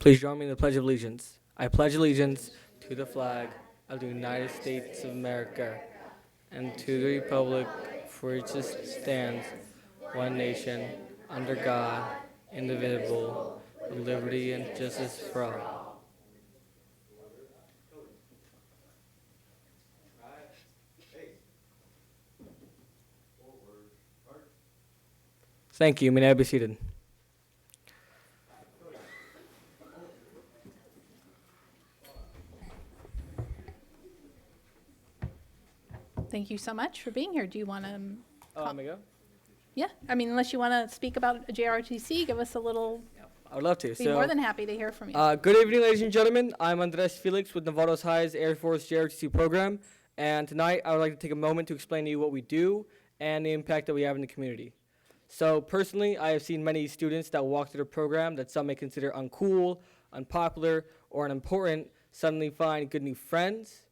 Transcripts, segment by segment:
Please join me in the Pledge of Allegiance. I pledge allegiance to the flag of the United States of America and to the republic for which it stands, one nation, under God, indivisible, with liberty and justice for all. Thank you. May I be seated? Thank you so much for being here. Do you want to? Let me go. Yeah, I mean, unless you want to speak about JROTC, give us a little. I would love to. Be more than happy to hear from you. Good evening, ladies and gentlemen. I'm Andres Felix with Novatos High's Air Force JROTC program, and tonight I would like to take a moment to explain to you what we do and the impact that we have in the community. So personally, I have seen many students that walk through the program that some may consider uncool, unpopular, or unimportant suddenly find good new friends,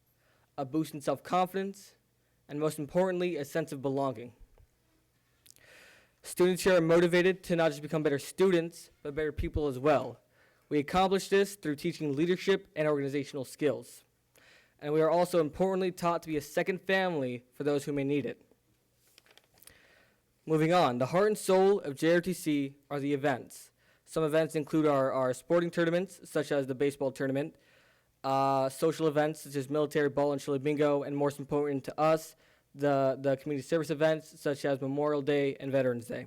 a boost in self-confidence, and most importantly, a sense of belonging. Students here are motivated to not just become better students, but better people as well. We accomplish this through teaching leadership and organizational skills. And we are also importantly taught to be a second family for those who may need it. Moving on, the heart and soul of JROTC are the events. Some events include our sporting tournaments, such as the baseball tournament, social events such as military ball and chili bingo, and most important to us, the community service events such as Memorial Day and Veterans Day.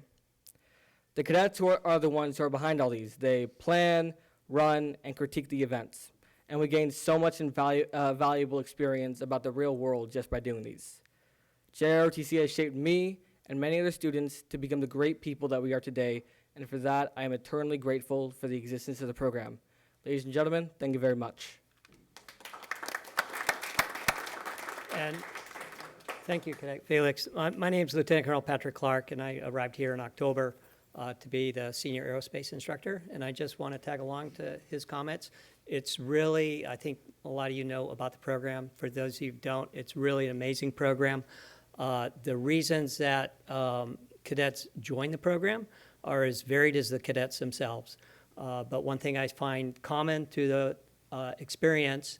The cadets are the ones who are behind all these. They plan, run, and critique the events. And we gain so much valuable experience about the real world just by doing these. JROTC has shaped me and many other students to become the great people that we are today, and for that, I am eternally grateful for the existence of the program. Ladies and gentlemen, thank you very much. And thank you, Cadet Felix. My name is Lieutenant Colonel Patrick Clark, and I arrived here in October to be the senior aerospace instructor, and I just want to tag along to his comments. It's really, I think a lot of you know about the program. For those of you who don't, it's really an amazing program. The reasons that cadets join the program are as varied as the cadets themselves. But one thing I find common to the experience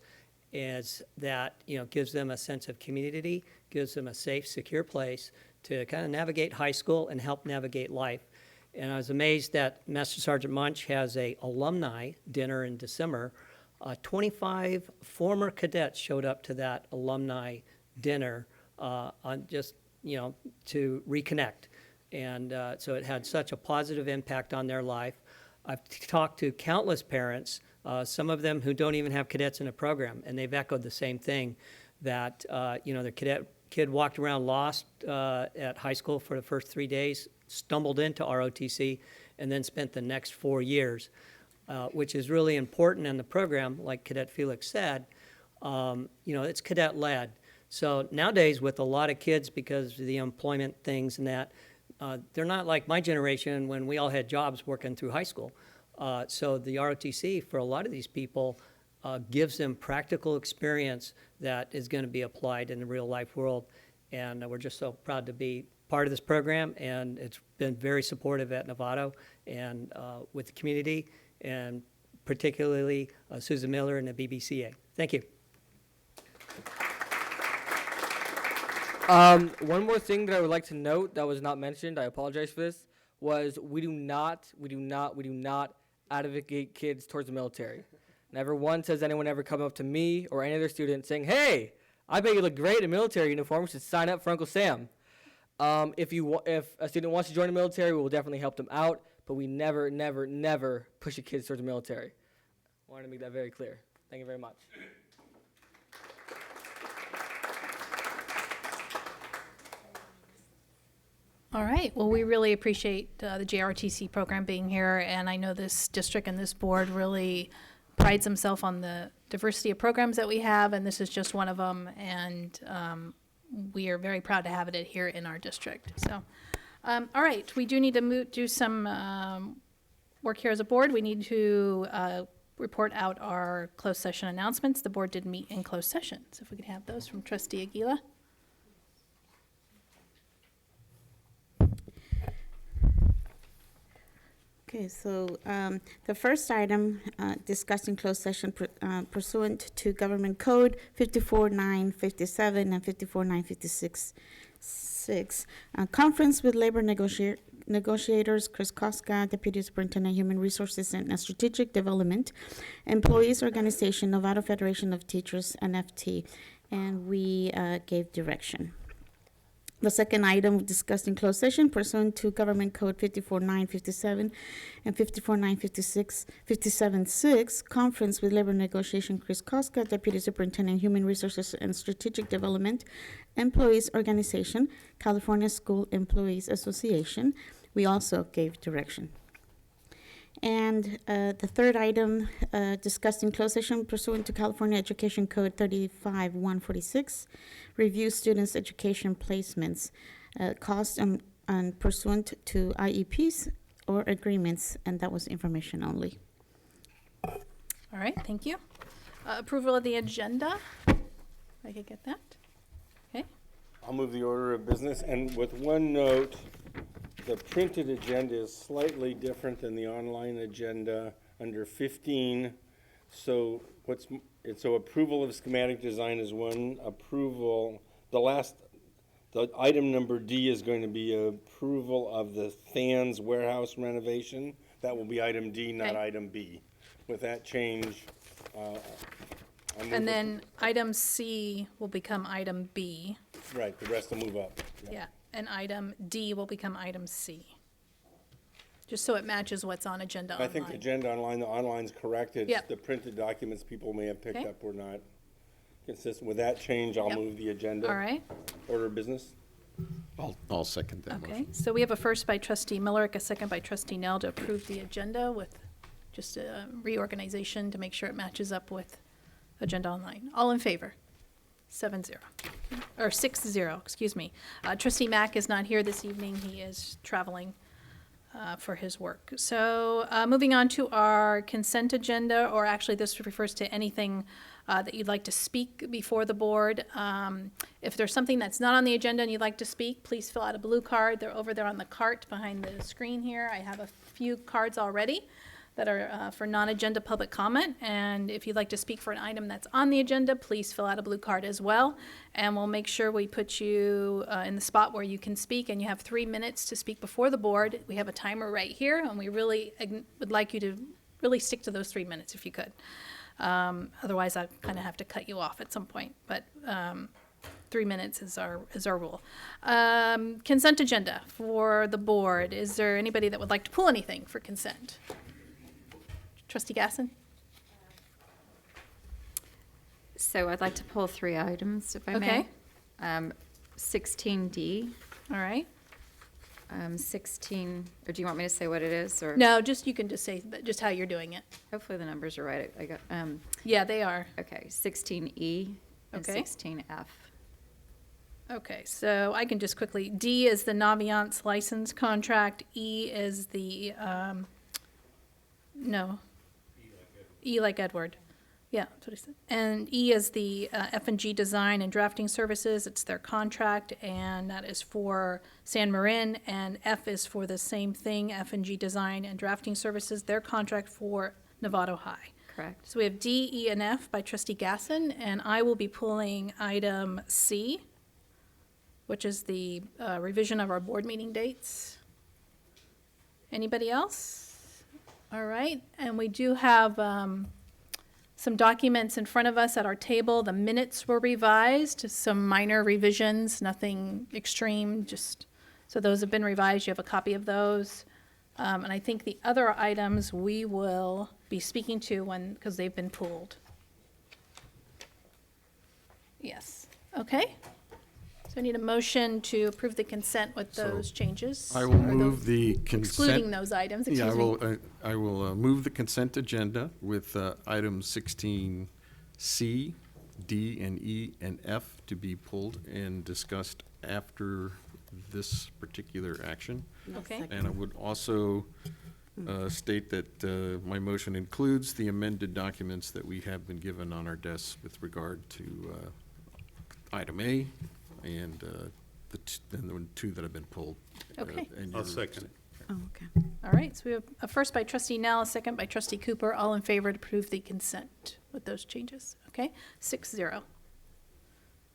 is that, gives them a sense of community, gives them a safe, secure place to kind of navigate high school and help navigate life. And I was amazed that Master Sergeant Munch has a alumni dinner in December. 25 former cadets showed up to that alumni dinner on just, to reconnect. And so it had such a positive impact on their life. I've talked to countless parents, some of them who don't even have cadets in a program, and they've echoed the same thing, that, their kid walked around lost at high school for the first 3 days, stumbled into ROTC, and then spent the next 4 years, which is really important in the program, like Cadet Felix said. It's cadet-led. So nowadays, with a lot of kids, because of the employment things and that, they're not like my generation when we all had jobs working through high school. So the ROTC, for a lot of these people, gives them practical experience that is going to be applied in the real-life world. And we're just so proud to be part of this program, and it's been very supportive at Novato and with the community, and particularly Susan Miller and the BBCA. Thank you. One more thing that I would like to note that was not mentioned, I apologize for this, was we do not advocate kids towards the military. Never once has anyone ever come up to me or any other student saying, "Hey, I bet you look great in a military uniform, you should sign up for Uncle Sam." If a student wants to join the military, we will definitely help them out, but we never push the kids towards the military. I wanted to make that very clear. Thank you very much. All right. Well, we really appreciate the JROTC program being here, and I know this district and this board really prides themselves on the diversity of programs that we have, and this is just one of them, and we are very proud to have it here in our district. So, all right, we do need to do some work here as a board. We need to report out our closed session announcements. The board did meet in closed session, so if we could have those from Trustee Aguila. Okay, so the first item, discussed in closed session pursuant to Government Code 54957 and 54956, conference with labor negotiators, Chris Koska, Deputy Superintendent, Human Resources and Strategic Development, Employees Organization, Novato Federation of Teachers, NFT, and we gave direction. The second item discussed in closed session pursuant to Government Code 54957 and 54956, conference with labor negotiation, Chris Koska, Deputy Superintendent, Human Resources and Strategic Development, Employees Organization, California School Employees Association. We also gave direction. And the third item discussed in closed session pursuant to California Education Code 35146, review students' education placements, cost and pursuant to IEPs or agreements, and that was information only. All right, thank you. Approval of the agenda. If I could get that. Okay. I'll move the order of business, and with one note, the printed agenda is slightly different than the online agenda under 15. So so approval of schematic design is one, approval, the item number D is going to be approval of the Than's warehouse renovation. That will be item D, not Okay. item B. With that change, And then item C will become item B. right, the rest will move up. Yeah, and item D will become item C. Just so it matches what's on agenda I think the online. agenda online, the online's corrected. Yep. The printed documents people may have picked Okay. up were not consistent. With that change, I'll Yep. move the agenda. All right, Order of business. I'll second that motion. okay. So we have a first by trustee Millerick, a second by trustee Nell to approve the agenda with just a reorganization to make sure it matches up with agenda online. All in favor? 7-0, or 6-0, excuse me. Trustee Mack is not here this evening. He is traveling for his work. So moving on to our consent agenda, or actually this refers to anything that you'd like to speak before the board. If there's something that's not on the agenda and you'd like to speak, please fill out a blue card. They're over there on the cart behind the screen here. I have a few cards already that are for non-agenda public comment. And if you'd like to speak for an item that's on the agenda, please fill out a blue card as well. And we'll make sure we put you in the spot where you can speak, and you have 3 minutes to speak before the board. We have a timer right here, and we really would like you to really stick to those 3 minutes if you could. Otherwise, I kind of have to cut you off at some point, but 3 minutes is our rule. Consent agenda for the board. Is there anybody that would like to pull anything for consent? Trustee Gasson? So I'd like to pull 3 items, if I Okay. may. 16D, All right. 16, or do you want me to say what it is, or? No, you can just say just how you're doing it. Hopefully the numbers are right. I got, Yeah, they are. okay, 16E and Okay. 16F. Okay, so I can just quickly, D is the Naviance license contract, E is the, no. E like Edward. Yeah, that's what I said. And E is the F&G design and drafting services. It's their contract, and that is for San Marin. And F is for the same thing, F&G design and drafting services, their contract for Novato High. Correct. So we have D, E, and F by trustee Gasson, and I will be pulling item C, which is the revision of our board meeting dates. Anybody else? All right, and we do have some documents in front of us at our table. The minutes were revised, some minor revisions, nothing extreme, just, so those have been revised. You have a copy of those. And I think the other items we will be speaking to because they've been pooled. Yes, okay. So I need a motion to approve the consent with So those changes. I will or move the excluding consent. those items, Yeah, excuse me. I will move the consent agenda with items 16C, D, and E, and F to be pulled and discussed after this particular action. Okay. And I would also state that my motion includes the amended documents that we have been given on our desks with regard to item A and the 2 that have been pulled. Okay. and I'll your- second it. Oh, okay. All right, so we have a first by trustee Nell, a second by trustee Cooper. All in favor to approve the consent with those changes. Okay, 6-0.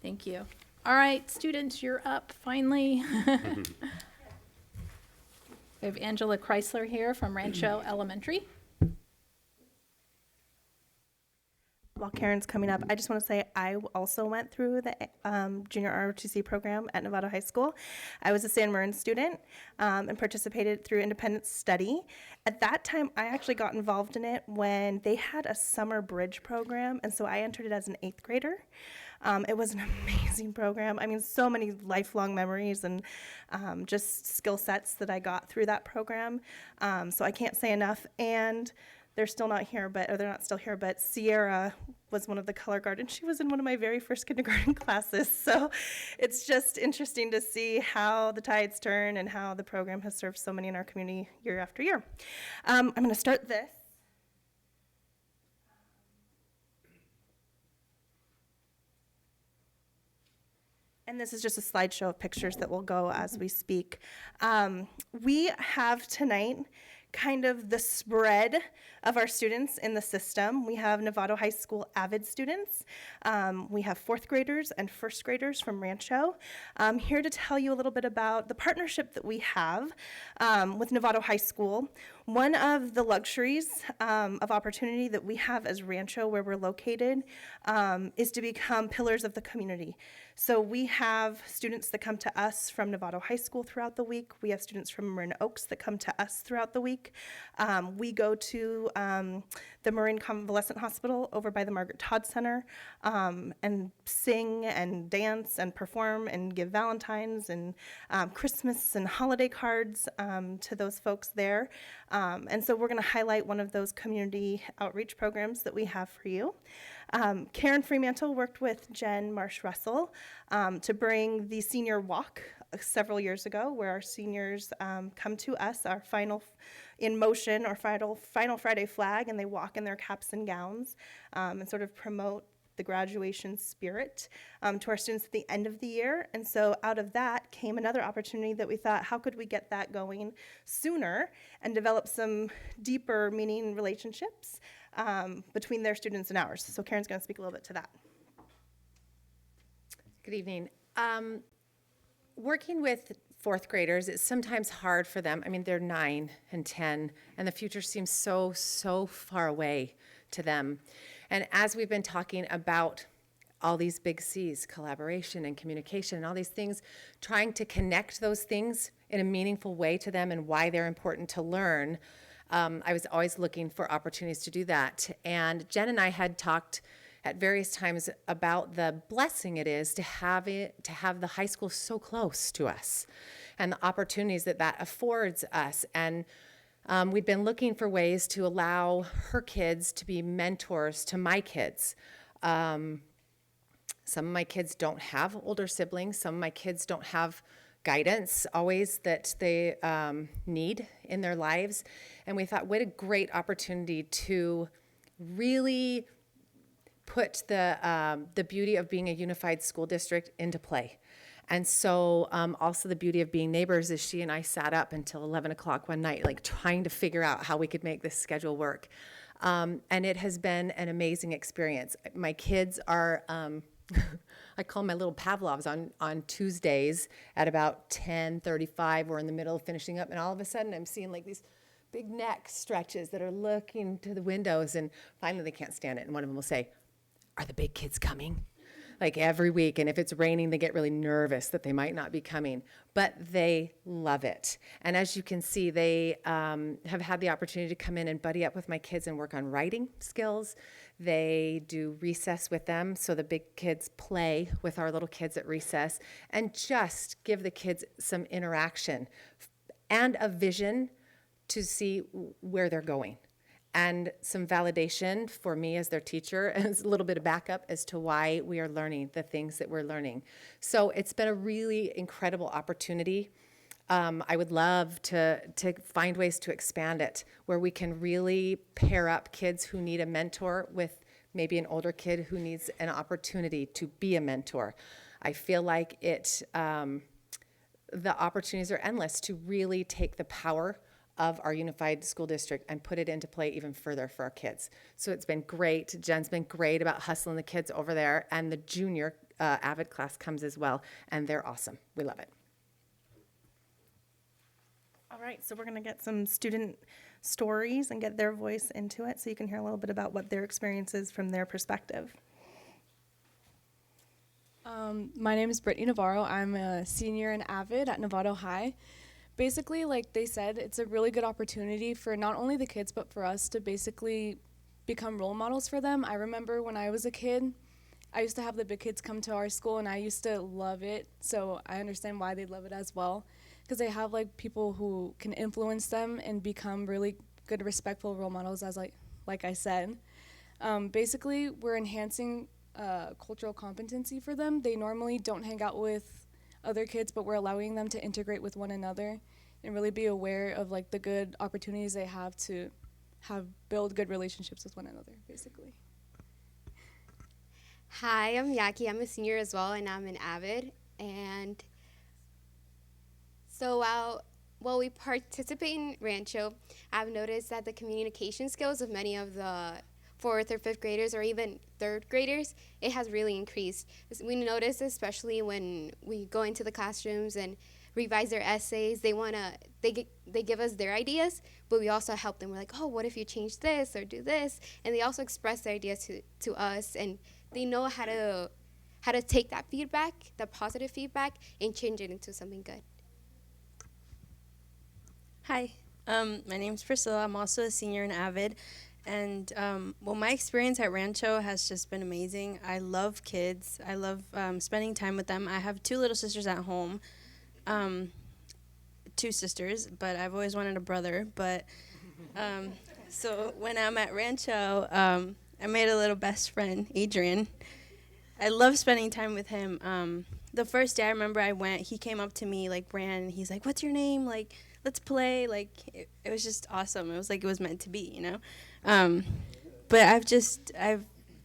Thank you. All right, students, you're up finally. We have Angela Chrysler here from Rancho Elementary. While Karen's coming up, I just want to say I also went through the junior ROTC program at Novato High School. I was a San Marin student and participated through independent study. At that time, I actually got involved in it when they had a summer bridge program, and so I entered it as an 8th grader. It was an amazing program. I mean, so many lifelong memories and just skill sets that I got through that program. So I can't say enough. And they're still not here, or they're not still here, but Sierra was one of the color guard, and she was in one of my very first kindergarten classes. So it's just interesting to see how the tides turn and how the program has served so many in our community year after year. I'm going to start this. And this is just a slideshow of pictures that will go as we speak. We have tonight kind of the spread of our students in the system. We have Novato High School avid students. We have 4th graders and 1st graders from Rancho. I'm here to tell you a little bit about the partnership that we have with Novato High School. One of the luxuries of opportunity that we have as Rancho, where we're located, is to become pillars of the community. So we have students that come to us from Novato High School throughout the week. We have students from Marin Oaks that come to us throughout the week. We go to the Marin Convalescent Hospital over by the Margaret Todd Center and sing and dance and perform and give Valentine's and Christmas and holiday cards to those folks there. And so we're going to highlight one of those community outreach programs that we have for you. Karen Fremantle worked with Jen Marsh-Russell to bring the senior walk several years ago, where our seniors come to us, our final in motion or final Friday flag, and they walk in their caps and gowns and sort of promote the graduation spirit to our students at the end of the year. And so out of that came another opportunity that we thought, how could we get that going sooner and develop some deeper meaning relationships between their students and ours. So Karen's going to speak a little bit to that. Good evening. Working with 4th graders, it's sometimes hard for them. I mean, they're 9 and 10, and the future seems so far away to them. And as we've been talking about all these big C's, collaboration and communication and all these things, trying to connect those things in a meaningful way to them and why they're important to learn, I was always looking for opportunities to do that. And Jen and I had talked at various times about the blessing it is to have the high school so close to us and the opportunities that affords us. And we've been looking for ways to allow her kids to be mentors to my kids. Some of my kids don't have older siblings. Some of my kids don't have guidance always that they need in their lives. And we thought, what a great opportunity to really put the beauty of being a unified school district into play. And so also the beauty of being neighbors is she and I sat up until 11 o'clock one night, like trying to figure out how we could make this schedule work. And it has been an amazing experience. My kids are, I call them my little Pavlovs on Tuesdays at about 10:35. We're in the middle of finishing up, and all of a sudden I'm seeing like these big neck stretches that are looking to the windows, and finally they can't stand it. And one of them will say, "Are the big kids coming?" Like every week, and if it's raining, they get really nervous that they might not be coming, but they love it. And as you can see, they have had the opportunity to come in and buddy up with my kids and work on writing skills. They do recess with them, so the big kids play with our little kids at recess and just give the kids some interaction and a vision to see where they're going. And some validation for me as their teacher, as a little bit of backup as to why we are learning the things that we're learning. So it's been a really incredible opportunity. I would love to find ways to expand it where we can really pair up kids who need a mentor with maybe an older kid who needs an opportunity to be a mentor. I feel like the opportunities are endless to really take the power of our unified school district and put it into play even further for our kids. So it's been great. Jen's been great about hustling the kids over there, and the junior AVID class comes as well, and they're awesome. We love it. All right, so we're going to get some student stories and get their voice into it so you can hear a little bit about what their experience is from their perspective. My name is Brittany Navarro. I'm a senior in AVID at Novato High. Basically, like they said, it's a really good opportunity for not only the kids, but for us to basically become role models for them. I remember when I was a kid, I used to have the big kids come to our school, and I used to love it. So I understand why they love it as well, because they have like people who can influence them and become really good, respectful role models, as like I said. Basically, we're enhancing cultural competency for them. They normally don't hang out with other kids, but we're allowing them to integrate with one another and really be aware of like the good opportunities they have to build good relationships with one another, basically. Hi, I'm Yaki. I'm a senior as well, and I'm an AVID. And so while we participate in Rancho, I've noticed that the communication skills of many of the fourth or fifth graders or even third graders, it has really increased. We notice, especially when we go into the classrooms and revise their essays, they give us their ideas, but we also help them. We're like, oh, what if you change this or do this? And they also express their ideas to us, and they know how to take that feedback, that positive feedback, and change it into something good. Hi, my name's Priscilla. I'm also a senior in AVID. And well, my experience at Rancho has just been amazing. I love kids. I love spending time with them. I have 2 little sisters at home, 2 sisters, but I've always wanted a brother. But so when I'm at Rancho, I made a little best friend, Adrian. I love spending time with him. The first day I remember I went, he came up to me, like, ran, and he's like, "What's your name? Like, let's play." Like, it was just awesome. It was like it was meant to be, you know? But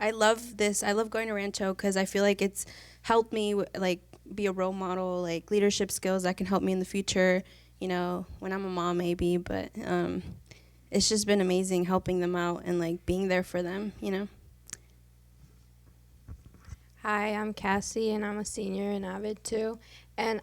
I love this. I love going to Rancho because I feel like it's helped me, like, be a role model, like, leadership skills that can help me in the future, you know, when I'm a mom maybe. But it's just been amazing helping them out and, like, being there for them, you know? Hi, I'm Cassie, and I'm a senior in AVID too. And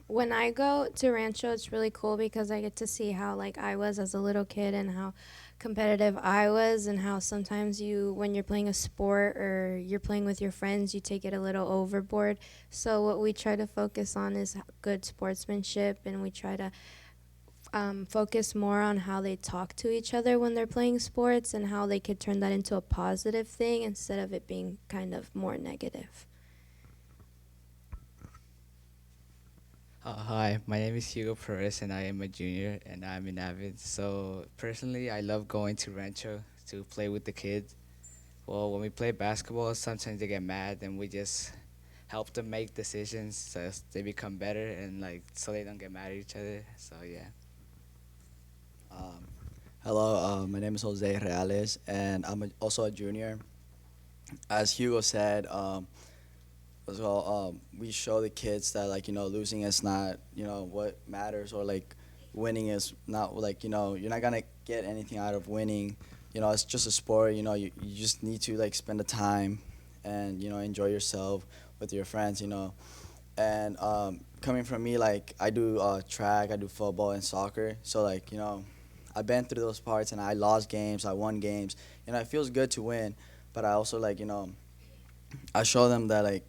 when I go to Rancho, it's really cool because I get to see how like I was as a little kid and how competitive I was, and how sometimes when you're playing a sport or you're playing with your friends, you take it a little overboard. So what we try to focus on is good sportsmanship, and we try to focus more on how they talk to each other when they're playing sports and how they could turn that into a positive thing instead of it being kind of more negative. Hi, my name is Hugo Perez, and I am a junior, and I'm in AVID. So personally, I love going to Rancho to play with the kids. Well, when we play basketball, sometimes they get mad, and we just help them make decisions so they become better, and like so they don't get mad at each other. So yeah. Hello, my name is Jose Reales, and I'm also a junior. As Hugo said, as well, we show the kids that, like, you know, losing is not, you know, what matters, or like winning is not, like, you know, you're not gonna get anything out of winning. You know, it's just a sport. You know, you just need to, like, spend the time and, you know, enjoy yourself with your friends, you know. And coming from me, like, I do track, I do football and soccer, so, like, you know, I've been through those parts, and I lost games, I won games. You know, it feels good to win, but I also, like, you know, I show them that, like,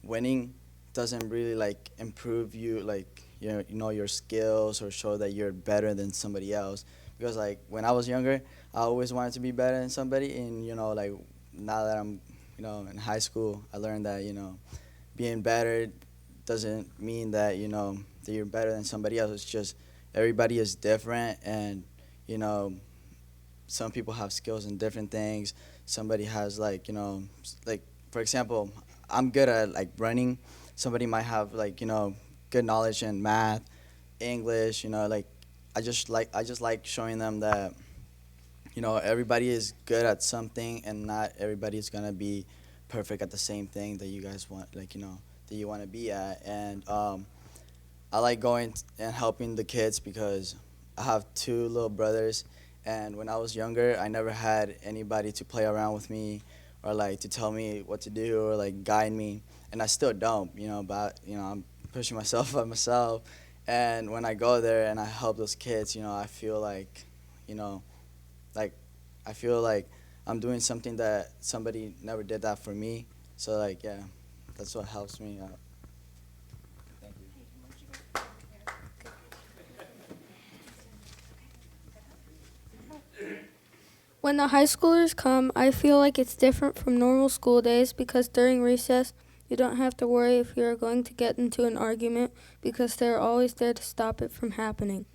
winning doesn't really, like, improve you, like, you know, your skills, or show that you're better than somebody else. Because, like, when I was younger, I always wanted to be better than somebody, and, you know, like, now that I'm, you know, in high school, I learned that, you know, being better doesn't mean that, you know, that you're better than somebody else. It's just everybody is different, and, you know, some people have skills in different things. Somebody has, like, you know, like, for example, I'm good at, like, running. Somebody might have, like, you know, good knowledge in math, English, you know, like, I just like showing them that, you know, everybody is good at something, and not everybody is gonna be perfect at the same thing that you guys want, like, you know, that you want to be at. And I like going and helping the kids because I have 2 little brothers, and when I was younger, I never had anybody to play around with me or like to tell me what to do or like guide me, and I still don't, but I'm pushing myself by myself. And when I go there and I help those kids, I feel like, like I feel like I'm doing something that somebody never did that for me. So like, yeah, that's what helps me out. Thank you. When the high schoolers come, I feel like it's different from normal school days because during recess, you don't have to worry if you are going to get into an argument because they're always there to stop it from happening.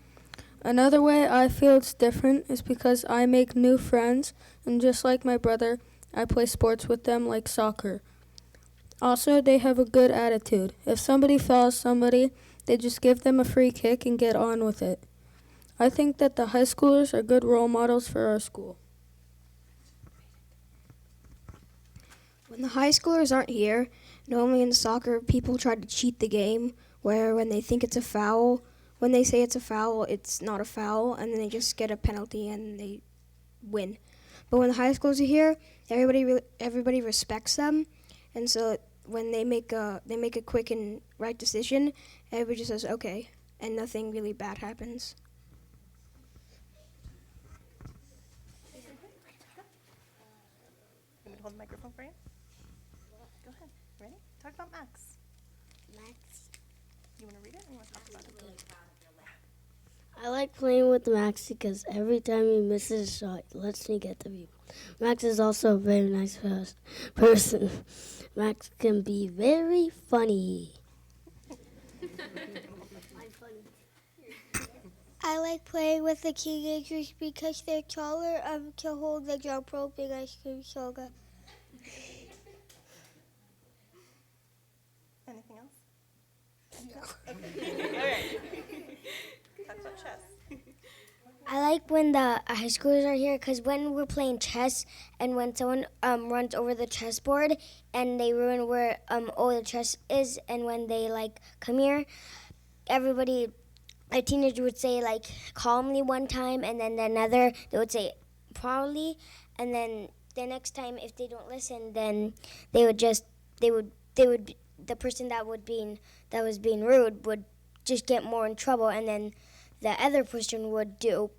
Another way I feel it's different is because I make new friends, and just like my brother, I play sports with them like soccer. Also, they have a good attitude. If somebody fouls somebody, they just give them a free kick and get on with it. I think that the high schoolers are good role models for our school. When the high schoolers aren't here, normally in soccer, people try to cheat the game, where when they think it's a foul, when they say it's a foul, it's not a foul, and then they just get a penalty and they win. But when the high schoolers are here, everybody respects them, and so when they make a quick and right decision, everybody just says okay, and nothing really bad happens. Let me hold the microphone for you. Go ahead. Ready? Talk about Max. Max. You want to read it or you want to talk about it? I like playing with Max because every time he misses a shot, he lets me get the view. Max is also a very nice person. Max can be very funny. I like playing with the teenagers because they're taller to hold the jump rope and ice cream soda. Anything else? Okay. All right. Talk about chess. I like when the high schoolers are here because when we're playing chess and when someone runs over the chessboard and they ruin where all the chess is, and when they come here, everybody, a teenager would say calmly one time, and then another they would say proudly, and then the next time if they don't listen, then the person that was being rude would just get more in trouble, and then the other person would do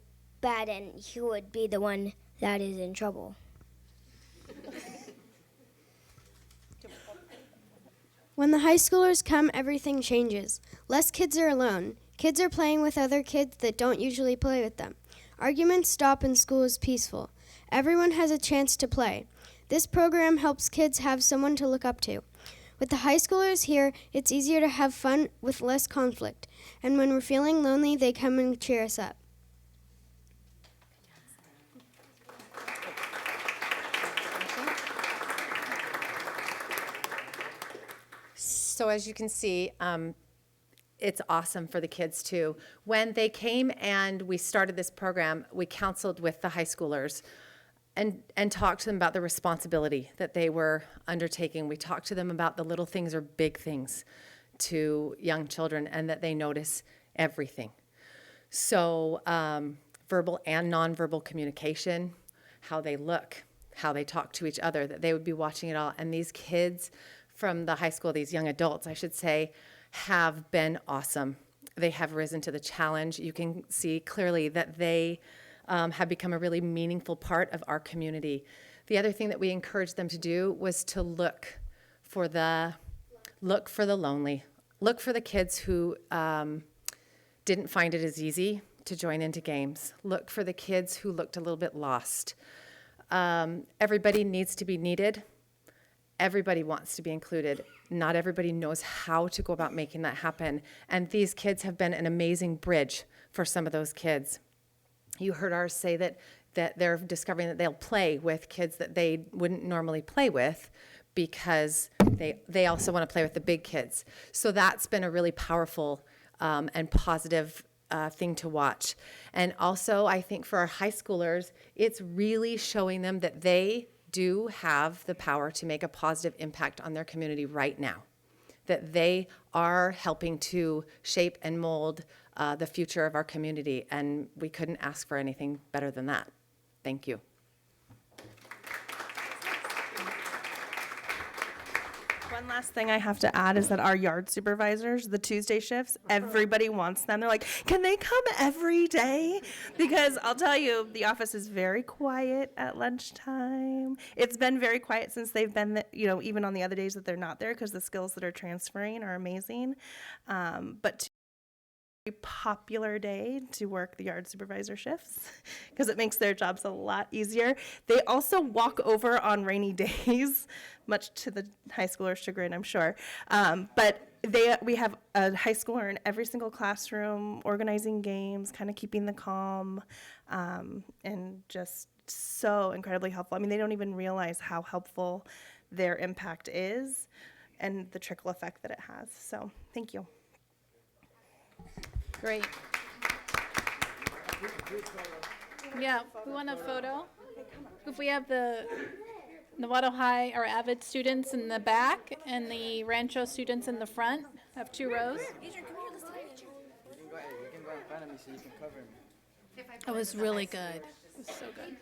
bad, and he would be the one that is in trouble. When the high schoolers come, everything changes. Less kids are alone. Kids are playing with other kids that don't usually play with them. Arguments stop and school is peaceful. Everyone has a chance to play. This program helps kids have someone to look up to. With the high schoolers here, it's easier to have fun with less conflict. And when we're feeling lonely, they come and cheer us up. So as you can see, it's awesome for the kids too. When they came and we started this program, we counseled with the high schoolers and talked to them about the responsibility that they were undertaking. We talked to them about the little things or big things to young children and that they notice everything. So verbal and nonverbal communication, how they look, how they talk to each other, that they would be watching it all. And these kids from the high school, these young adults, I should say, have been awesome. They have risen to the challenge. You can see clearly that they have become a really meaningful part of our community. The other thing that we encouraged them to do was to look for the lonely, look for the kids who didn't find it as easy to join into games, look for the kids who looked a little bit lost. Everybody needs to be needed. Everybody wants to be included. Not everybody knows how to go about making that happen. And these kids have been an amazing bridge for some of those kids. You heard ours say that they're discovering that they'll play with kids that they wouldn't normally play with because they also want to play with the big kids. So that's been a really powerful and positive thing to watch. And also, I think for our high schoolers, it's really showing them that they do have the power to make a positive impact on their community right now. that they are helping to shape and mold the future of our community, and we couldn't ask for anything better than that. Thank you. One last thing I have to add is that our yard supervisors, the Tuesday shifts, everybody wants them. They're like, can they come every day? Because I'll tell you, the office is very quiet at lunchtime. It's been very quiet since they've been, even on the other days that they're not there, because the skills that are transferring are amazing. But popular day to work the yard supervisor shifts because it makes their jobs a lot easier. They also walk over on rainy days, much to the high schoolers' chagrin, I'm sure. But we have a high schooler in every single classroom, organizing games, kind of keeping the calm, and just so incredibly helpful. I mean, they don't even realize how helpful their impact is and the trickle effect that it has. So thank you. Great. Yeah, we want a photo. If we have the Novato High or Avid students in the back and the Rancho students in the front, have 2 rows. You can go in front of me so you can cover me. That was really good. It was so good.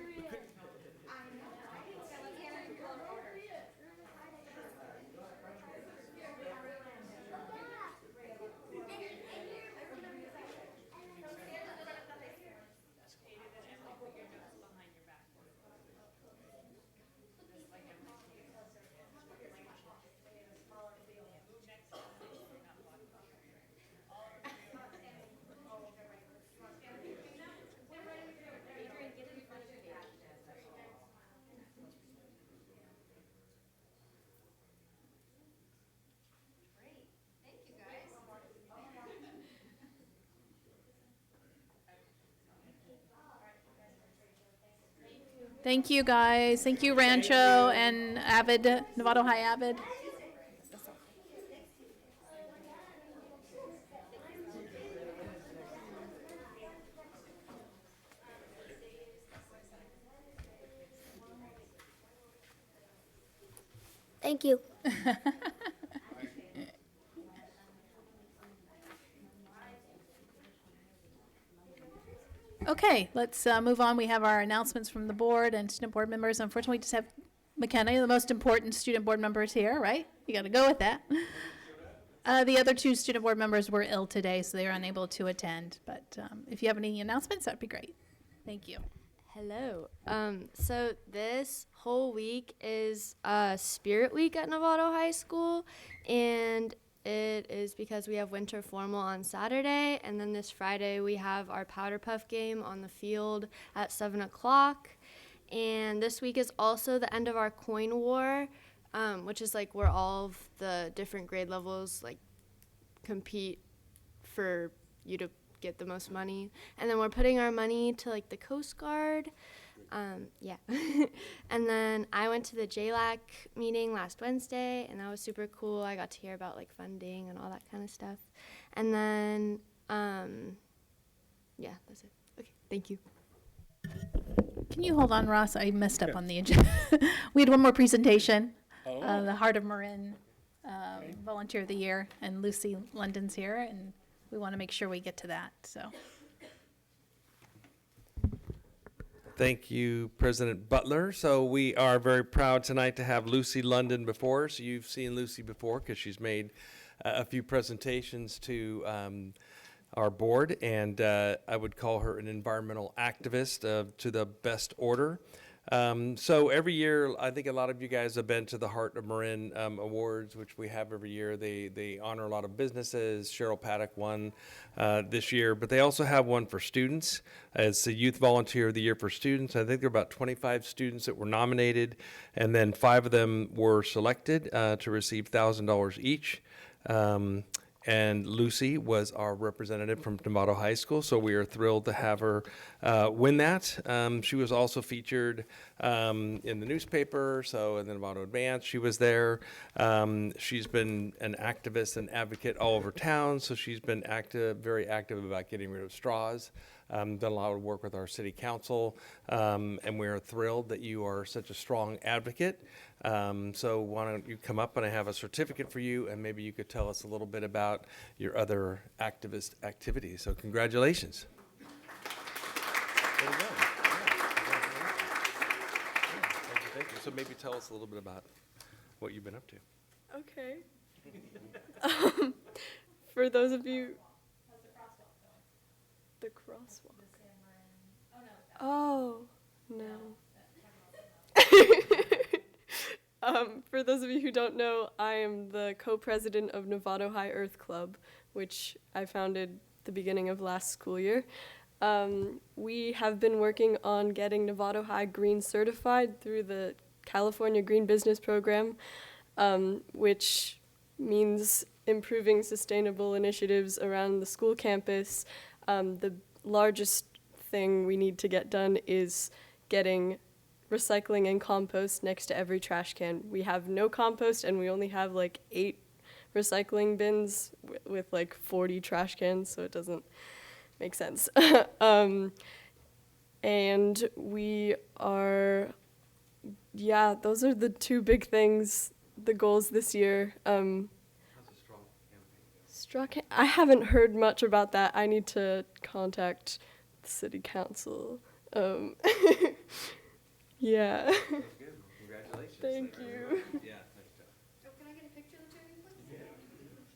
Thank you, guys. Thank you, Rancho and Avid, Novato High Avid. Thank you. Okay, let's move on. We have our announcements from the board and student board members. Unfortunately, we just have McKenna, the most important student board members here, right? You got to go with that. The other 2 student board members were ill today, so they are unable to attend. But if you have any announcements, that'd be great. Thank you. Hello. So this whole week is Spirit Week at Novato High School, and it is because we have winter formal on Saturday, and then this Friday we have our Powder Puff game on the field at 7 o'clock. And this week is also the end of our coin war, which is like where all of the different grade levels like compete for you to get the most money. And then we're putting our money to like the Coast Guard. Yeah. And then I went to the JLAC meeting last Wednesday, and that was super cool. I got to hear about like funding and all that kind of stuff. And then, yeah, that's it. Okay, thank you. Can you hold on, Ross? I messed up on the agenda. We had one more presentation. The Heart of Marin Volunteer of the Year, and Lucy London's here, and we want to make sure we get to that. So. Thank you, President Butler. So we are very proud tonight to have Lucy London before us. You've seen Lucy before because she's made a few presentations to our board, and I would call her an environmental activist to the best order. So every year, I think a lot of you guys have been to the Heart of Marin Awards, which we have every year. They honor a lot of businesses. Cheryl Paddock won this year, but they also have one for students. It's the Youth Volunteer of the Year for students. I think there are about 25 students that were nominated, and then 5 of them were selected to receive $1,000 each. And Lucy was our representative from Novato High School, so we are thrilled to have her win that. She was also featured in the newspaper, so in the Novato Advance, she was there. She's been an activist and advocate all over town, so she's been very active about getting rid of straws. done a lot of work with our city council, and we're thrilled that you are such a strong advocate. So why don't you come up, and I have a certificate for you, and maybe you could tell us a little bit about your other activist activities. So congratulations. There you go. Thank you. So maybe tell us a little bit about what you've been up to. Okay. For those of you, the crosswalk. Oh no. For those of you who don't know, I am the co-president of Novato High Earth Club, which I founded the beginning of last school year. We have been working on getting Novato High green certified through the California Green Business Program, which means improving sustainable initiatives around the school campus. The largest thing we need to get done is getting recycling and compost next to every trash can. We have no compost, and we only have like 8 recycling bins with like 40 trash cans, so it doesn't make sense. And we are, yeah, those are the 2 big things, the goals this year. I haven't heard much about that. I need to contact the city council. Yeah. That's good. Congratulations. Thank you. Yeah. Oh, can I get a picture of the 2 of you, please?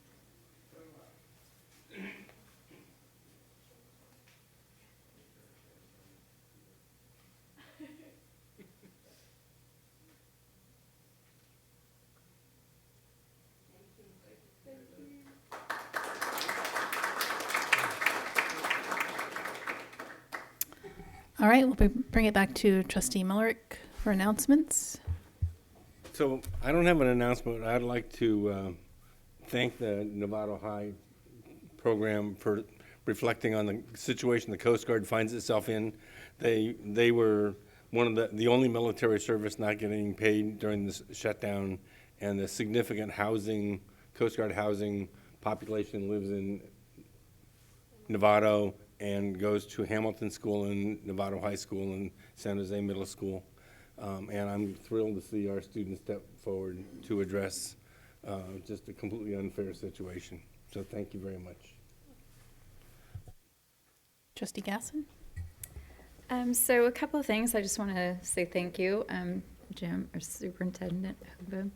All right, we'll bring it back to Trustee Mullerick for announcements. So I don't have an announcement. I'd like to thank the Novato High program for reflecting on the situation the Coast Guard finds itself in. They were one of the only military service not getting paid during this shutdown, and the significant housing, Coast Guard housing population lives in Novato and goes to Hamilton School and Novato High School and San Jose Middle School. And I'm thrilled to see our students step forward to address just a completely unfair situation. So thank you very much. Trustee Gasson? So a couple of things. I just want to say thank you, Jim, or Superintendent Hoba,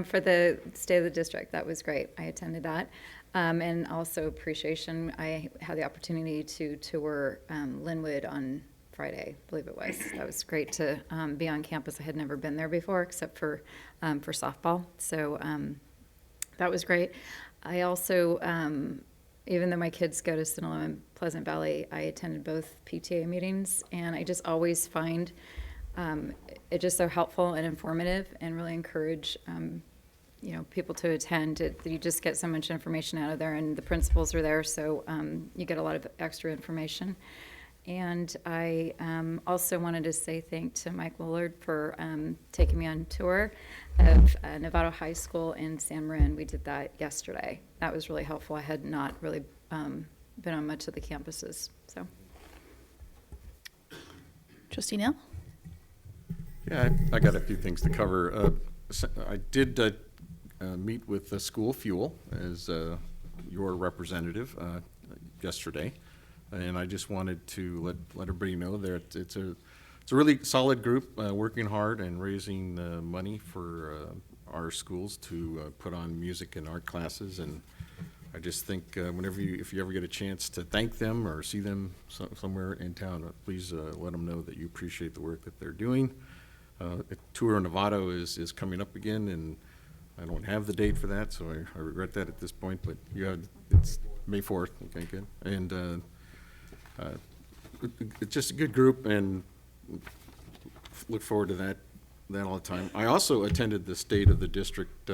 for the State of the District. That was great. I attended that. And also appreciation. I had the opportunity to tour Linwood on Friday, I believe it was. That was great to be on campus. I had never been there before except for softball. So that was great. I also, even though my kids go to Sonoma and Pleasant Valley, I attended both PTA meetings, and I just always find it just so helpful and informative, and really encourage people to attend. You just get so much information out of there, and the principals are there, so you get a lot of extra information. And I also wanted to say thank to Mike Willard for taking me on tour of Novato High School in San Marin. We did that yesterday. That was really helpful. I had not really been on much of the campuses. So, Trustee Neal? Yeah, I got a few things to cover. I did meet with the School Fuel as your representative yesterday, and I just wanted to let everybody know that it's a really solid group working hard and raising money for our schools to put on music and art classes. And I just think if you ever get a chance to thank them or see them somewhere in town, please let them know that you appreciate the work that they're doing. The tour in Novato is coming up again, and I don't have the date for that, so I regret that at this point, but it's May 4th, okay, good. And it's just a good group, and look forward to that all the time. I also attended the State of the District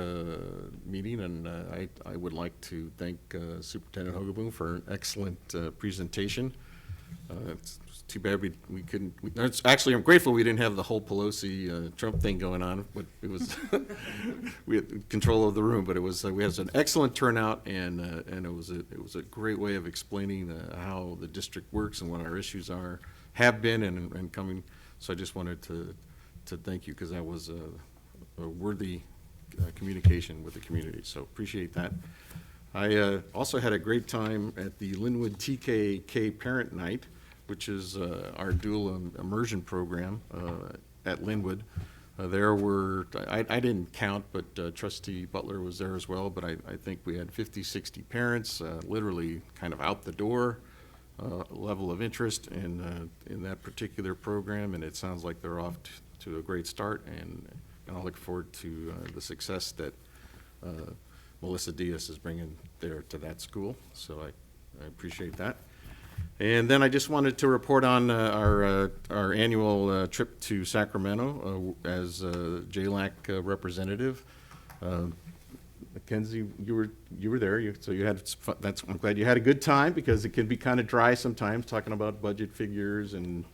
meeting, and I would like to thank Superintendent Hogaboom for an excellent presentation. It's too bad we couldn't, actually, I'm grateful we didn't have the whole Pelosi Trump thing going on, but it was, we had control of the room, but it was, we had an excellent turnout, and it was a great way of explaining how the district works and what our issues have been and coming. So I just wanted to thank you, because that was a worthy communication with the community, so appreciate that. I also had a great time at the Linwood TKK Parent Night, which is our dual immersion program at Linwood. There were, I didn't count, but Trustee Butler was there as well, but I think we had 50, 60 parents, literally kind of out the door, level of interest in that particular program, and it sounds like they're off to a great start, and I look forward to the success that Melissa Diaz is bringing there to that school, so I appreciate that. And then I just wanted to report on our annual trip to Sacramento as JLAC representative. Mackenzie, you were there, so you had fun. I'm glad you had a good time, because it can be kind of dry sometimes talking about budget figures and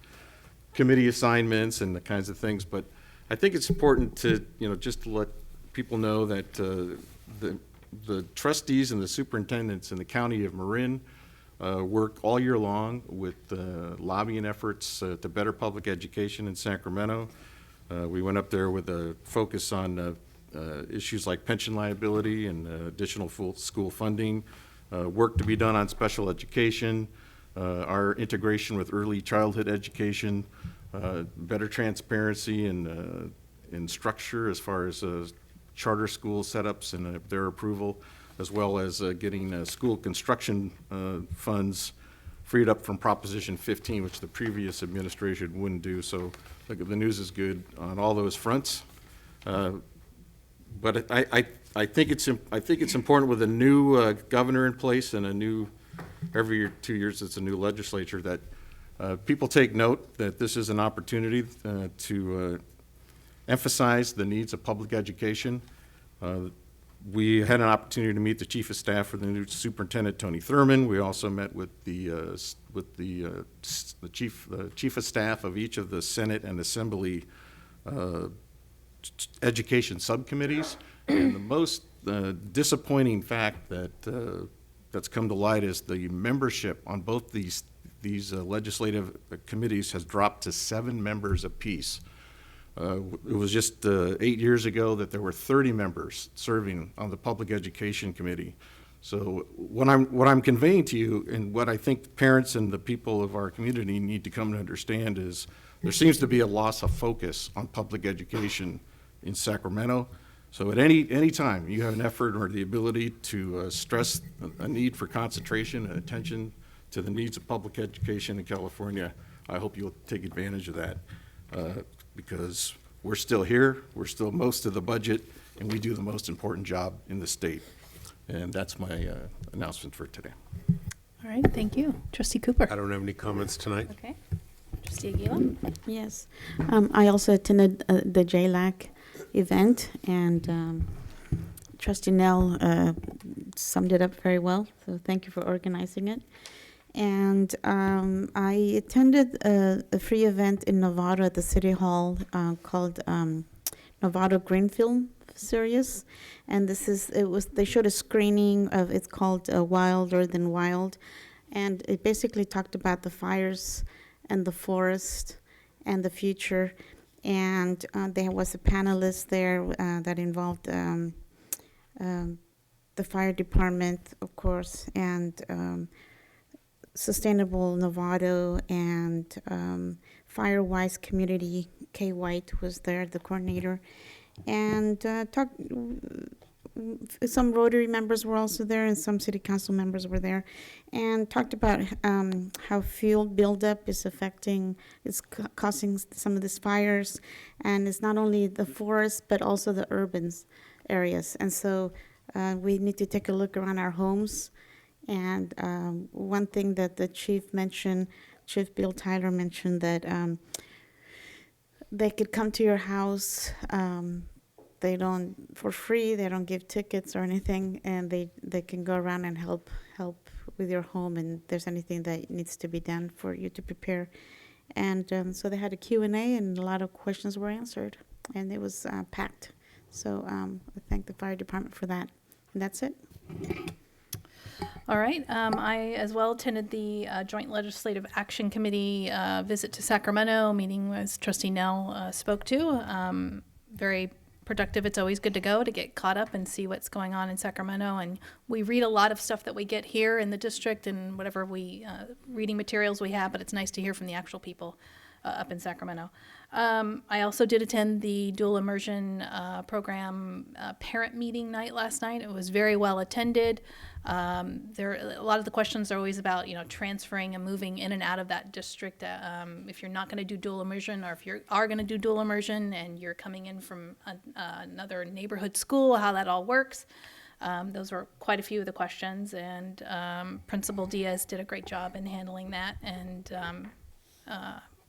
committee assignments and the kinds of things. But I think it's important to just to let people know that the trustees and the superintendents in the county of Marin work all year long with lobbying efforts to better public education in Sacramento. We went up there with a focus on issues like pension liability and additional full school funding, work to be done on special education, our integration with early childhood education, better transparency and structure as far as charter school setups and their approval, as well as getting school construction funds freed up from Proposition 15, which the previous administration wouldn't do. So look, the news is good on all those fronts. But I think it's important with a new governor in place and a new, every 2 years it's a new legislature, that people take note that this is an opportunity to emphasize the needs of public education. We had an opportunity to meet the chief of staff for the new superintendent, Tony Thurman. We also met with the chief of staff of each of the Senate and Assembly education subcommittees. And the most disappointing fact that's come to light is the membership on both these legislative committees has dropped to 7 members apiece. It was just 8 years ago that there were 30 members serving on the Public Education Committee. So what I'm conveying to you, and what I think parents and the people of our community need to come to understand, is there seems to be a loss of focus on public education in Sacramento. So at any time you have an effort or the ability to stress a need for concentration and attention to the needs of public education in California, I hope you'll take advantage of that. Because we're still here, we're still most of the budget, and we do the most important job in the state. And that's my announcement for today. All right, thank you. Trustee Cooper. I don't have any comments tonight. Okay. Trustee Aguila. Yes. I also attended the JLAC event, and Trustee Nell summed it up very well, so thank you for organizing it. And I attended a free event in Novato at the City Hall called Novato Green Film Series, and they showed a screening of, it's called Wilder Than Wild, and it basically talked about the fires and the forest and the future. And there was a panelist there that involved the fire department, of course, and Sustainable Novato and Firewise Community. Kay White was there, the coordinator, and some Rotary members were also there, and some City Council members were there, and talked about how fuel buildup is causing some of these fires, and it's not only the forest but also the urban areas, and so we need to take a look around our homes. And one thing that the chief mentioned, Chief Bill Tyler mentioned, that they could come to your house. They don't, for free, they don't give tickets or anything, and they can go around and help with your home, and if there's anything that needs to be done for you to prepare. And so they had a Q&A, and a lot of questions were answered, and it was packed. So I thank the fire department for that. And that's it. All right. I as well attended the Joint Legislative Action Committee visit to Sacramento, meeting as Trustee Nell spoke to. Very productive. It's always good to go to get caught up and see what's going on in Sacramento. And we read a lot of stuff that we get here in the district and whatever reading materials we have, but it's nice to hear from the actual people up in Sacramento. I also did attend the dual immersion program parent meeting night last night. It was very well attended. A lot of the questions are always about, transferring and moving in and out of that district. If you're not going to do dual immersion, or if you are going to do dual immersion and you're coming in from another neighborhood school, how that all works. Those were quite a few of the questions, and Principal Diaz did a great job in handling that. And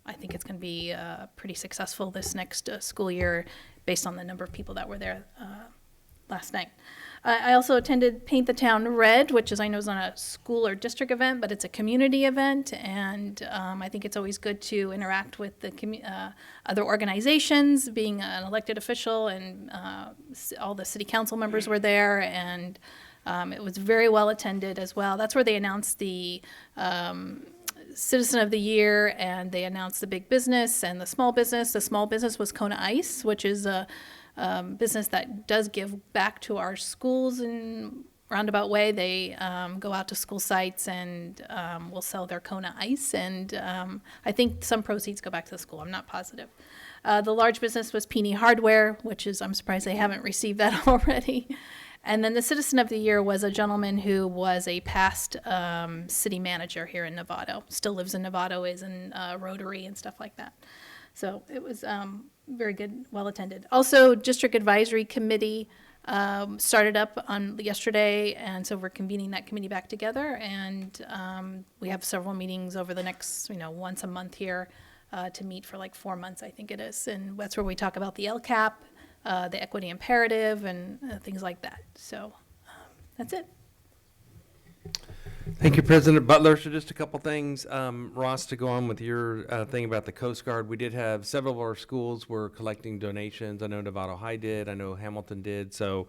I think it's going to be pretty successful this next school year based on the number of people that were there last night. I also attended Paint the Town Red, which I know is not a school or district event, but it's a community event, and I think it's always good to interact with the other organizations. Being an elected official, and all the city council members were there, and it was very well attended as well. That's where they announced the Citizen of the Year, and they announced the big business and the small business. The small business was Kona Ice, which is a business that does give back to our schools in roundabout way. They go out to school sites and will sell their Kona Ice, and I think some proceeds go back to the school. I'm not positive. The large business was Peony Hardware, which is, I'm surprised they haven't received that already. And then the Citizen of the Year was a gentleman who was a past city manager here in Novato, still lives in Novato, is in Rotary and stuff like that. So it was very good, well attended. Also, District Advisory Committee started up on yesterday, and so we're convening that committee back together. And we have several meetings over the next, once a month here to meet for like 4 months, I think it is. And that's where we talk about the LCAP, the equity imperative, and things like that. So that's it. Thank you, President Butler. So just a couple things. Ross, to go on with your thing about the Coast Guard, we did have several of our schools were collecting donations. I know Novato High did. I know Hamilton did. So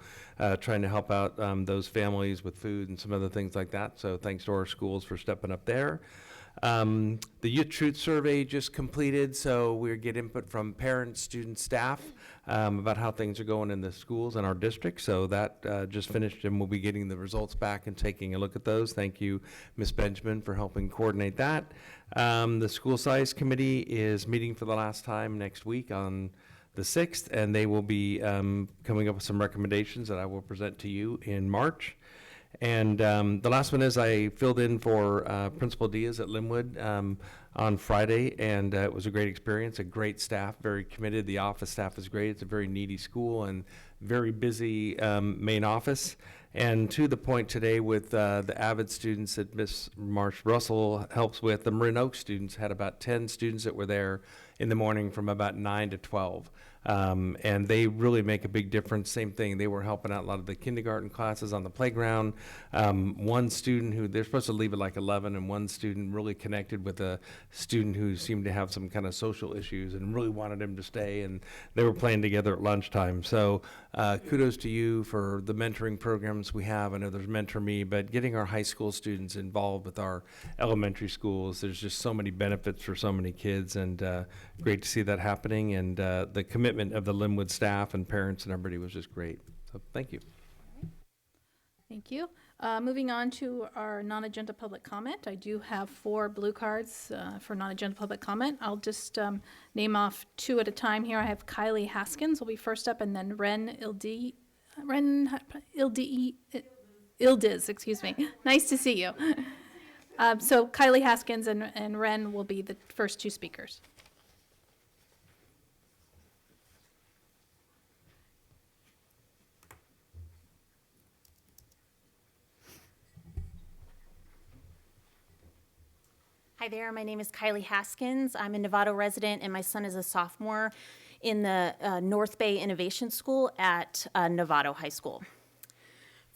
trying to help out those families with food and some other things like that. So thanks to our schools for stepping up there. The Youth Truth Survey just completed, so we're getting input from parents, students, staff about how things are going in the schools in our district. So that just finished, and we'll be getting the results back and taking a look at those. Thank you, Ms. Benjamin, for helping coordinate that. The School Size Committee is meeting for the last time next week on the 6th, and they will be coming up with some recommendations that I will present to you in March. And the last one is I filled in for Principal Diaz at Linwood on Friday, and it was a great experience, a great staff, very committed. The office staff is great. It's a very needy school and very busy main office. And to the point today with the Avid students that Miss Marsh Russell helps with, the Marin Oaks students had about 10 students that were there in the morning from about 9 to 12. And they really make a big difference. Same thing, they were helping out a lot of the kindergarten classes on the playground. One student who, they're supposed to leave at like 11, and one student really connected with a student who seemed to have some kind of social issues and really wanted him to stay, and they were playing together at lunchtime. So kudos to you for the mentoring programs we have. I know there's Mentor Me, but getting our high school students involved with our elementary schools, there's just so many benefits for so many kids, and great to see that happening. And the commitment of the Linwood staff and parents and everybody was just great. So thank you. Thank you. Moving on to our non-agenda public comment. I do have 4 blue cards for non-agenda public comment. I'll just name off 2 at a time here. I have Kylie Haskins will be first up, and then Ren Ildiz, excuse me. Nice to see you. So Kylie Haskins and Ren will be the first 2 speakers. Hi there, my name is Kylie Haskins. I'm a Novato resident, and my son is a sophomore in the North Bay Innovation School at Novato High School.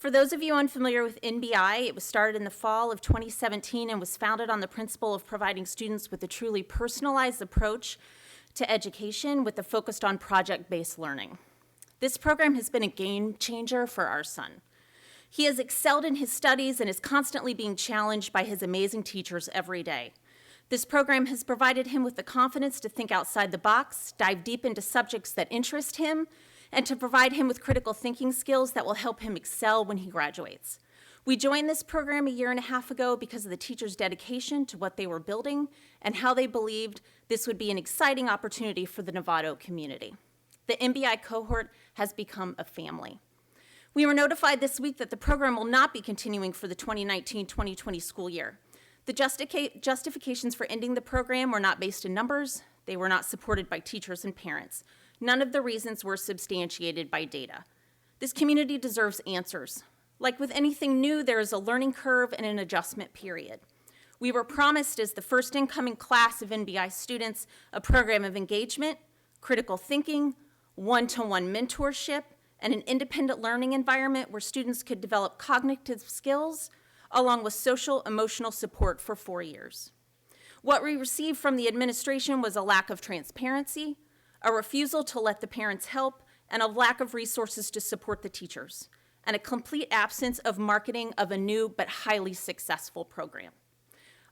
For those of you unfamiliar with NBI, it was started in the fall of 2017 and was founded on the principle of providing students with a truly personalized approach to education with a focus on project-based learning. This program has been a game changer for our son. He has excelled in his studies and is constantly being challenged by his amazing teachers every day. This program has provided him with the confidence to think outside the box, dive deep into subjects that interest him, and to provide him with critical thinking skills that will help him excel when he graduates. We joined this program a year and a half ago because of the teachers' dedication to what they were building and how they believed this would be an exciting opportunity for the Novato community. The NBI cohort has become a family. We were notified this week that the program will not be continuing for the 2019-2020 school year. The justifications for ending the program were not based in numbers. They were not supported by teachers and parents. None of the reasons were substantiated by data. This community deserves answers. Like with anything new, there is a learning curve and an adjustment period. We were promised as the first incoming class of NBI students a program of engagement, critical thinking, one-to-one mentorship, and an independent learning environment where students could develop cognitive skills along with social emotional support for 4 years. What we received from the administration was a lack of transparency, a refusal to let the parents help, and a lack of resources to support the teachers, and a complete absence of marketing of a new but highly successful program.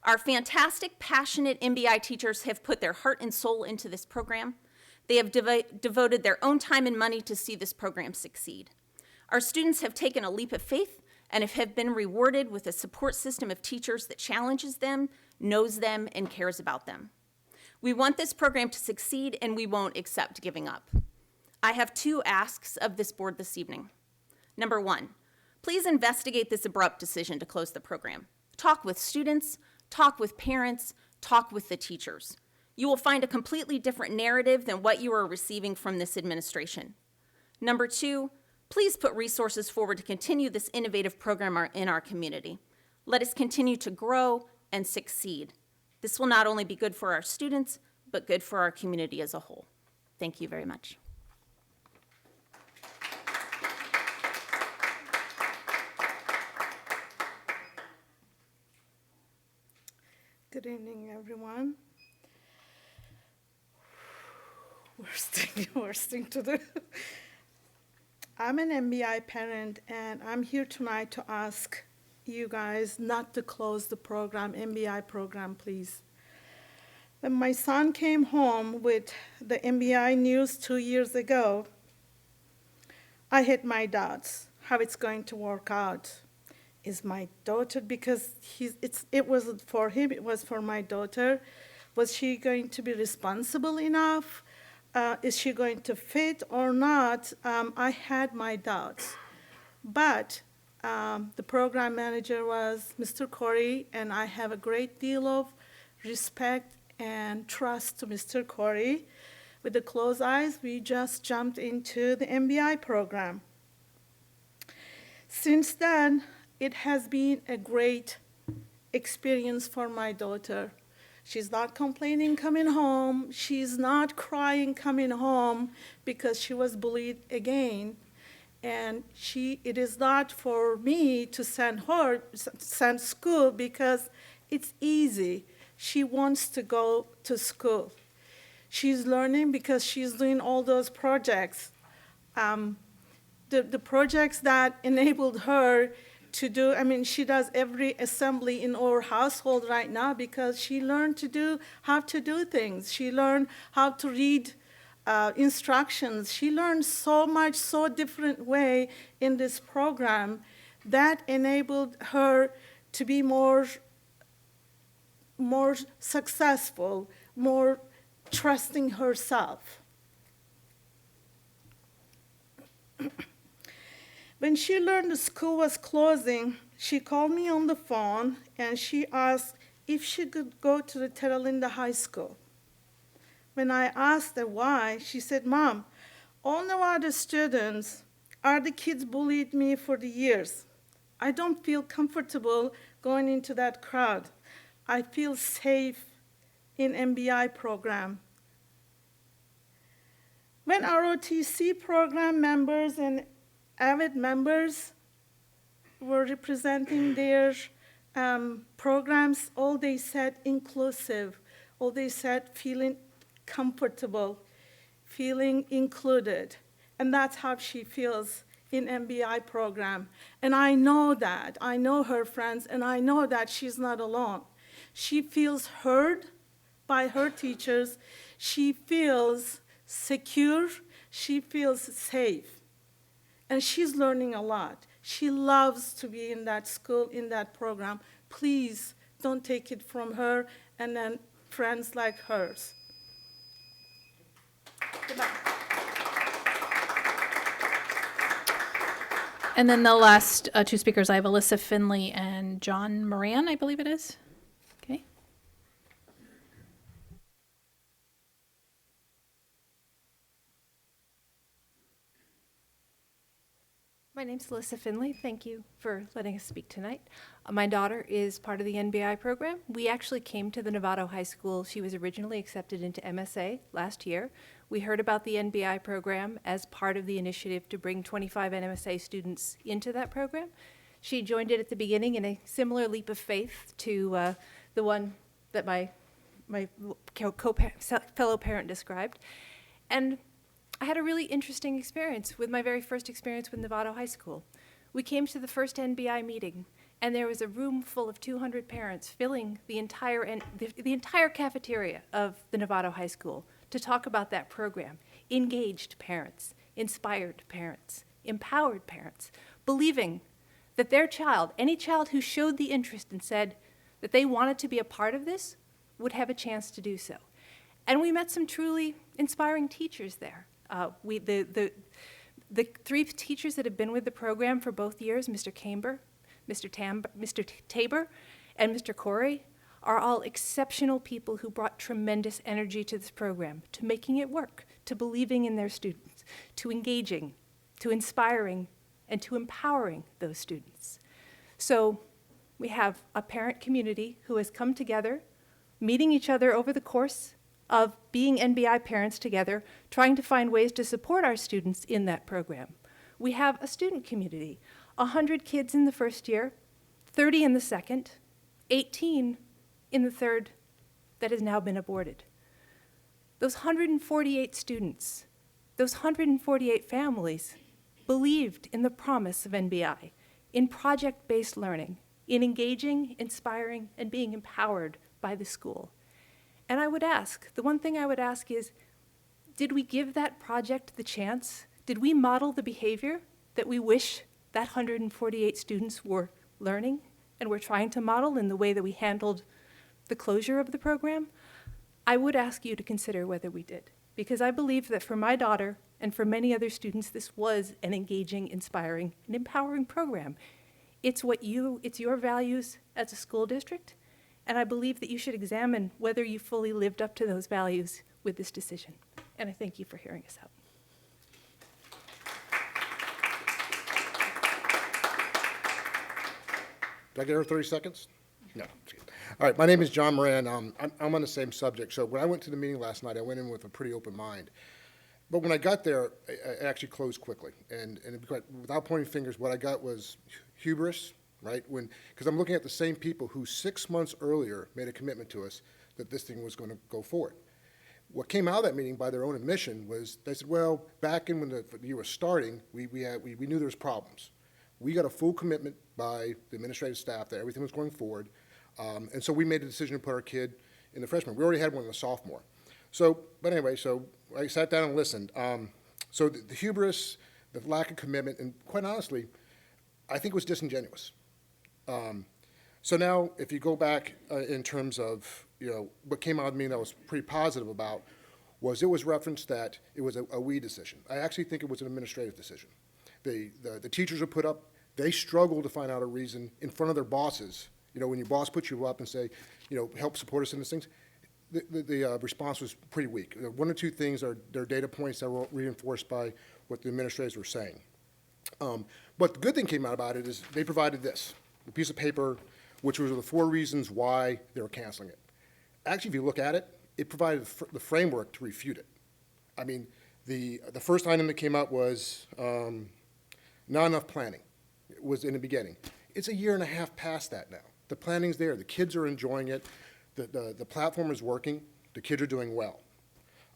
Our fantastic, passionate NBI teachers have put their heart and soul into this program. They have devoted their own time and money to see this program succeed. Our students have taken a leap of faith and have been rewarded with a support system of teachers that challenges them, knows them, and cares about them. We want this program to succeed, and we won't accept giving up. I have 2 asks of this board this evening. Number 1, please investigate this abrupt decision to close the program. Talk with students, talk with parents, talk with the teachers. You will find a completely different narrative than what you are receiving from this administration. Number 2, please put resources forward to continue this innovative program in our community. Let us continue to grow and succeed. This will not only be good for our students, but good for our community as a whole. Thank you very much. Good evening, everyone. Worst thing to do. I'm an MBI parent, and I'm here tonight to ask you guys not to close the program, MBI program, please. When my son came home with the MBI news 2 years ago, I had my doubts how it's going to work out. Is my daughter, because it wasn't for him, it was for my daughter, was she going to be responsible enough? Is she going to fit or not? I had my doubts. But the program manager was Mr. Corey, and I have a great deal of respect and trust to Mr. Corey. With the closed eyes, we just jumped into the MBI program. Since then, it has been a great experience for my daughter. She's not complaining coming home. She's not crying coming home because she was bullied again. And it is not for me to send school because it's easy. She wants to go to school. She's learning because she's doing all those projects. The projects that enabled her to do, she does every assembly in our household right now because she learned how to do things. She learned how to read instructions. She learned so much, so different way in this program that enabled her to be more successful, more trusting herself. When she learned the school was closing, she called me on the phone and she asked if she could go to the Terra Linda High School. When I asked her why, she said, "Mom, all Nevada students are the kids bullied me for the years. I don't feel comfortable going into that crowd. I feel safe in MBI program." When ROTC program members and AVID members were representing their programs, all they said inclusive, all they said feeling comfortable, feeling included. And that's how she feels in MBI program. And I know that. I know her friends, and I know that she's not alone. She feels heard by her teachers. She feels secure. She feels safe. And she's learning a lot. She loves to be in that school, in that program. Please don't take it from her and then friends like hers. Goodbye. And then the last two speakers, I have Alyssa Finley and John Moran, I believe it is. Okay. My name's Alyssa Finley. Thank you for letting us speak tonight. My daughter is part of the NBI program. We actually came to the Novato High School. She was originally accepted into MSA last year. We heard about the NBI program as part of the initiative to bring 25 NMSA students into that program. She joined it at the beginning in a similar leap of faith to the one that my fellow parent described. And I had a really interesting experience with my very first experience with Novato High School. We came to the first NBI meeting, and there was a room full of 200 parents filling the entire cafeteria of the Novato High School to talk about that program. Engaged parents, inspired parents, empowered parents, believing that their child, any child who showed the interest and said that they wanted to be a part of this, would have a chance to do so. And we met some truly inspiring teachers there. The three teachers that have been with the program for both years, Mr. Camber, Mr. Tabor, and Mr. Corey, are all exceptional people who brought tremendous energy to this program, to making it work, to believing in their students, to engaging, to inspiring, and to empowering those students. So we have a parent community who has come together, meeting each other over the course of being NBI parents together, trying to find ways to support our students in that program. We have a student community, 100 kids in the first year, 30 in the second, 18 in the third that has now been aborted. Those 148 students, those 148 families believed in the promise of NBI, in project-based learning, in engaging, inspiring, and being empowered by the school. And I would ask, the one thing I would ask is, did we give that project the chance? Did we model the behavior that we wish that 148 students were learning and were trying to model in the way that we handled the closure of the program? I would ask you to consider whether we did, because I believe that for my daughter and for many other students, this was an engaging, inspiring, and empowering program. It's your values as a school district, and I believe that you should examine whether you fully lived up to those values with this decision. And I thank you for hearing us out. Do I get her 30 seconds? No. All right, my name is John Moran. I'm on the same subject. So when I went to the meeting last night, I went in with a pretty open mind. But when I got there, I actually closed quickly. And without pointing fingers, what I got was hubris, right? Because I'm looking at the same people who 6 months earlier made a commitment to us that this thing was going to go forward. What came out of that meeting by their own admission was they said, well, back in when the year was starting, we knew there was problems. We got a full commitment by the administrative staff that everything was going forward. And so we made the decision to put our kid in the freshman. We already had one in the sophomore. But anyway, so I sat down and listened. So the hubris, the lack of commitment, and quite honestly, I think it was disingenuous. So now, if you go back in terms of, what came out of me that was pretty positive about was it was referenced that it was a we decision. I actually think it was an administrative decision. The teachers are put up, they struggle to find out a reason in front of their bosses. When your boss puts you up and say, help support us in these things, the response was pretty weak. One or two things are their data points that were reinforced by what the administrators were saying. But the good thing came out about it is they provided this, a piece of paper, which was the 4 reasons why they were canceling it. Actually, if you look at it, it provided the framework to refute it. I mean, the first item that came up was not enough planning. was in the beginning. It's a year and a half past that now. The planning's there. The kids are enjoying it. The platform is working. The kids are doing well.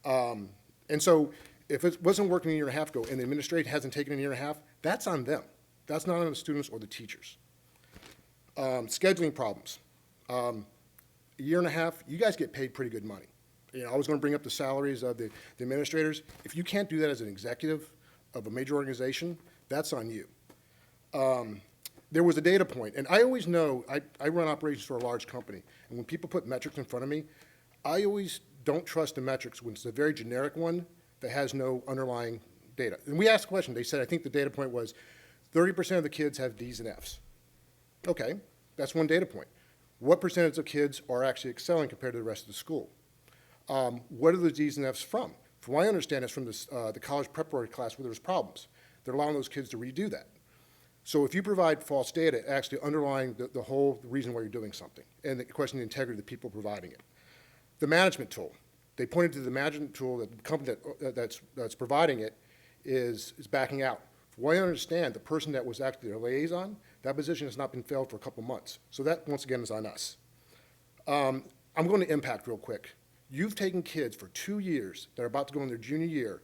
And so if it wasn't working a year and a half ago and the administration hasn't taken a year and a half, that's on them. That's not on the students or the teachers. Scheduling problems. A year and a half, you guys get paid pretty good money. I was going to bring up the salaries of the administrators. If you can't do that as an executive of a major organization, that's on you. There was a data point, and I always know, I run operations for a large company, and when people put metrics in front of me, I always don't trust the metrics when it's a very generic one that has no underlying data. And we asked a question. They said, I think the data point was 30% of the kids have D's and F's. Okay, that's one data point. What percentage of kids are actually excelling compared to the rest of the school? What are the D's and F's from? From what I understand, it's from the college preparatory class where there's problems. They're allowing those kids to redo that. So if you provide false data, actually underlying the whole reason why you're doing something, and the question of the integrity of the people providing it. The management tool. They pointed to the management tool that the company that's providing it is backing out. From what I understand, the person that was actually their liaison, that position has not been filled for a couple months. So that, once again, is on us. I'm going to impact real quick. You've taken kids for 2 years that are about to go in their junior year,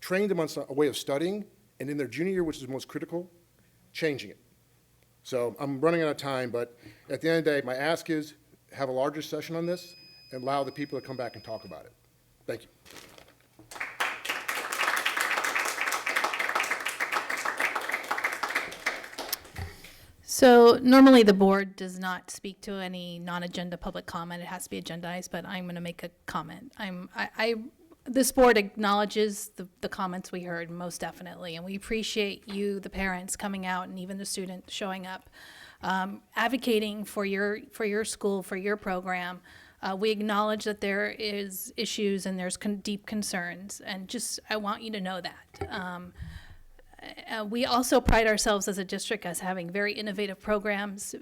trained them on a way of studying, and in their junior year, which is most critical, changing it. So I'm running out of time, but at the end of the day, my ask is have a larger session on this and allow the people to come back and talk about it. Thank you. So normally the board does not speak to any non-agenda public comment. It has to be agendized, but I'm going to make a comment. This board acknowledges the comments we heard most definitely, and we appreciate you, the parents, coming out, and even the students showing up, advocating for your school, for your program. We acknowledge that there is issues and there's deep concerns, and just I want you to know that. We also pride ourselves as a district as having very innovative programs,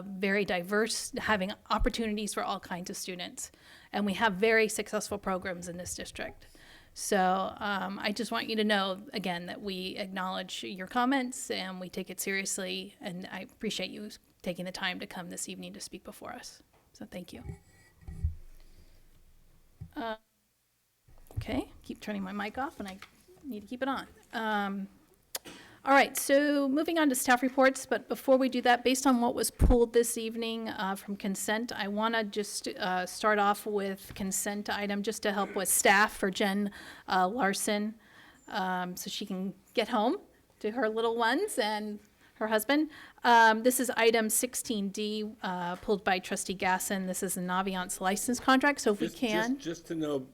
very diverse, having opportunities for all kinds of students. And we have very successful programs in this district. So I just want you to know, again, that we acknowledge your comments and we take it seriously. And I appreciate you taking the time to come this evening to speak before us. So thank you. Okay, keep turning my mic off and I need to keep it on. All right, so moving on to staff reports, but before we do that, based on what was pulled this evening from consent, I want to just start off with consent item just to help with staff for Jen Larson so she can get home to her little ones and her husband. This is item 16D pulled by Trustee Gasson. This is a Naviance license contract, so if we can. Just to know,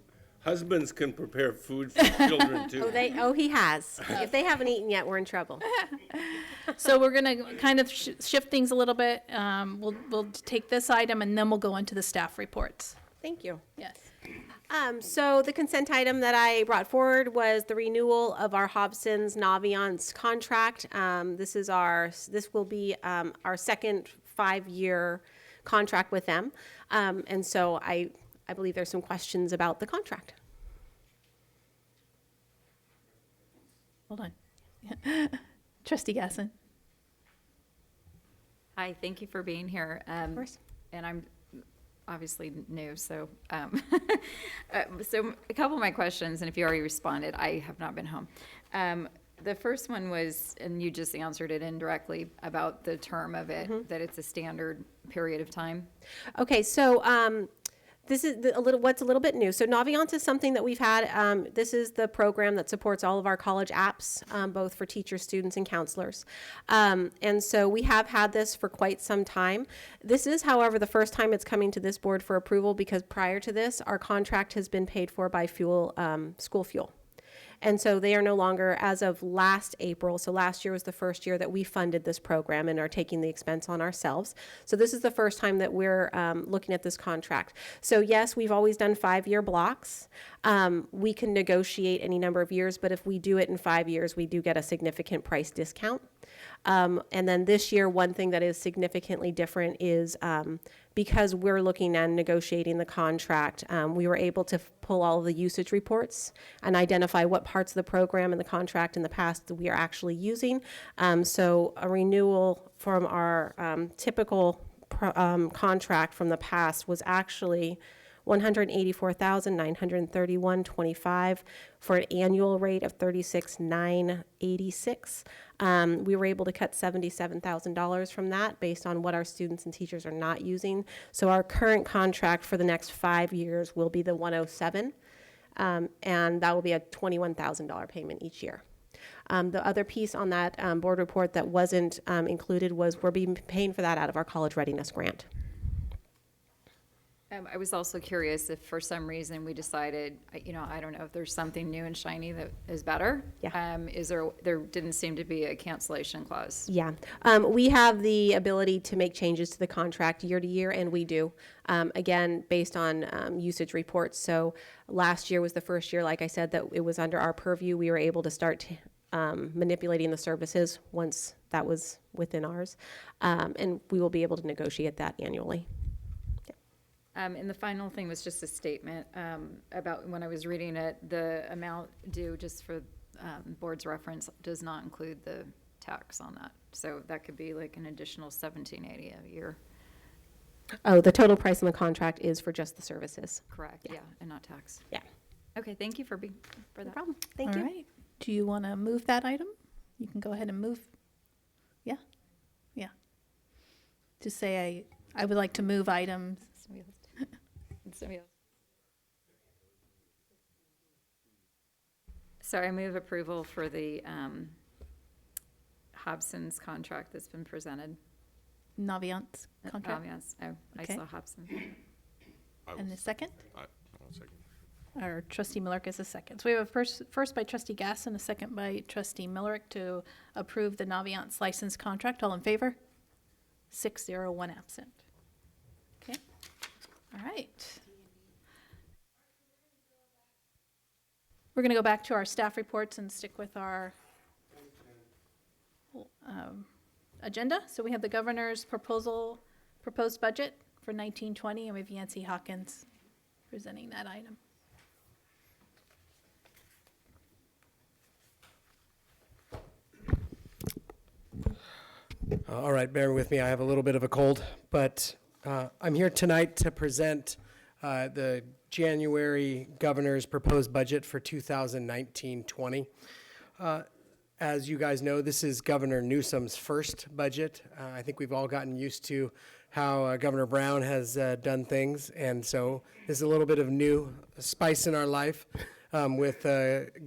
husbands can prepare food for children too. He has. If they haven't eaten yet, we're in trouble. So we're going to kind of shift things a little bit. We'll take this item and then we'll go into the staff reports. Thank you. Yes. So the consent item that I brought forward was the renewal of our Hobson's Naviance contract. This will be our second 5-year contract with them. And so I believe there's some questions about the contract. Hold on. Trustee Gasson. Hi, thank you for being here. Of course. And I'm obviously new, so so a couple of my questions, and if you already responded, I have not been home. The first one was, and you just answered it indirectly, about the term of it, that it's a standard period of time. Okay, so this is what's a little bit new. So Naviance is something that we've had. This is the program that supports all of our college apps, both for teachers, students, and counselors. And so we have had this for quite some time. This is, however, the first time it's coming to this board for approval because prior to this, our contract has been paid for by school fuel. And so they are no longer, as of last April, so last year was the first year that we funded this program and are taking the expense on ourselves. So this is the first time that we're looking at this contract. So yes, we've always done 5-year blocks. We can negotiate any number of years, but if we do it in 5 years, we do get a significant price discount. And then this year, one thing that is significantly different is because we're looking at negotiating the contract, we were able to pull all of the usage reports and identify what parts of the program and the contract in the past that we are actually using. So a renewal from our typical contract from the past was actually $184,931.25 for an annual rate of $36,986. We were able to cut $77,000 from that based on what our students and teachers are not using. So our current contract for the next 5 years will be the 107, and that will be a $21,000 payment each year. The other piece on that board report that wasn't included was we're being paying for that out of our college readiness grant. I was also curious if for some reason we decided, I don't know if there's something new and shiny that is better. Yeah. There didn't seem to be a cancellation clause. Yeah. We have the ability to make changes to the contract year to year, and we do, again, based on usage reports. So last year was the first year, like I said, that it was under our purview. We were able to start manipulating the services once that was within ours, and we will be able to negotiate that annually. And the final thing was just a statement about when I was reading it, the amount due, just for board's reference, does not include the tax on that. So that could be like an additional $1,780 a year. Oh, the total price on the contract is for just the services. Correct, yeah, and not tax. Yeah. Okay, thank you for that. No problem. Thank All you. right. Do you want to move that item? You can go ahead and move. Yeah? Yeah. Just say I would like to move items. So I move approval for the Hobson's contract that's been presented. Naviance contract. Naviance. Oh, Okay. I saw Hobson. And the second? I'll second. Or trustee Millerick is a second. So we have a first by trustee Gass and a second by trustee Millerick to approve the Naviance license contract. All in favor? 6-0, 1 absent. Okay. All right. We're going to go back to our staff reports and stick with our agenda. So we have the governor's proposed budget for 1920, and we have Yancy Hawkins presenting that item. All right, bear with me. I have a little bit of a cold, but I'm here tonight to present the January governor's proposed budget for 2019-20. As you guys know, this is Governor Newsom's first budget. I think we've all gotten used to how Governor Brown has done things, and so there's a little bit of new spice in our life with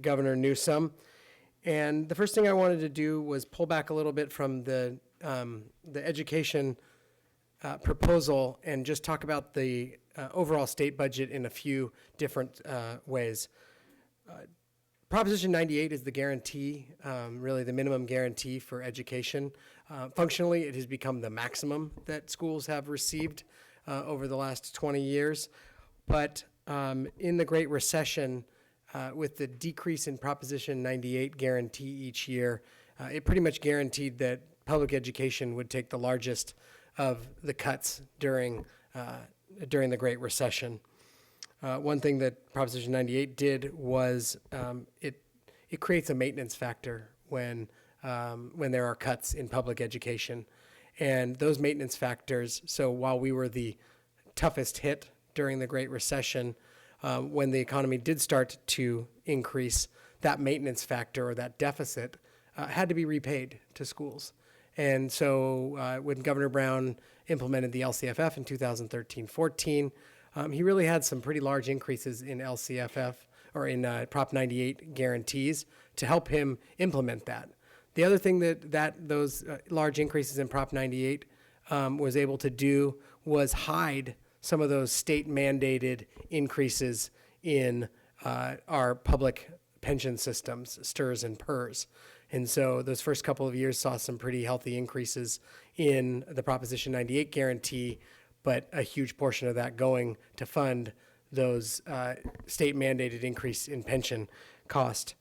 Governor Newsom. And the first thing I wanted to do was pull back a little bit from the education proposal and just talk about the overall state budget in a few different ways. Proposition 98 is the guarantee, really the minimum guarantee for education. Functionally, it has become the maximum that schools have received over the last 20 years. But in the Great Recession, with the decrease in Proposition 98 guarantee each year, it pretty much guaranteed that public education would take the largest of the cuts during the Great Recession. One thing that Proposition 98 did was it creates a maintenance factor when there are cuts in public education. And those maintenance factors, so while we were the toughest hit during the Great Recession, when the economy did start to increase, that maintenance factor or that deficit had to be repaid to schools. And so when Governor Brown implemented the LCFF in 2013-14, he really had some pretty large increases in LCFF or in Prop 98 guarantees to help him implement that. The other thing that those large increases in Prop 98 was able to do was hide some of those state-mandated increases in our public pension systems, STRS and PERS. And so those first couple of years saw some pretty healthy increases in the Proposition 98 guarantee, but a huge portion of that going to fund those state-mandated increase in pension cost.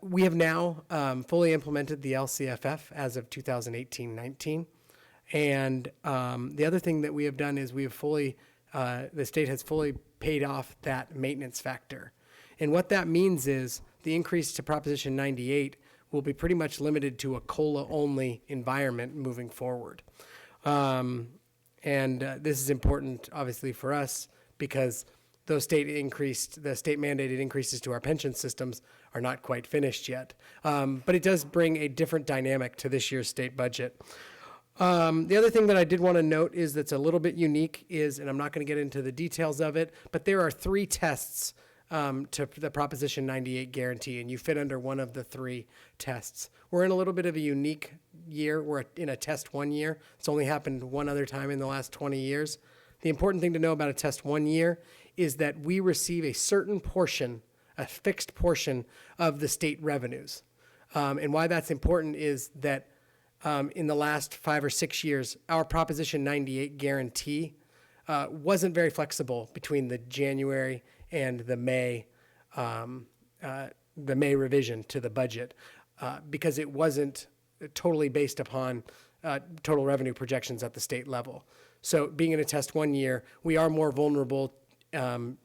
We have now fully implemented the LCFF as of 2018-19. And the other thing that we have done is we have fully, the state has fully paid off that maintenance factor. And what that means is the increase to Proposition 98 will be pretty much limited to a COLA-only environment moving forward. This is important, obviously, for us because those the state mandated increases to our pension systems are not quite finished yet. But it does bring a different dynamic to this year's state budget. The other thing that I did want to note is that's a little bit unique is, and I'm not going to get into the details of it, but there are 3 tests to the Proposition 98 guarantee, and you fit under one of the 3 tests. We're in a little bit of a unique year. We're in a test 1 year. It's only happened one other time in the last 20 years. The important thing to know about a test 1 year is that we receive a certain portion, a fixed portion of the state revenues. And why that's important is that in the last 5 or 6 years, our Proposition 98 guarantee wasn't very flexible between the January and the May revision to the budget because it wasn't totally based upon total revenue projections at the state level. So being in a test 1 year, we are more vulnerable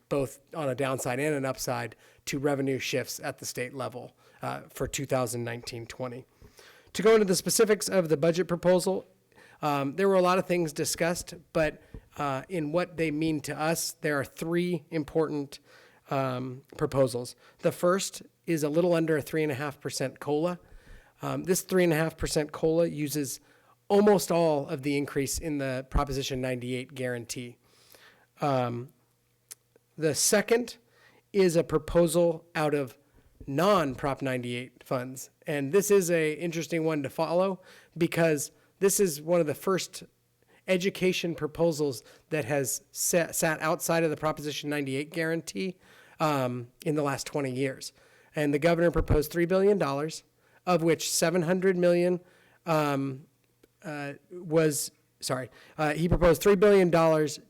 both on a downside and an upside to revenue shifts at the state level for 2019-20. To go into the specifics of the budget proposal, there were a lot of things discussed, but in what they mean to us, there are 3 important proposals. The first is a little under a 3.5% COLA. This 3.5% COLA uses almost all of the increase in the Proposition 98 guarantee. The second is a proposal out of non-Prop 98 funds. And this is an interesting one to follow because this is one of the first education proposals that has sat outside of the Proposition 98 guarantee in the last 20 years. And the governor proposed $3 billion, of which $700 million he proposed $3 billion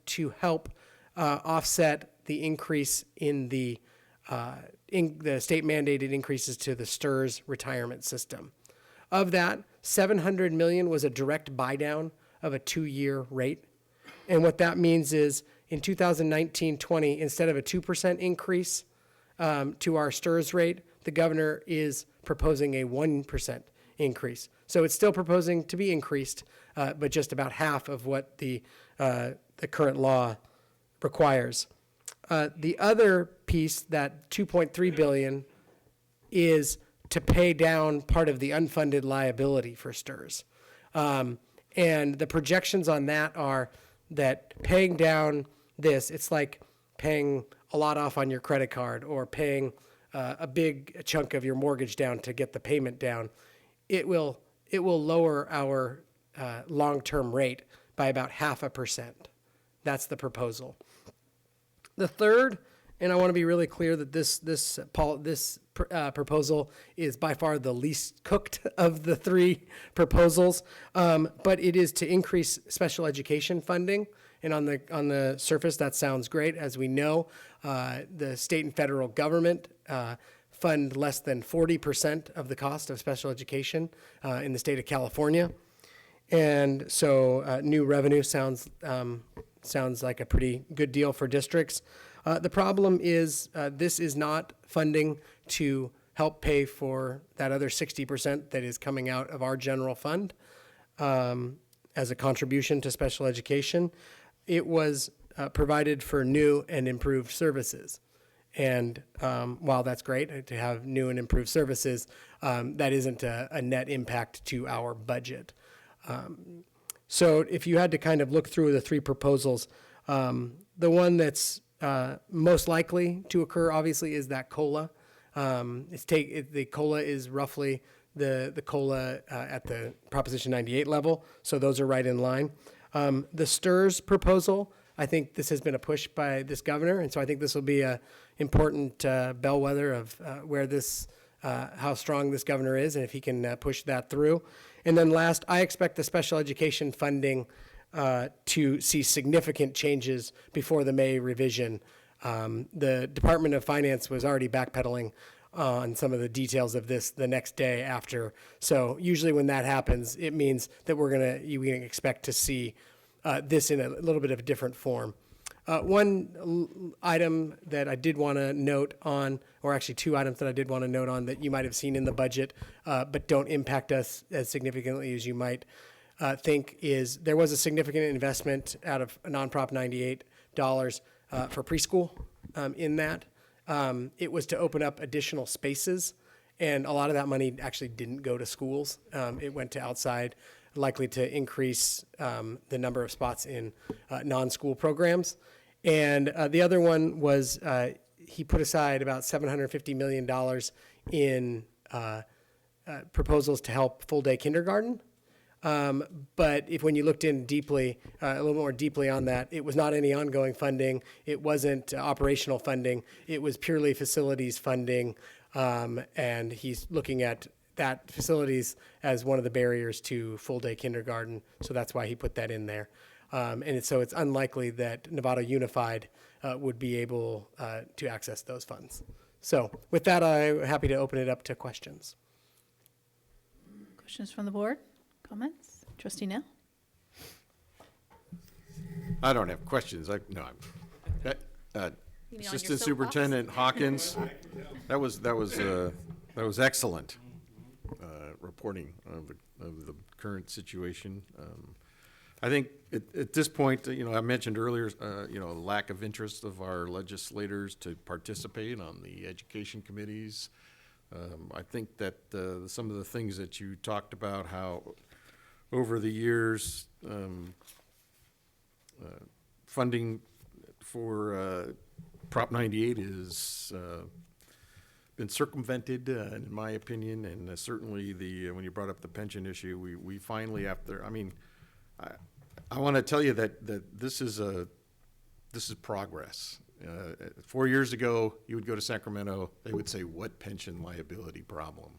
to help offset the increase in the state mandated increases to the STRS retirement system. Of that, $700 million was a direct buy down of a 2-year rate. And what that means is in 2019-20, instead of a 2% increase to our STRS rate, the governor is proposing a 1% increase. So it's still proposing to be increased, but just about half of what the current law requires. The other piece, that $2.3 billion, is to pay down part of the unfunded liability for STRS. And the projections on that are that paying down this, it's like paying a lot off on your credit card or paying a big chunk of your mortgage down to get the payment down. It will lower our long-term rate by about 0.5%. That's the proposal. The third, and I want to be really clear that this proposal is by far the least cooked of the 3 proposals, but it is to increase special education funding. And on the surface, that sounds great. As we know, the state and federal government fund less than 40% of the cost of special education in the state of California. And so new revenue sounds like a pretty good deal for districts. The problem is this is not funding to help pay for that other 60% that is coming out of our general fund as a contribution to special education. It was provided for new and improved services. And while that's great to have new and improved services, that isn't a net impact to our budget. So if you had to kind of look through the 3 proposals, the one that's most likely to occur, obviously, is that COLA. The COLA is roughly the COLA at the Proposition 98 level, so those are right in line. The STRS proposal, I think this has been a push by this governor, and so I think this will be an important bellwether of how strong this governor is and if he can push that through. And then last, I expect the special education funding to see significant changes before the May revision. The Department of Finance was already backpedaling on some of the details of this the next day after. So usually when that happens, it means that you can expect to see this in a little bit of a different form. One item that I did want to note on, or actually two items that I did want to note on that you might have seen in the budget, but don't impact us as significantly as you might think, is there was a significant investment out of non-prop $98 for preschool in that. It was to open up additional spaces, and a lot of that money actually didn't go to schools. It went to outside, likely to increase the number of spots in non-school programs. And the other one was he put aside about $750 million in proposals to help full-day kindergarten. But when you looked in deeply, a little more deeply on that, it was not any ongoing funding. It wasn't operational funding. It was purely facilities funding. And he's looking at that facilities as one of the barriers to full-day kindergarten. So that's why he put that in there. So it's unlikely that Novato Unified would be able to access those funds. So with that, I'm happy to open it up to questions. Questions from the board? Comments? Trustee Nell? I don't have questions. Assistant Superintendent Hawkins, that was excellent reporting of the current situation. I think at this point, I mentioned earlier, lack of interest of our legislators to participate on the education committees. I think that some of the things that you talked about, how over the years, funding for Prop 98 has been circumvented, in my opinion, and certainly when you brought up the pension issue, we finally, I want to tell you that this is progress. 4 years ago, you would go to Sacramento, they would say, "What pension liability problem?"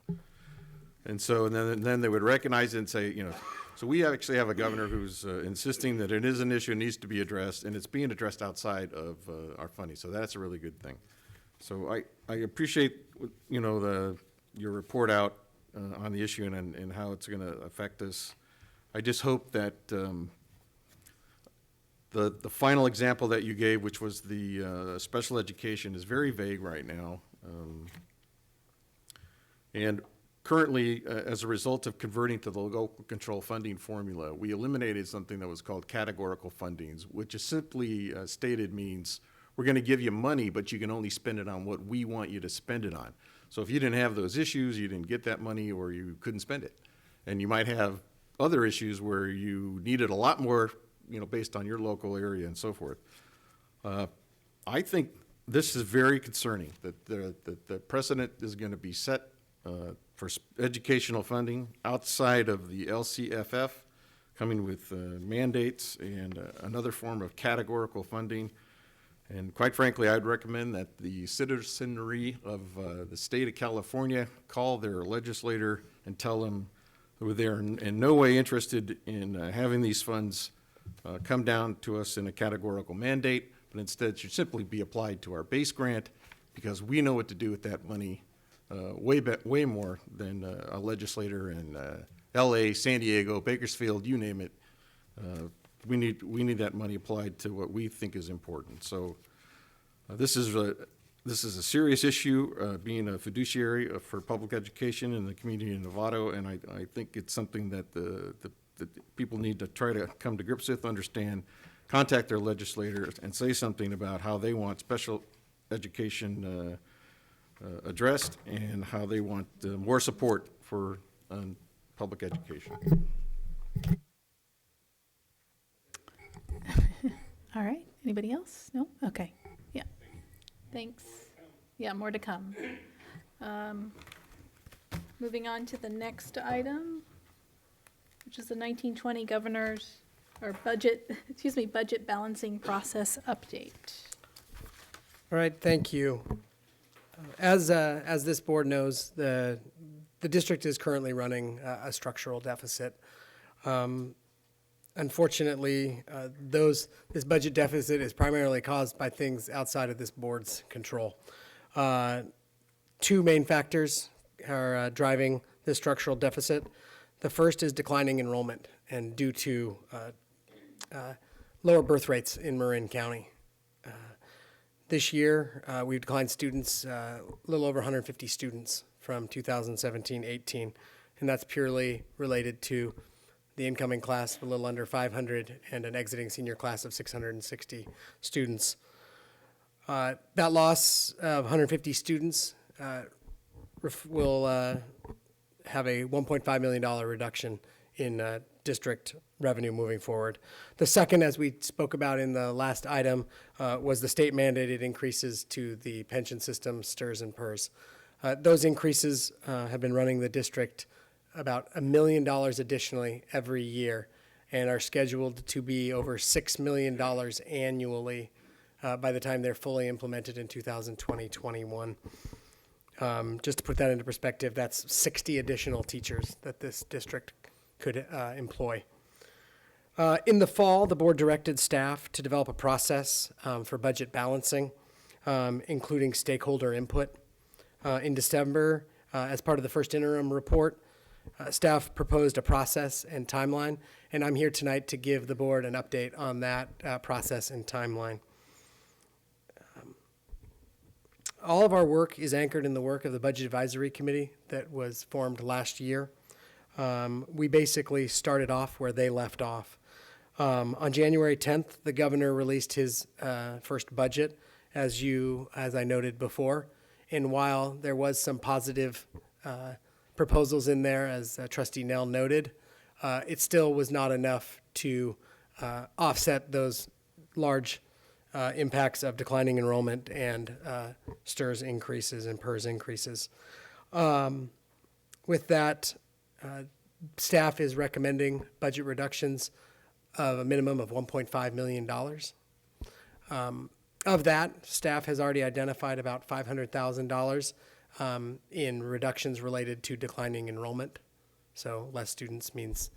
And then they would recognize it and say, so we actually have a governor who's insisting that it is an issue and needs to be addressed, and it's being addressed outside of our funding. So that's a really good thing. So I appreciate, your report out on the issue and how it's going to affect us. I just hope that the final example that you gave, which was the special education, is very vague right now. And currently, as a result of converting to the local control funding formula, we eliminated something that was called categorical fundings, which is simply stated means we're going to give you money, but you can only spend it on what we want you to spend it on. So if you didn't have those issues, you didn't get that money, or you couldn't spend it. And you might have other issues where you needed a lot more, based on your local area and so forth. I think this is very concerning, that the precedent is going to be set for educational funding outside of the LCFF, coming with mandates and another form of categorical funding. And quite frankly, I'd recommend that the citizenry of the state of California call their legislator and tell them that they're in no way interested in having these funds come down to us in a categorical mandate, but instead should simply be applied to our base grant, because we know what to do with that money way more than a legislator in LA, San Diego, Bakersfield, you name it. We need that money applied to what we think is important. So this is a serious issue, being a fiduciary for public education in the community in Novato, and I think it's something that the people need to try to come to grips with, understand, contact their legislators, and say something about how they want special education addressed and how they want more support for public education. All right. Anybody else? No? Okay. Yeah. Thanks. Yeah, more to come. Moving on to the next item, which is the 1920 governor's, or budget balancing process update. All right, thank you. As this board knows, the district is currently running a structural deficit. Unfortunately, this budget deficit is primarily caused by things outside of this board's control. Two main factors are driving this structural deficit. The first is declining enrollment, and due to lower birth rates in Marin County. This year, we've declined students, a little over 150 students from 2017-18, and that's purely related to the incoming class of a little under 500 and an exiting senior class of 660 students. That loss of 150 students will have a $1.5 million reduction in district revenue moving forward. The second, as we spoke about in the last item, was the state mandated increases to the pension system, STRS and PERS. Those increases have been running the district about $1 million additionally every year and are scheduled to be over $6 million annually by the time they're fully implemented in 2020-21. Just to put that into perspective, that's 60 additional teachers that this district could employ. In the fall, the board directed staff to develop a process for budget balancing, including stakeholder input. In December, as part of the first interim report, staff proposed a process and timeline, and I'm here tonight to give the board an update on that process and timeline. All of our work is anchored in the work of the Budget Advisory Committee that was formed last year. We basically started off where they left off. On January 10th, the governor released his first budget, as I noted before. And while there was some positive proposals in there, as Trustee Nell noted, it still was not enough to offset those large impacts of declining enrollment and STRS increases and PERS increases. With that, staff is recommending budget reductions of a minimum of $1.5 million. Of that, staff has already identified about $500,000 in reductions related to declining enrollment. So less students means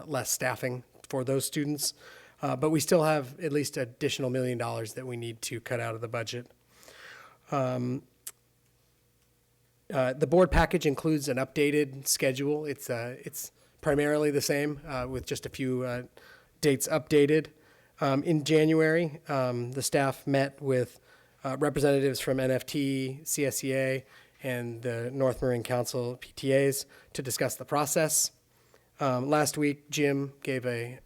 less staffing for those students. But we still have at least additional $1 million that we need to cut out of the budget. The board package includes an updated schedule. It's primarily the same with just a few dates updated. In January, the staff met with representatives from NFT, CSEA, and the North Marin Council PTAs to discuss the process. Last week, Jim gave a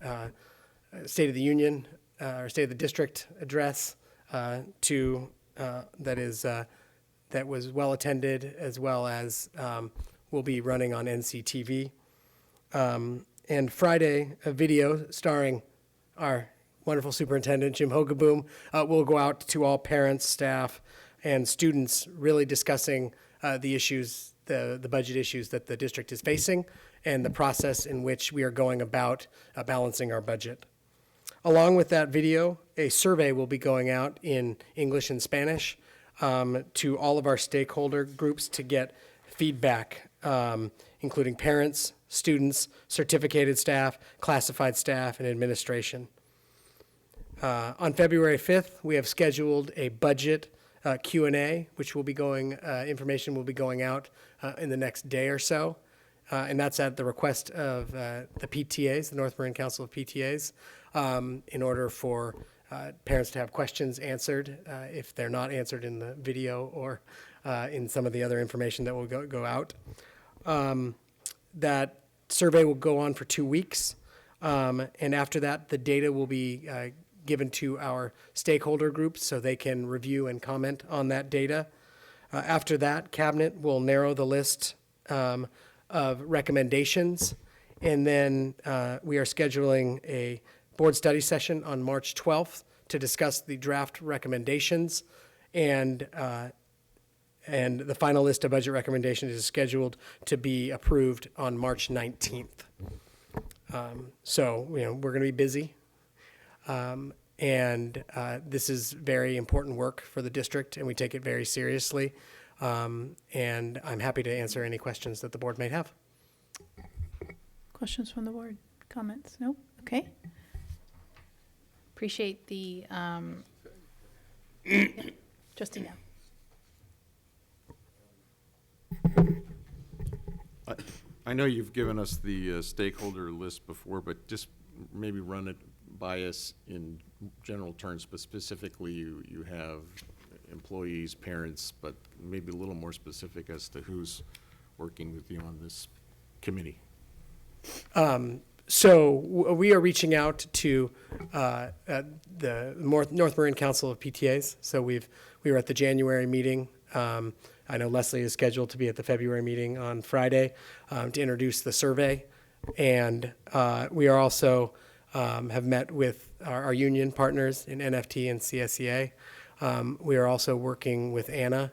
State of the Union or State of the District address that was well attended, as well as will be running on NCTV. And Friday, a video starring our wonderful superintendent, Jim Hogaboom, will go out to all parents, staff, and students, really discussing the issues, the budget issues that the district is facing and the process in which we are going about balancing our budget. Along with that video, a survey will be going out in English and Spanish to all of our stakeholder groups to get feedback, including parents, students, certificated staff, classified staff, and administration. On February 5th, we have scheduled a budget Q&A, which will be information will be going out in the next day or so. And that's at the request of the PTAs, the North Marin Council of PTAs, in order for parents to have questions answered if they're not answered in the video or in some of the other information that will go out. That survey will go on for 2 weeks. And after that, the data will be given to our stakeholder groups so they can review and comment on that data. After that, Cabinet will narrow the list of recommendations. And then we are scheduling a board study session on March 12th to discuss the draft recommendations. And the final list of budget recommendations is scheduled to be approved on March 19th. So, we're going to be busy. And this is very important work for the district, and we take it very seriously. And I'm happy to answer any questions that the board may have. Questions from the board? Comments? Nope. Okay. Appreciate the, Trustee Nell. I know you've given us the stakeholder list before, but just maybe run it by us in general terms, but specifically you have employees, parents, but maybe a little more specific as to who's working with you on this committee. We are reaching out to the North Marin Council of PTAs. So we were at the January meeting. I know Leslie is scheduled to be at the February meeting on Friday to introduce the survey. And we are also have met with our union partners in NFT and CSEA. We are also working with Anna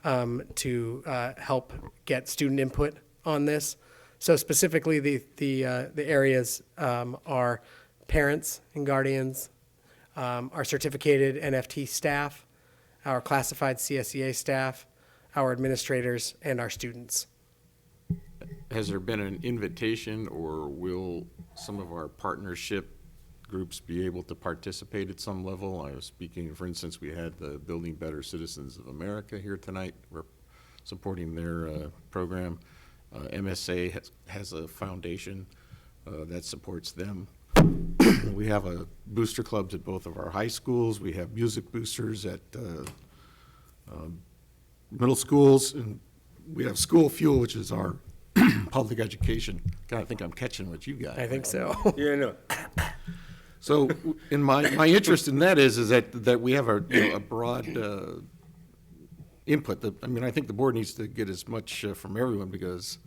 to help get student input on this. So specifically, the areas are parents and guardians, our certificated NFT staff, our classified CSEA staff, our administrators, and our students. Has there been an invitation, or will some of our partnership groups be able to participate at some level? I was speaking, for instance, we had the Building Better Citizens of America here tonight. We're supporting their program. MSA has a foundation that supports them. We have booster clubs at both of our high schools. We have music boosters at middle schools, and we have School Fuel, which is our public education. God, I think I'm catching what you got. I think so. Yeah, no. So, in my interest in that is that we have a broad input. I mean, I think the board needs to get as much from everyone, because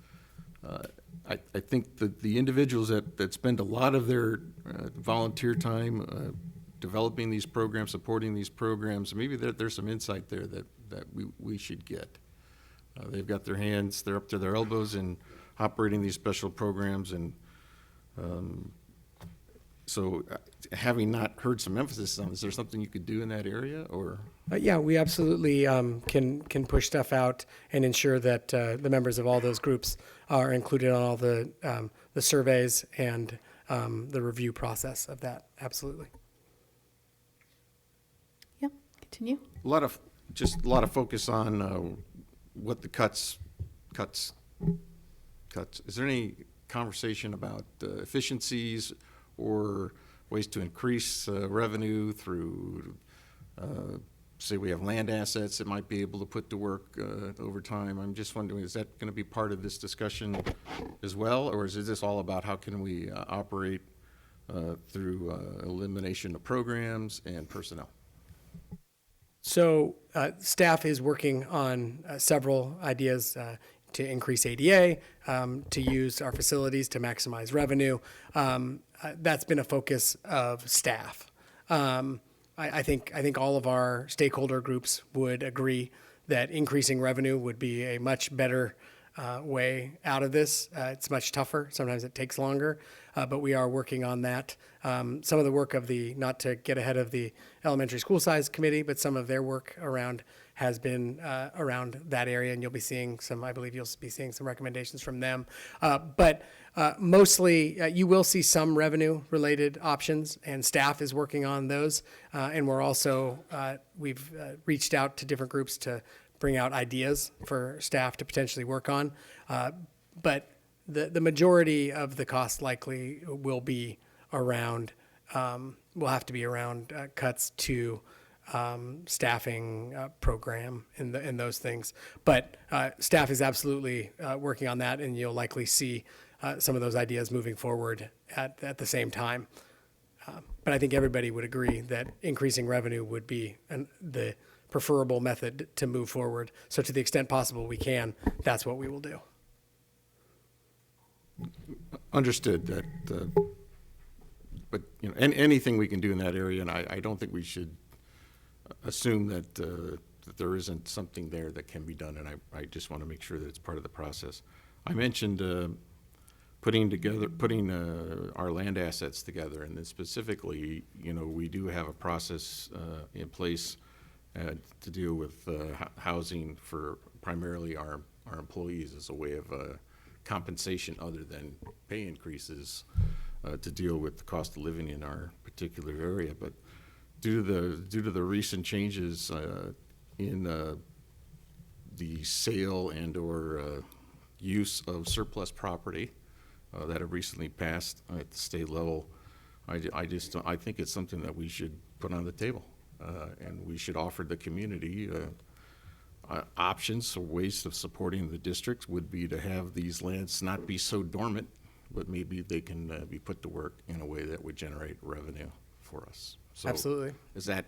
I think that the individuals that spend a lot of their volunteer time developing these programs, supporting these programs, maybe there's some insight there that we should get. They've got their hands, they're up to their elbows in operating these special programs, and so having not heard some emphasis on, is there something you could do in that area, or? Yeah, we absolutely can push stuff out and ensure that the members of all those groups are included on all the surveys and the review process of that. Absolutely. Yeah, continue. A lot of focus on what the cuts. Is there any conversation about efficiencies or ways to increase revenue through, say we have land assets that might be able to put to work over time? I'm just wondering, is that going to be part of this discussion as well, or is this all about how can we operate through elimination of programs and personnel? So staff is working on several ideas to increase ADA, to use our facilities to maximize revenue. That's been a focus of staff. I think all of our stakeholder groups would agree that increasing revenue would be a much better way out of this. It's much tougher. Sometimes it takes longer, but we are working on that. Some of the work of not to get ahead of the elementary school size committee, but some of their work has been around that area, and I believe you'll be seeing some recommendations from them. But mostly, you will see some revenue-related options, and staff is working on those. And we're also, we've reached out to different groups to bring out ideas for staff to potentially work on. But the majority of the cost likely will be around, will have to be around cuts to staffing program and those things. But staff is absolutely working on that, and you'll likely see some of those ideas moving forward at the same time. But I think everybody would agree that increasing revenue would be the preferable method to move forward. So to the extent possible we can, that's what we will do. Understood that, but anything we can do in that area, and I don't think we should assume that there isn't something there that can be done, and I just want to make sure that it's part of the process. I mentioned putting our land assets together, and then specifically, we do have a process in place to deal with housing for primarily our employees as a way of compensation other than pay increases to deal with the cost of living in our particular area. But due to the recent changes in the sale and or use of surplus property that have recently passed at the state level. I think it's something that we should put on the table, and we should offer the community options or ways of supporting the district would be to have these lands not be so dormant, but maybe they can be put to work in a way that would generate revenue for us. So Absolutely. Is that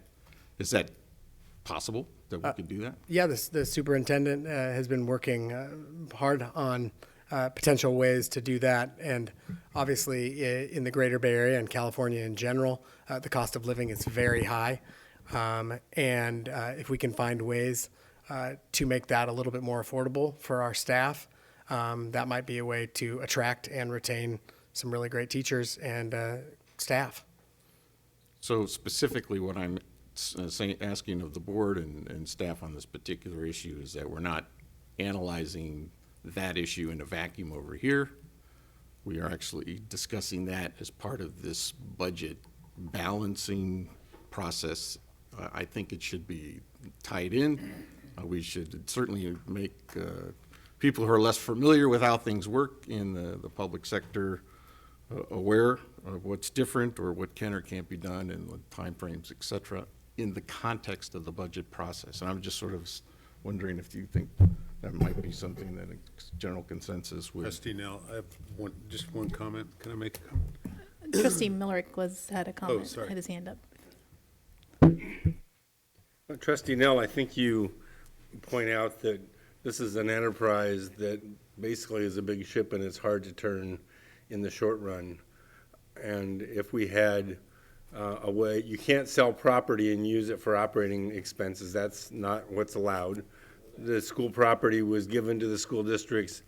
possible that we could do that? Yeah, the superintendent has been working hard on potential ways to do that. And obviously, in the greater Bay Area and California in general, the cost of living is very high. And if we can find ways to make that a little bit more affordable for our staff, that might be a way to attract and retain some really great teachers and staff. So specifically, what I'm asking of the board and staff on this particular issue is that we're not analyzing that issue in a vacuum over here. We are actually discussing that as part of this budget balancing process. I think it should be tied in. We should certainly make people who are less familiar with how things work in the public sector aware of what's different or what can or can't be done and the timeframes, et cetera, in the context of the budget process. And I'm just sort of wondering if you think that might be something that a general consensus would. Trustee Nell, I have just one comment. Can I make a comment? Trustee Millerick had a comment, sorry. had his hand up. Trustee Nell, I think you point out that this is an enterprise that basically is a big ship and it's hard to turn in the short run. And if we had a way, you can't sell property and use it for operating expenses. That's not what's allowed. The school property was given to the school districts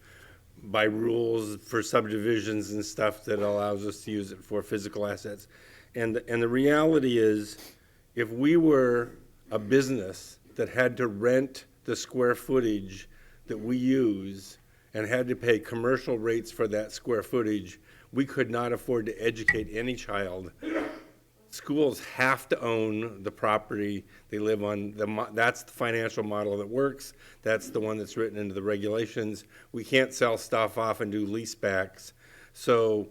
by rules for subdivisions and stuff that allows us to use it for physical assets. And the reality is, if we were a business that had to rent the square footage that we use and had to pay commercial rates for that square footage, we could not afford to educate any child. Schools have to own the property they live on. That's the financial model that works. That's the one that's written into the regulations. We can't sell stuff off and do leasebacks. So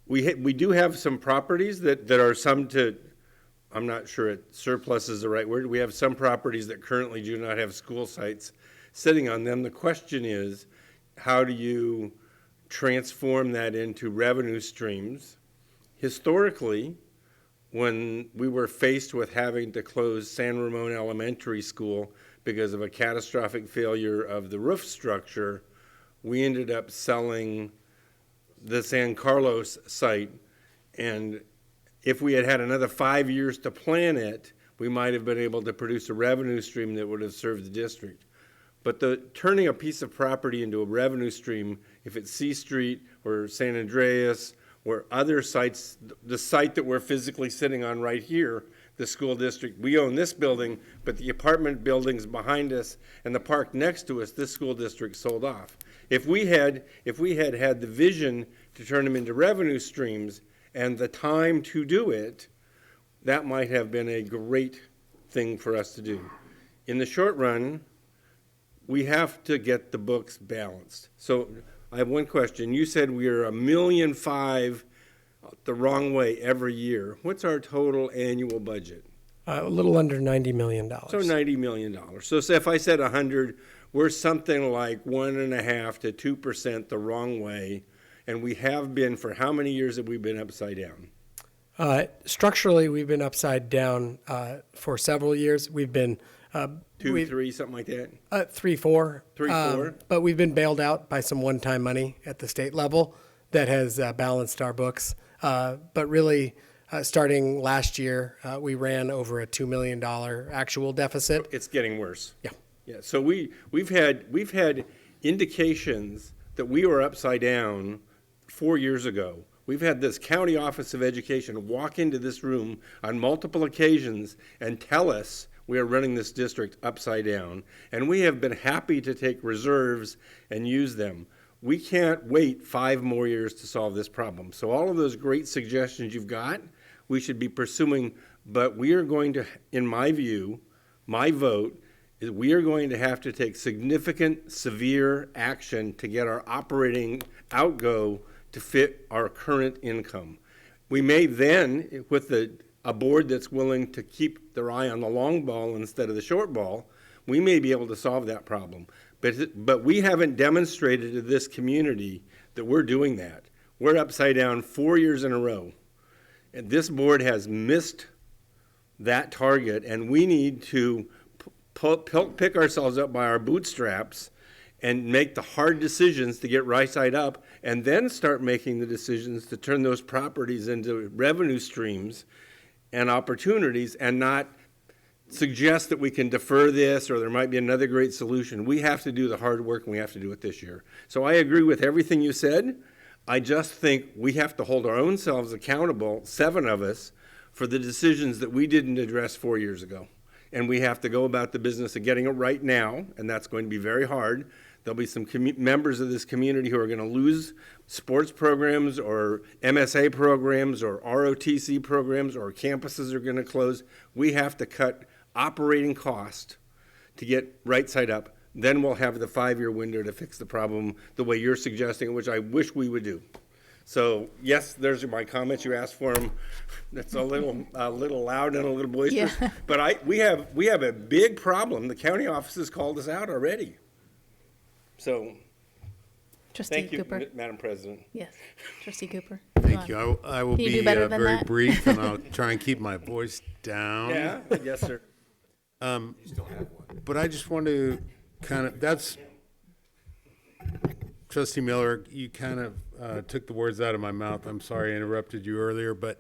we do have some properties that are some to, I'm not sure surplus is the right word. We have some properties that currently do not have school sites sitting on them. The question is, how do you transform that into revenue streams? Historically, when we were faced with having to close San Ramon Elementary School because of a catastrophic failure of the roof structure, we ended up selling the San Carlos site. And if we had had another 5 years to plan it, we might have been able to produce a revenue stream that would have served the district. But turning a piece of property into a revenue stream, if it's C Street or San Andreas or other sites, the site that we're physically sitting on right here, the school district, we own this building, but the apartment buildings behind us and the park next to us, this school district sold off. If we had the vision to turn them into revenue streams and the time to do it, that might have been a great thing for us to do. In the short run, we have to get the books balanced. So I have one question. You said we are $1.5 million the wrong way every year. What's our total annual budget? A little under $90 million. So $90 million. So say if I said 100, we're something like 1.5% to 2% the wrong way. And we have been, for how many years have we been upside down? Structurally, we've been upside down for several years. We've been 2, 3, something like that? 3, 4. 3, 4. But we've been bailed out by some one-time money at the state level that has balanced our books. But really, starting last year, we ran over a $2 million actual deficit. It's getting worse. Yeah. Yeah. So we've had indications that we were upside down 4 years ago. We've had this county office of education walk into this room on multiple occasions and tell us we are running this district upside down, and we have been happy to take reserves and use them. We can't wait 5 more years to solve this problem. So all of those great suggestions you've got, we should be pursuing, but we are going to, in my view, my vote is we are going to have to take significant, severe action to get our operating outgo to fit our current income. We may then, with a board that's willing to keep their eye on the long ball instead of the short ball, we may be able to solve that problem. But we haven't demonstrated to this community that we're doing that. We're upside down 4 years in a row. And this board has missed that target, and we need to pick ourselves up by our bootstraps and make the hard decisions to get right side up, and then start making the decisions to turn those properties into revenue streams and opportunities, and not suggest that we can defer this or there might be another great solution. We have to do the hard work, and we have to do it this year. So I agree with everything you said. I just think we have to hold our own selves accountable, 7 of us, for the decisions that we didn't address 4 years ago. And we have to go about the business of getting it right now, and that's going to be very hard. There'll be some members of this community who are going to lose sports programs or MSA programs or ROTC programs, or campuses are going to close. We have to cut operating cost to get right side up. Then we'll have the 5-year window to fix the problem the way you're suggesting, which I wish we would do. So yes, there's my comments. You asked for them. That's a little loud and a little boisterous. Yeah. But we have a big problem. The county offices called us out already. So Trustee thank you, Cooper. Madam President. Yes, Trustee Cooper. Thank you. I will Can you be do better than very that? brief, and I'll try and keep my voice down. Yeah, yes, sir. But I just want to that's, Trustee Miller, you kind of took the words out of my mouth. I'm sorry I interrupted you earlier, but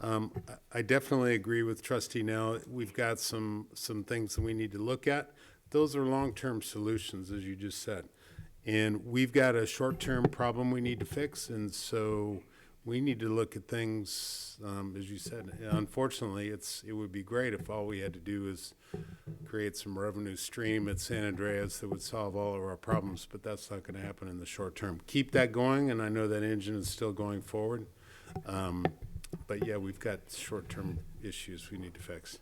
I definitely agree with Trustee Nell. We've got some things that we need to look at. Those are long-term solutions, as you just said. And we've got a short-term problem we need to fix, and so we need to look at things, as you said. Unfortunately, it would be great if all we had to do is create some revenue stream at San Andreas that would solve all of our problems, but that's not going to happen in the short term. Keep that going, and I know that engine is still going forward. But yeah, we've got short-term issues we need to fix.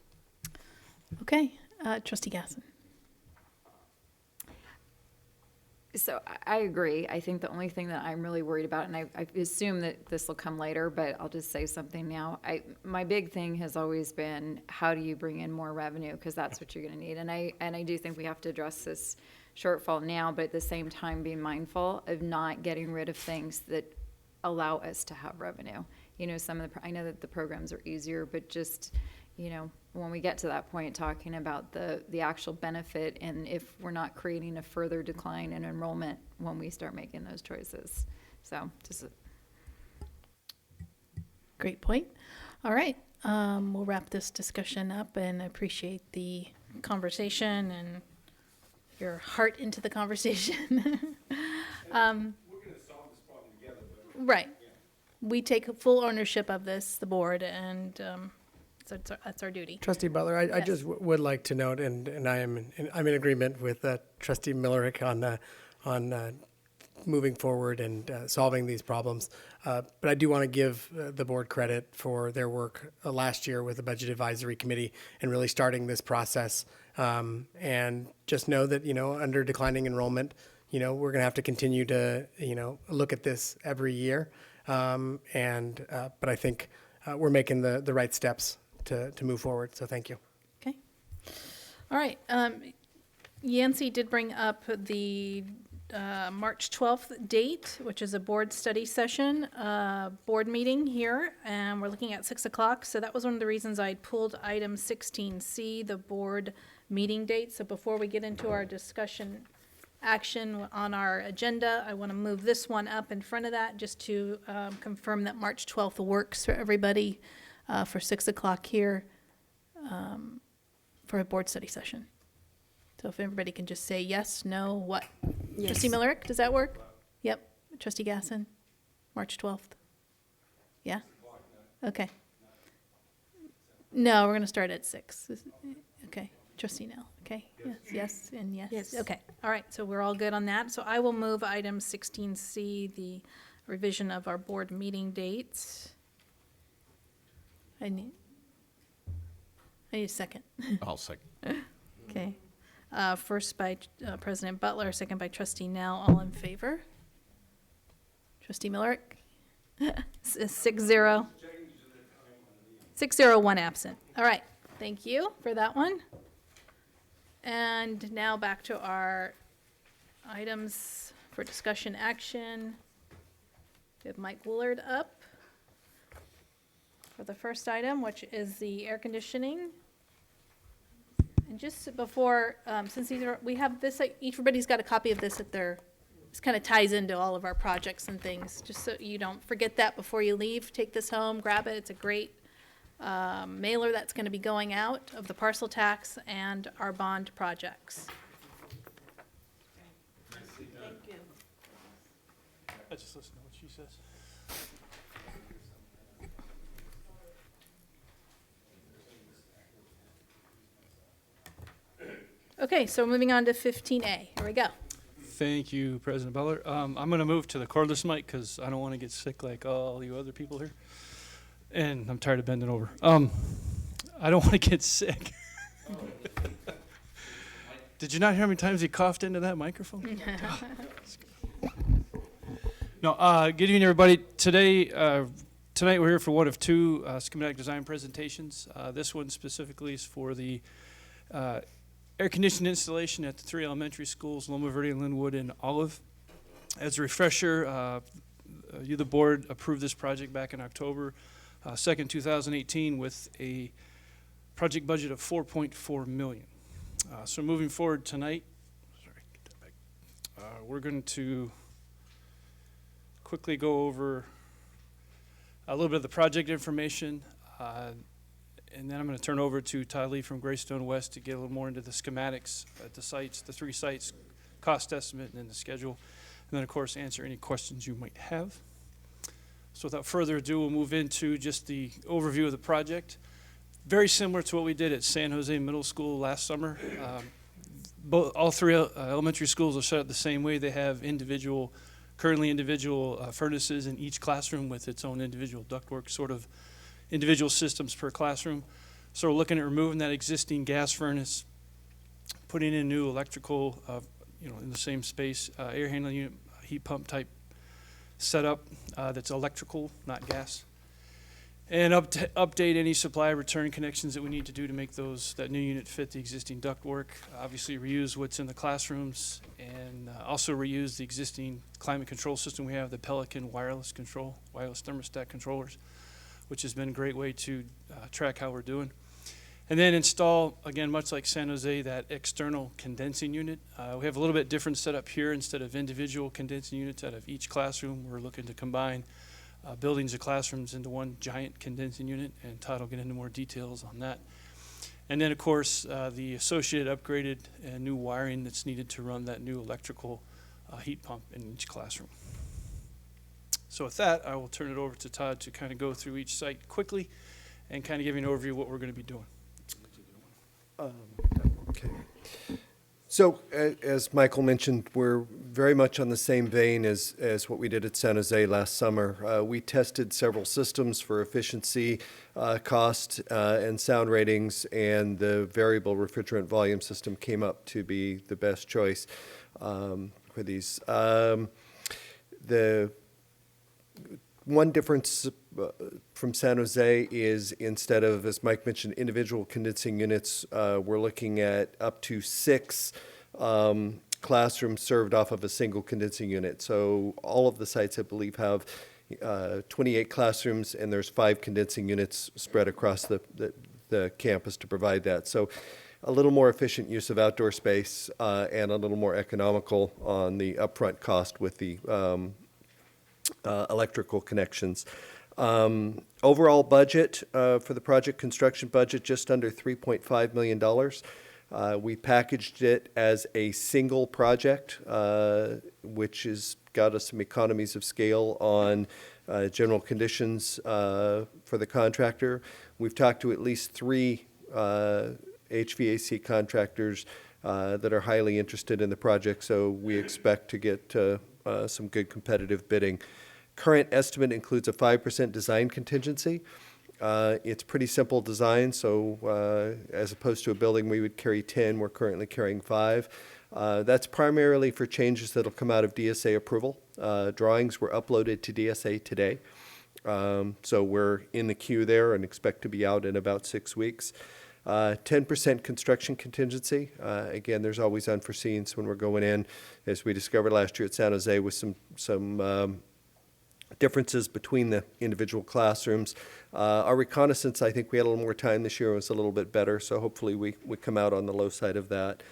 Okay, Trustee Gasson. So I agree. I think the only thing that I'm really worried about, and I assume that this will come later, but I'll just say something now. My big thing has always been, how do you bring in more revenue? Because that's what you're going to need. And I do think we have to address this shortfall now, but at the same time, be mindful of not getting rid of things that allow us to have revenue. You know, I know that the programs are easier, but just, you know, when we get to that point, talking about the actual benefit, and if we're not creating a further decline in enrollment when we start making those choices. So just Great point. All right, we'll wrap this discussion up, and appreciate the conversation and your heart into the conversation. We're going to solve this problem together. Right. We take full ownership of this, the board, and so that's our duty. Trustee Butler, I Yes. just would like to note, and I'm in agreement with Trustee Millerick on moving forward and solving these problems. But I do want to give the board credit for their work last year with the Budget Advisory Committee and really starting this process. And just know that, you know, under declining enrollment, you know, we're going to have to continue to, you know, look at this every year. But I think we're making the right steps to move forward. So thank you. Okay. All right. Yancey did bring up the March 12th date, which is a board study session, board meeting here, and we're looking at 6 o'clock. So that was one of the reasons I pulled item 16C, the board meeting date. So before we get into our discussion action on our agenda, I want to move this one up in front of that just to confirm that March 12th works for everybody for 6 o'clock here for a board study session. So if everybody can just say yes, no, what? Yes. Trustee Millerick, does that work? Yep. Trustee Gasson, March 12th. Yeah? Okay. No, we're going to start at 6. Okay. Trustee Nell, okay? Yes, and yes? Yes. Okay. All right, so we're all good on that. So I will move item 16C, the revision of our board meeting dates. I need a second. I'll second. Okay. First by President Butler, second by Trustee Nell. All in favor? Trustee Miller? 6-0. 6-0, 1 absent. All right, thank you for that one. And now back to our items for discussion action. We have Mike Woolard up for the first item, which is the air conditioning. And just before, since these are, we have this, everybody's got a copy of this at their, this kind of ties into all of our projects and things, just so you don't forget that before you leave. Take this home, grab it. It's a great mailer that's going to be going out of the parcel tax and our bond projects. Thank you. I just listen to what she says. Okay, so moving on to 15A. Here we go. Thank you, President Butler. I'm going to move to the cordless mic because I don't want to get sick like all you other people here. And I'm tired of bending over. I don't want to get sick. Did you not hear how many times he coughed into that microphone? No, good evening, everybody. Tonight we're here for one of two schematic design presentations. This one specifically is for the air conditioning installation at the 3 elementary schools, Loma Verde, Linwood, and Olive. As a refresher, you, the board, approved this project back in October 2nd, 2018 with a project budget of $4.4 million. So moving forward tonight, we're going to quickly go over a little bit of the project information, and then I'm going to turn over to Todd Lee from Greystone West to get a little more into the schematics at the sites, the 3 sites, cost estimate, and then the schedule. And then, of course, answer any questions you might have. So without further ado, we'll move into just the overview of the project. Very similar to what we did at San Jose Middle School last summer. All 3 elementary schools are set up the same way. They have currently individual furnaces in each classroom with its own individual ductwork, sort of individual systems per classroom. So we're looking at removing that existing gas furnace, putting in new electrical, in the same space, air handling unit, heat pump type setup that's electrical, not gas. And update any supply return connections that we need to do to make that new unit fit the existing ductwork. Obviously reuse what's in the classrooms and also reuse the existing climate control system we have, the Pelican wireless thermostat controllers, which has been a great way to track how we're doing. And then install, again, much like San Jose, that external condensing unit. We have a little bit different setup here. Instead of individual condensing units out of each classroom, we're looking to combine buildings of classrooms into one giant condensing unit, and Todd will get into more details on that. And then, of course, the associated upgraded and new wiring that's needed to run that new electrical heat pump in each classroom. So with that, I will turn it over to Todd to kind of go through each site quickly and kind of give you an overview of what we're going to be doing. Okay. So as Michael mentioned, we're very much on the same vein as what we did at San Jose last summer. We tested several systems for efficiency, cost, and sound ratings, and the variable refrigerant volume system came up to be the best choice for these. The one difference from San Jose is instead of, as Mike mentioned, individual condensing units, we're looking at up to 6 classrooms served off of a single condensing unit. So all of the sites, I believe, have 28 classrooms, and there's 5 condensing units spread across the campus to provide that. So a little more efficient use of outdoor space and a little more economical on the upfront cost with the electrical connections. Overall budget for the project, construction budget, just under $3.5 million. We packaged it as a single project, which has got us some economies of scale on general conditions for the contractor. We've talked to at least 3 HVAC contractors that are highly interested in the project, so we expect to get some good competitive bidding. Current estimate includes a 5% design contingency. It's pretty simple design, so as opposed to a building we would carry 10, we're currently carrying 5. That's primarily for changes that'll come out of DSA approval. Drawings were uploaded to DSA today. So we're in the queue there and expect to be out in about 6 weeks. 10% construction contingency. Again, there's always unforeseens when we're going in, as we discovered last year at San Jose with some differences between the individual classrooms. Our reconnaissance, I think we had a little more time this year, was a little bit better, so hopefully we come out on the low side of that.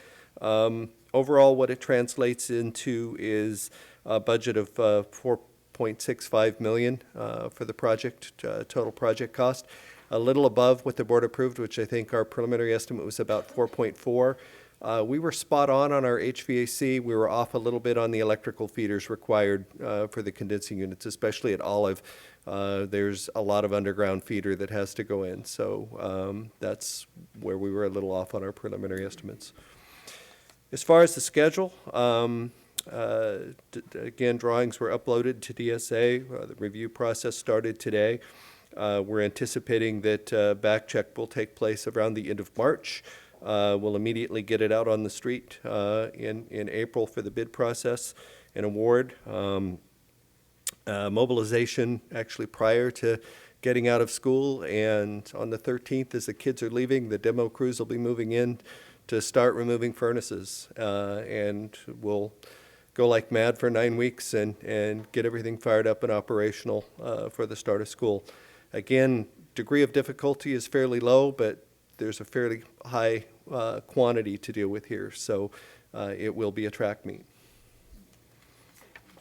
Overall, what it translates into is a budget of $4.65 million for the project, total project cost. A little above what the board approved, which I think our preliminary estimate was about 4.4. We were spot on our HVAC. We were off a little bit on the electrical feeders required for the condensing units, especially at Olive. There's a lot of underground feeder that has to go in, so that's where we were a little off on our preliminary estimates. As far as the schedule, again, drawings were uploaded to DSA. The review process started today. We're anticipating that back check will take place around the end of March. We'll immediately get it out on the street in April for the bid process and award. Mobilization actually prior to getting out of school, and on the 13th, as the kids are leaving, the demo crews will be moving in to start removing furnaces, and we'll go like mad for 9 weeks and get everything fired up and operational for the start of school. Again, degree of difficulty is fairly low, but there's a fairly high quantity to deal with here, so it will be a track meet.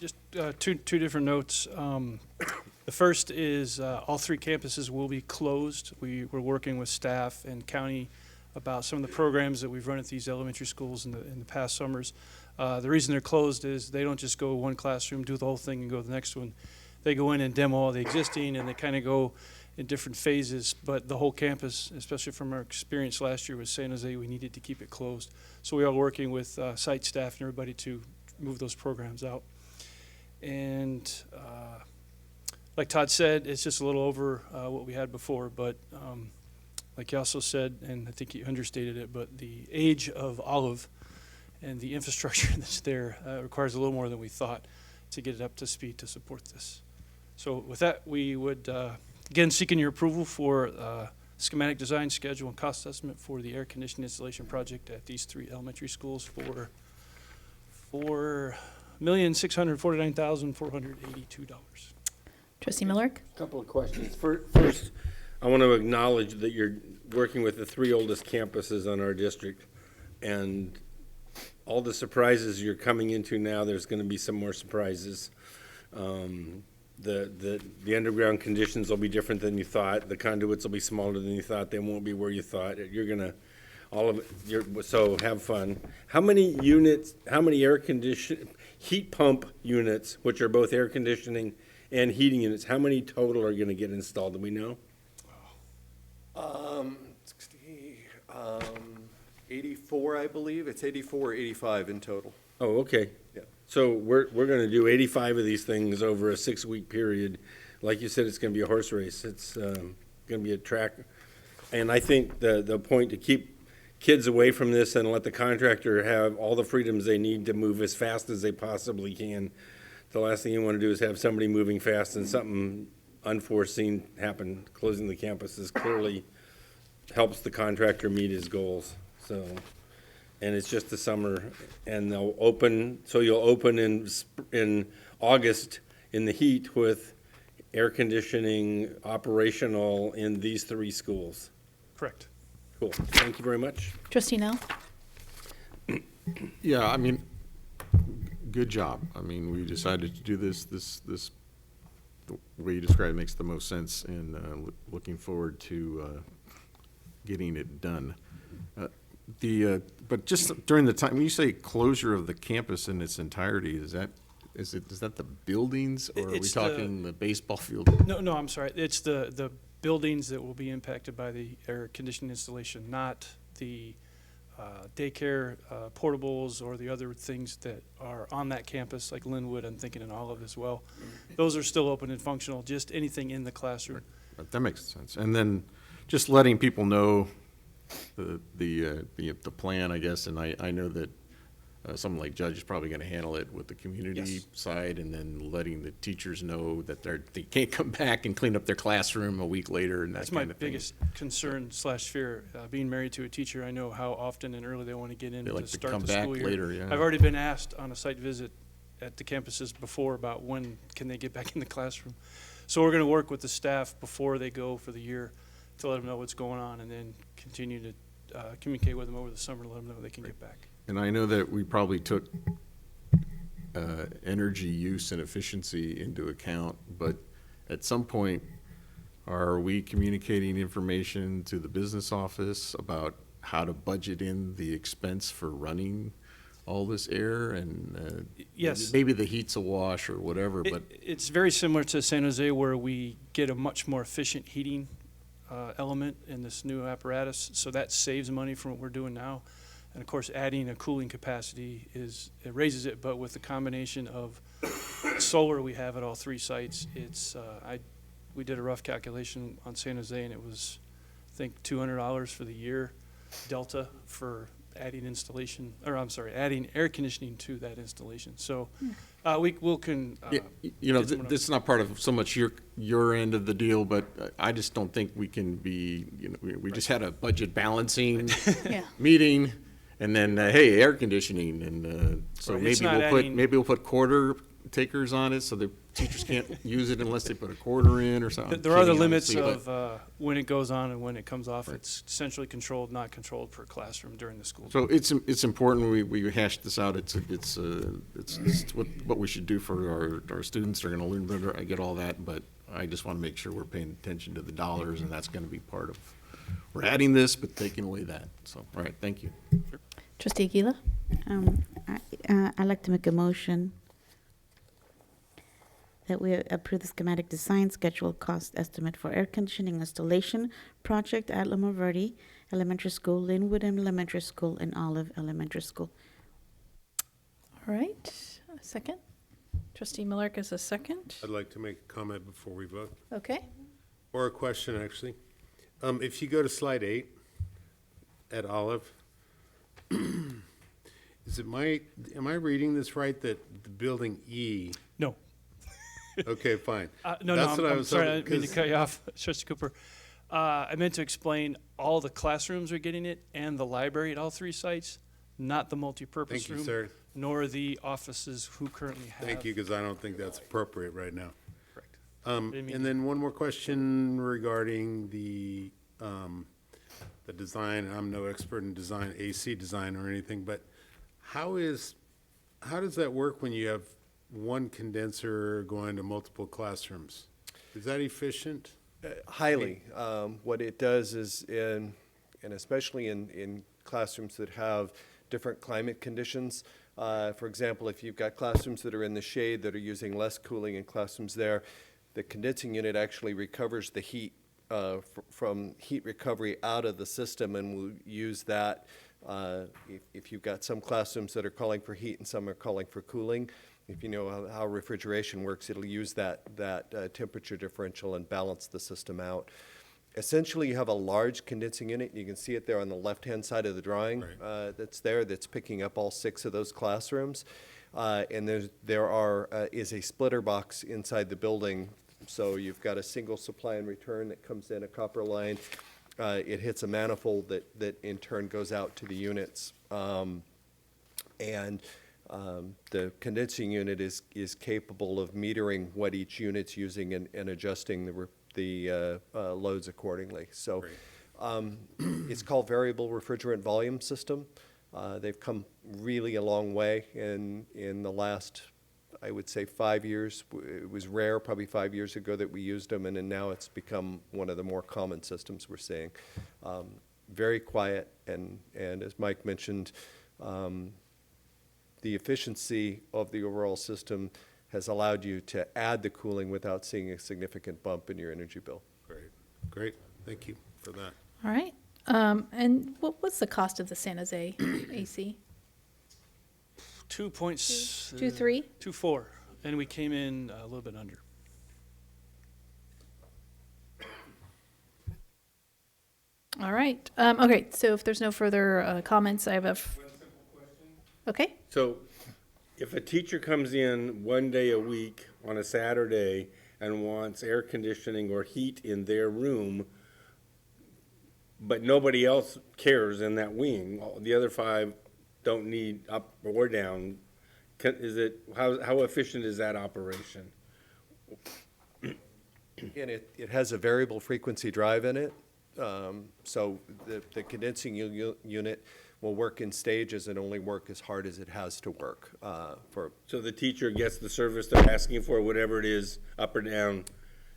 Just two different notes. The first is all 3 campuses will be closed. We're working with staff and county about some of the programs that we've run at these elementary schools in the past summers. The reason they're closed is they don't just go one classroom, do the whole thing, and go to the next one. They go in and demo all the existing, and they kind of go in different phases. But the whole campus, especially from our experience last year with San Jose, we needed to keep it closed. So we are working with site staff and everybody to move those programs out. And like Todd said, it's just a little over what we had before, but like he also said, and I think he understated it, but the age of Olive and the infrastructure that's there requires a little more than we thought to get it up to speed to support this. So with that, we would, again, seeking your approval for schematic design, schedule, and cost estimate for the air conditioning installation project at these 3 elementary schools for $4,649,482. Trustee Miller? Couple of questions. First, I want to acknowledge that you're working with the 3 oldest campuses on our district, and all the surprises you're coming into now, there's going to be some more surprises. The underground conditions will be different than you thought. The conduits will be smaller than you thought. They won't be where you thought. You're gonna, all of it. So have fun. How many units? How many heat pump units, which are both air conditioning and heating units? How many total are going to get installed? Do we know? 84, I believe. It's 84 or 85 in total. Oh, okay. Yeah. So we're going to do 85 of these things over a 6-week period. Like you said, it's going to be a horse race. It's going to be a track. And I think the point to keep kids away from this and let the contractor have all the freedoms they need to move as fast as they possibly can. The last thing you want to do is have somebody moving fast and something unforeseen happen. Closing the campuses clearly helps the contractor meet his goals. So, and it's just the summer, and they'll open. So you'll open in August in the heat with air conditioning operational in these 3 schools. Correct. Cool. Thank you very much. Trustee Nell? Yeah, I mean, good job. I mean, we decided to do this, the way you described it makes the most sense, and looking forward to getting it done. But just during the time, when you say closure of the campus in its entirety, is that the buildings, or are we talking the baseball field? No, I'm sorry. It's the buildings that will be impacted by the air conditioning installation, not the daycare portables or the other things that are on that campus, like Linwood, I'm thinking, and Olive as well. Those are still open and functional, just anything in the classroom. That makes sense. And then just letting people know the plan, I guess, and I know that someone like Judge is probably going to handle it with the community Yes. side, and then letting the teachers know that they can't come back and clean up their classroom a week later and that That's my kind of thing. biggest concern slash fear. Being married to a teacher, I know how often and early they want to get in They to like to start come the back school year. later, yeah. I've already been asked on a site visit at the campuses before about when can they get back in the classroom. So we're going to work with the staff before they go for the year to let them know what's going on, and then continue to communicate with them over the summer, let them know they can get back. And I know that we probably took energy use and efficiency into account, but at some point, are we communicating information to the business office about how to budget in the expense for running all this air? And Yes. maybe the heat's a wash or whatever, but It's very similar to San Jose, where we get a much more efficient heating element in this new apparatus, so that saves money from what we're doing now. And of course, adding a cooling capacity it raises it, but with the combination of solar we have at all three sites, we did a rough calculation on San Jose, and it was, I think, $200 for the year delta for adding air conditioning to that installation. So we'll can. yeah, this is not part of so much your end of the deal, but I just don't think we can be, we just had a budget balancing Yeah. meeting, and then, hey, air conditioning, and so Right, it's maybe not maybe we'll put quarter takers on it, so the teachers can't use it unless they put a quarter in or something. There are the Kidding, limits obviously, of when it goes on and when it comes off. It's centrally controlled, not controlled per classroom during the school. So it's important we hash this out. It's what we should do for our students. They're going to learn. I get all that, but I just want to make sure we're paying attention to the dollars, and that's going to be part of. We're adding this, but taking away that. So, all right, thank you. Trustee Aguila? I'd like to make a motion that we approve the schematic design schedule cost estimate for air conditioning installation project at Loma Verde Elementary School, Linwood Elementary School, and Olive Elementary School. All right, a second. Trustee Millerk is a second. I'd like to make a comment before we vote, Okay. or a question, actually. If you go to slide 8 at Olive, am I reading this right, that the building E? No. Okay, fine. No, That's what I I'm was sorry, I hoping, didn't mean to 'cause- cut you off, Trustee Cooper. I meant to explain all the classrooms are getting it and the library at all three sites, not the multipurpose Thank you, room, sir. nor the offices who currently have. Thank you, because I don't think that's appropriate right now. Correct. And then one more question regarding the design. I'm no expert in design, AC design or anything, but how does that work when you have one condenser going to multiple classrooms? Is that efficient? Highly. What it does is, and especially in classrooms that have different climate conditions, for example, if you've got classrooms that are in the shade that are using less cooling in classrooms there, the condensing unit actually recovers the heat from heat recovery out of the system, and will use that if you've got some classrooms that are calling for heat and some are calling for cooling. If you know how refrigeration works, it'll use that temperature differential and balance the system out. Essentially, you have a large condensing unit. You can see it there on the left-hand side of the drawing. Right. That's picking up all 6 of those classrooms. And there is a splitter box inside the building. So you've got a single supply and return that comes in, a copper line. It hits a manifold that in turn goes out to the units. The condensing unit is capable of metering what each unit's using and adjusting the loads accordingly. So it's called variable refrigerant volume system. They've come really a long way in the last, I would say, 5 years. It was rare probably 5 years ago that we used them, and then now it's become one of the more common systems we're seeing. Very quiet, and as Mike mentioned, the efficiency of the overall system has allowed you to add the cooling without seeing a significant bump in your energy bill. Great. Thank you for that. All right. And what's the cost of the San Jose AC? 2.3, 2.4, and we came in a little bit under. All right. Okay, so if there's no further comments, I have okay. So if a teacher comes in one day a week on a Saturday and wants air conditioning or heat in their room, but nobody else cares in that wing, the other 5 don't need up or down, how efficient is that operation? And it has a variable frequency drive in it. So the condensing unit will work in stages and only work as hard as it has to work. So the teacher gets the service they're asking for, whatever it is, up or down?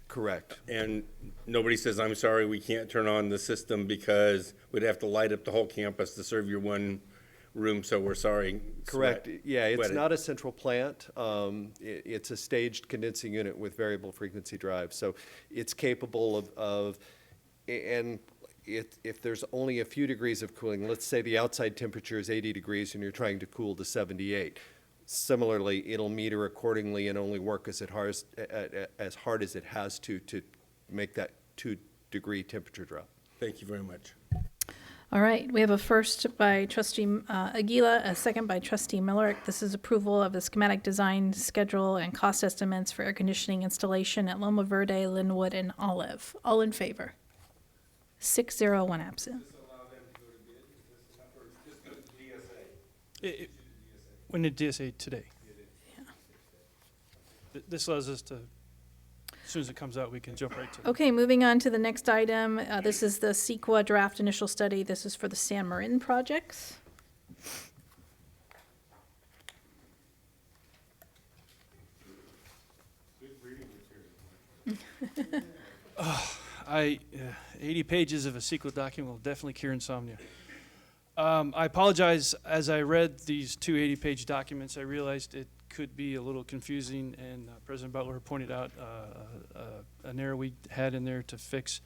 Correct. And nobody says, I'm sorry, we can't turn on the system because we'd have to light up the whole campus to serve your one room, so we're sorry. Correct. Yeah, it's Sweat it. not a central plant. It's a staged condensing unit with variable frequency drive. So it's capable and if there's only a few degrees of cooling, let's say the outside temperature is 80 degrees and you're trying to cool to 78. Similarly, it'll meter accordingly and only work as hard as it has to make that 2-degree temperature drop. Thank you very much. All right, we have a first by trustee Aguila, a second by trustee Millerick. This is approval of the schematic design schedule and cost estimates for air conditioning installation at Loma Verde, Linwood, and Olive. All in favor? 6-0, 1 absent. When did DSA today? This allows us to, as soon as it comes out, we can jump right to it. Okay, moving on to the next item. This is the CEQA draft initial study. This is for the San Marin projects. I 80 pages of a CEQA document will definitely cure insomnia. I apologize. As I read these two 80-page documents, I realized it could be a little confusing, and President Butler pointed out an error we had in there to fix.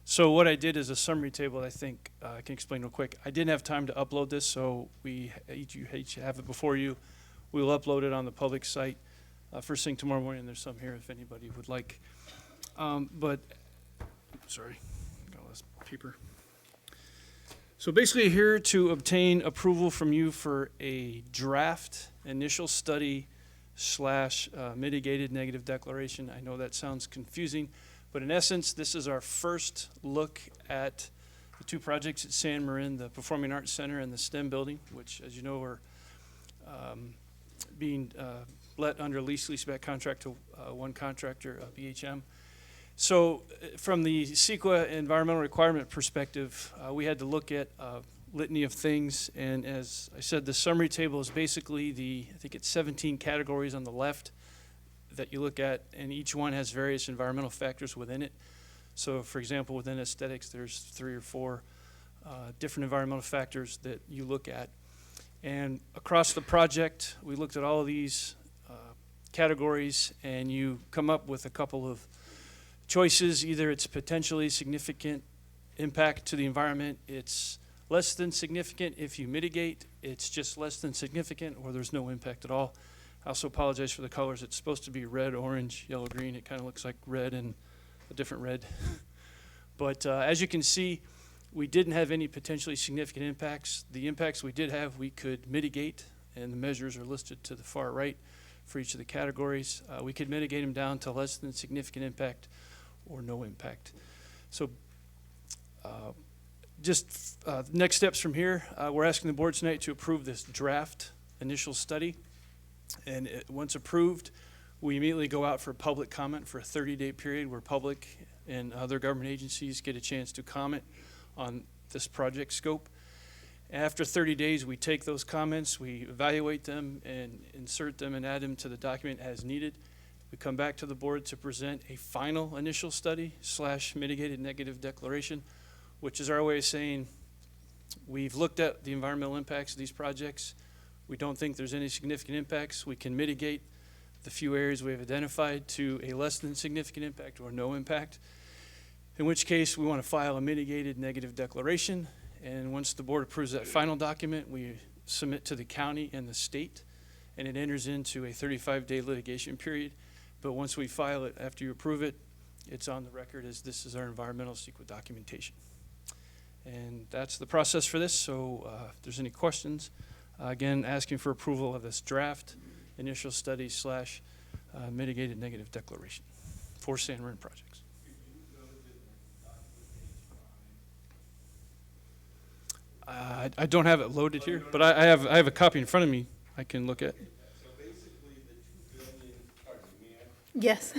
So what I did is a summary table. I think I can explain real quick. I didn't have time to upload this, so you each have it before you. We'll upload it on the public site first thing tomorrow morning. There's some here if anybody would like. But sorry, got all this paper. So basically here to obtain approval from you for a draft initial study / mitigated negative declaration. I know that sounds confusing, but in essence, this is our first look at the 2 projects at San Marin, the Performing Arts Center and the STEM building, which, as you know, are being let under leaseback contract to one contractor, BHM. So from the CEQA environmental requirement perspective, we had to look at a litany of things. And as I said, the summary table is basically I think it's 17 categories on the left that you look at, and each one has various environmental factors within it. So for example, within aesthetics, there's 3 or 4 different environmental factors that you look at. And across the project, we looked at all of these categories, and you come up with a couple of choices. Either it's potentially significant impact to the environment, it's less than significant if you mitigate, it's just less than significant, or there's no impact at all. I also apologize for the colors. It's supposed to be red, orange, yellow, green. It kind of looks like red and a different red. But as you can see, we didn't have any potentially significant impacts. The impacts we did have, we could mitigate, and the measures are listed to the far right for each of the categories. We could mitigate them down to less than significant impact or no impact. So next steps from here, we're asking the board tonight to approve this draft initial study. And once approved, we immediately go out for public comment for a 30-day period where public and other government agencies get a chance to comment on this project scope. After 30 days, we take those comments, we evaluate them and insert them and add them to the document as needed. We come back to the board to present a final initial study / mitigated negative declaration, which is our way of saying we've looked at the environmental impacts of these projects. We don't think there's any significant impacts. We can mitigate the few areas we have identified to a less than significant impact or no impact, in which case we want to file a mitigated negative declaration. And once the board approves that final document, we submit to the county and the state, and it enters into a 35-day litigation period. But once we file it, after you approve it, it's on the record as this is our environmental CEQA documentation. And that's the process for this, so if there's any questions, again, asking for approval of this draft initial study slash mitigated negative declaration for San Marin projects. I don't have it loaded here, but I have a copy in front of me I can look at. So basically, the 2 billion, pardon me, Yes.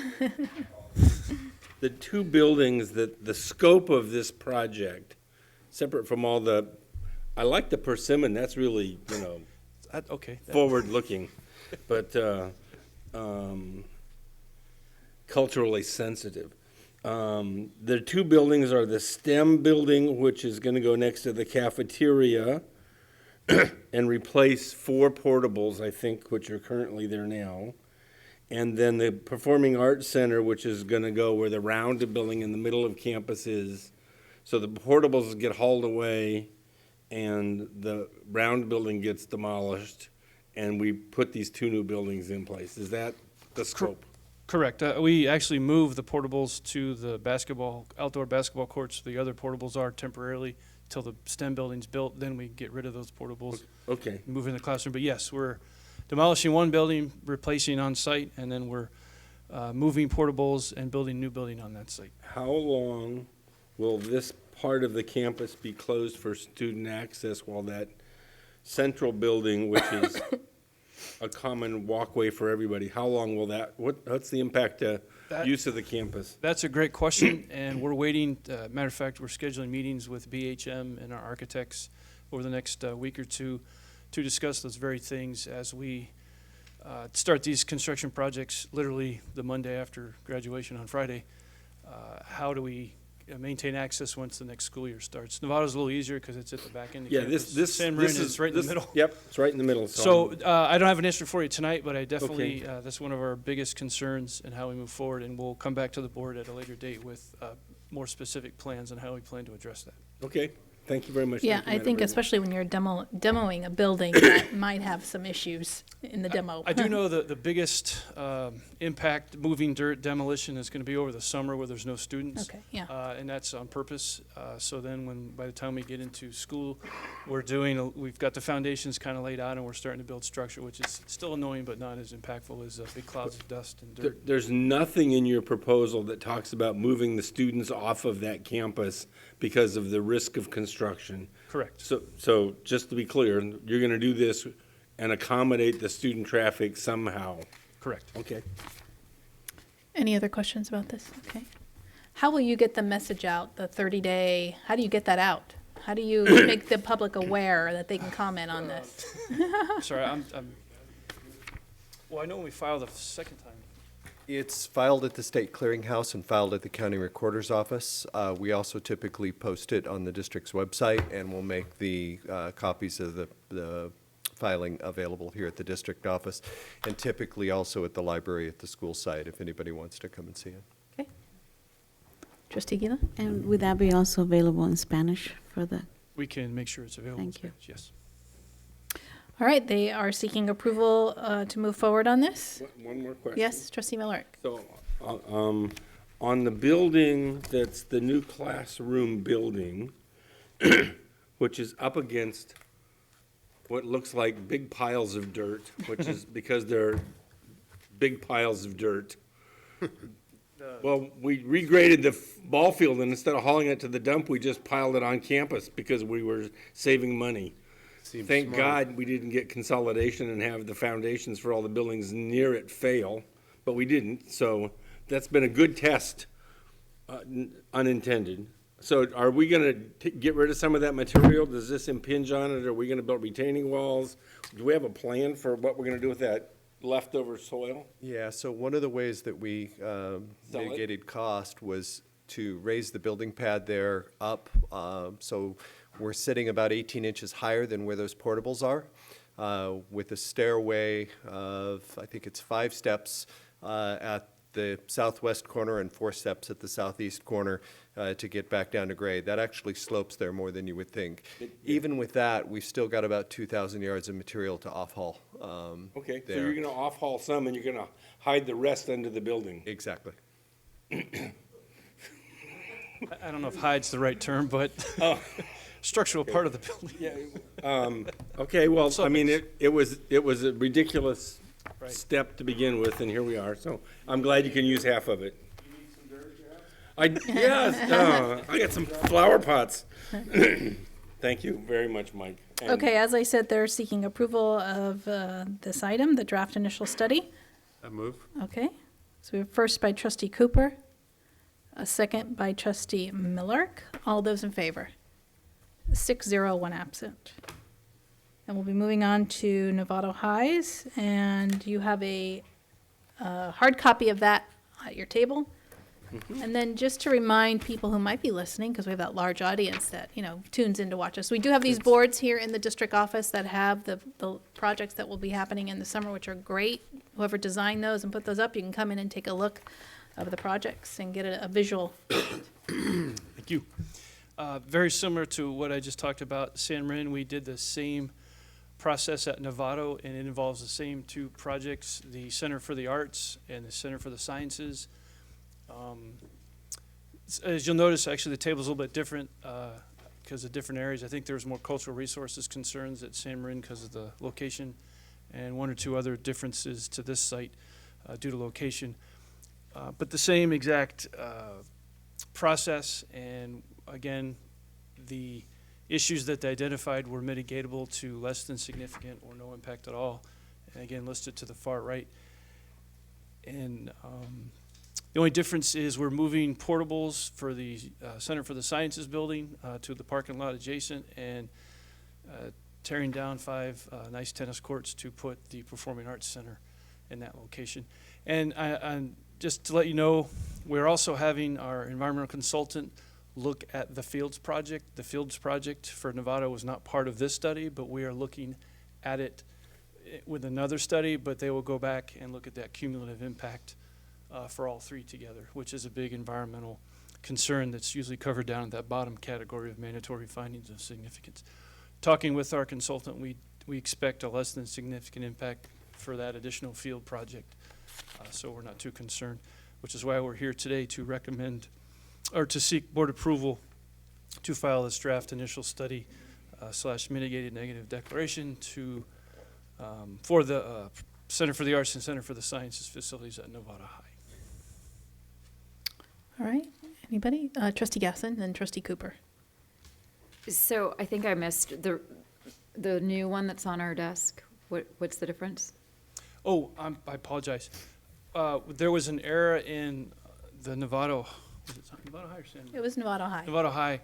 the 2 buildings, the scope of this project, separate from all the, I like the persimmon, that's really, Okay. forward-looking, but culturally sensitive. The 2 buildings are the STEM building, which is going to go next to the cafeteria and replace 4 portables, I think, which are currently there now. And then the Performing Arts Center, which is going to go where the round building in the middle of campus is. So the portables get hauled away and the round building gets demolished, and we put these 2 new buildings in place. Is that the scope? Correct. We actually moved the portables to the outdoor basketball courts. The other portables are temporarily till the STEM building's built. Then we get rid of those portables. Okay. Move in the classroom. But yes, we're demolishing 1 building, replacing on site, and then we're moving portables and building a new building on that site. How long will this part of the campus be closed for student access while that central building, which is a common walkway for everybody, how long will that, what's the impact to use of the campus? That's a great question, and we're waiting. Matter of fact, we're scheduling meetings with BHM and our architects over the next week or 2 to discuss those very things as we start these construction projects literally the Monday after graduation on Friday. How do we maintain access once the next school year starts? Nevada's a little easier because it's at the back end of campus. San Marin is right in the middle. Yep, it's right in the middle. So I don't have an answer for you tonight, but I definitely, that's one of our biggest concerns in how we move forward, and we'll come back to the board at a later date with more specific plans on how we plan to address that. Okay, thank you very much. Yeah, Thank you, I Madam think President. especially when you're demoing a building that might have some issues in the demo. I do know the biggest impact, moving dirt demolition, is going to be over the summer where there's no students. Okay, yeah. And that's on purpose. So then by the time we get into school, we've got the foundations kind of laid out and we're starting to build structure, which is still annoying but not as impactful as big clouds of dust and dirt. There's nothing in your proposal that talks about moving the students off of that campus because of the risk of construction. Correct. So just to be clear, you're going to do this and accommodate the student traffic somehow. Correct. Okay. Any other questions about this? Okay. How will you get the message out, the 30-day, how do you get that out? How do you make the public aware that they can comment on this? Sorry, well, I know when we filed the second time. It's filed at the state clearinghouse and filed at the county recorder's office. We also typically post it on the district's website, and we'll make the copies of the filing available here at the district office, and typically also at the library at the school site if anybody wants to come and see it. Okay. Trustee Gila? And would that be also available in Spanish for the? We can make sure it's available. Thank you. Yes. All right, they are seeking approval to move forward on this. One more question. Yes, Trustee Millerick. So, on the building that's the new classroom building, which is up against what looks like big piles of dirt, which is because they're big piles of dirt. Well, we regraded the ball field, and instead of hauling it to the dump, we just piled it on campus because we were saving money. Thank smart. God we didn't get consolidation and have the foundations for all the buildings near it fail, but we didn't. So that's been a good test, unintended. So are we going to get rid of some of that material? Does this impinge on it? Are we going to build retaining walls? Do we have a plan for what we're going to do with that leftover soil? Yeah, so one of the ways that we mitigated cost was to raise the building pad there up. So we're sitting about 18 inches higher than where those portables are, with a stairway of, I think it's 5 steps at the southwest corner and 4 steps at the southeast corner to get back down to grade. That actually slopes there more than you would think. Even with that, we've still got about 2,000 yards of material to off-haul. Okay, so there. you're going to off-haul some and you're going to hide the rest under the building. Exactly. I don't know if hide's the right term, but structural part of the building. Okay, well, I mean, Subjects. it was a ridiculous Right. step to begin with, and here we are, so I'm glad you can use half of it. Yes, I got some flower pots. Thank you very much, Mike. And Okay, as I said, they're seeking approval of this item, the draft initial study. I move. Okay, so we have first by trustee Cooper, a second by trustee Millark. All those in favor? 6-0, 1 absent. And we'll be moving on to Novato Highs, and you have a hard copy of that at your table. And then just to remind people who might be listening, because we have that large audience that, you know, tunes in to watch us, we do have these boards here in the district office that have the projects that will be happening in the summer, which are great. Whoever designed those and put those up, you can come in and take a look of the projects and get a visual. Thank you. Very similar to what I just talked about, San Marin, we did the same process at Novato, and it involves the same two projects, the Center for the Arts and the Center for the Sciences. As you'll notice, actually, the table's a little bit different because of different areas. I think there was more cultural resources concerns at San Marin because of the location, and one or two other differences to this site due to location. But the same exact process, and again, the issues that they identified were mitigatable to less than significant or no impact at all, and again, listed to the far right. And the only difference is we're moving portables for the Center for the Sciences building to the parking lot adjacent, and tearing down 5 nice tennis courts to put the Performing Arts Center in that location. And just to let you know, we're also having our environmental consultant look at the Fields project. The Fields project for Novato was not part of this study, but we are looking at it with another study, but they will go back and look at that cumulative impact for all three together, which is a big environmental concern that's usually covered down in that bottom category of mandatory findings of significance. Talking with our consultant, we expect a less than significant impact for that additional field project, so we're not too concerned, which is why we're here today to recommend or to seek board approval to file this draft initial study / mitigated negative declaration to for the Center for the Arts and Center for the Sciences facilities at Novato High. All right, anybody? Trustee Gasson, then trustee Cooper. So I think I missed the new one that's on our desk. What's the difference? Oh, I apologize. There was an error in the Novato, was it Novato High or San Marin? It was Novato High. Novato High.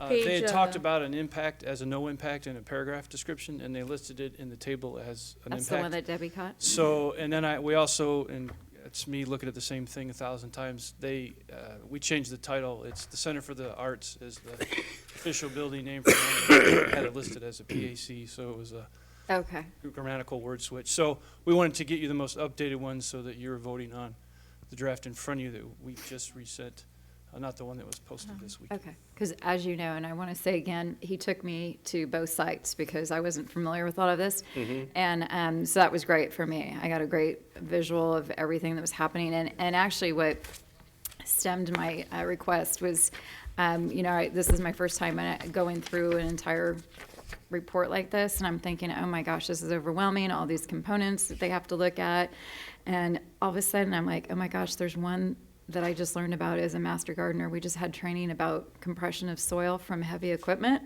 They had Page, talked about an impact as a no impact in a paragraph description, and they listed it in the table as an That's impact. the one that Debbie caught? So, and then we also, and it's me looking at the same thing 1,000 times, we changed the title. It's the Center for the Arts is the official building name for it. Had it listed as a PAC, so it was a Okay. grammatical word switch. So we wanted to get you the most updated one so that you're voting on the draft in front of you that we just resent, not the one that was posted this week. Okay, because as you know, and I want to say again, he took me to both sites because I wasn't familiar with all of this. And so that was great for me. I got a great visual of everything that was happening. And actually what stemmed my request was, this is my first time going through an entire report like this, and I'm thinking, oh my gosh, this is overwhelming, all these components that they have to look at. And all of a sudden I'm like, oh my gosh, there's one that I just learned about as a master gardener. We just had training about compression of soil from heavy equipment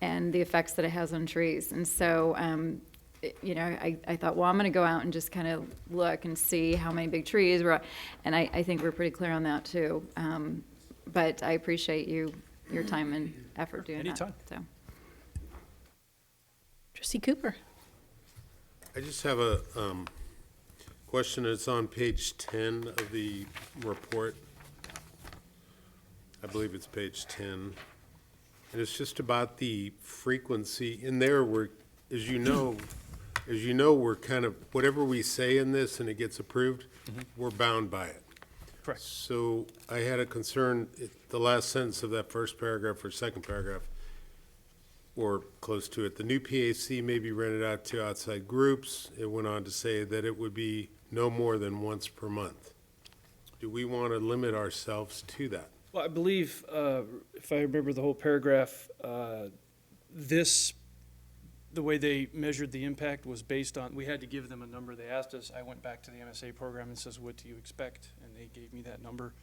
and the effects that it has on trees. And so, I thought, well, I'm going to go out and just kind of look and see how many big trees were. And I think we're pretty clear on that too. But I appreciate your time and effort doing Anytime. that. So. Trustee Cooper. I just have a question. It's on page 10 of the report. I believe it's page 10. And it's just about the frequency. In there, as you know, we're kind of, whatever we say in this and it gets approved, we're bound by it. Correct. So I had a concern, the last sentence of that first paragraph or second paragraph, or close to it, the new PAC may be rented out to outside groups. It went on to say that it would be no more than once per month. Do we want to limit ourselves to that? Well, I believe, if I remember the whole paragraph, the way they measured the impact was based on, we had to give them a number. They asked us, I went back to the MSA program and says, what do you expect? And they gave me that number,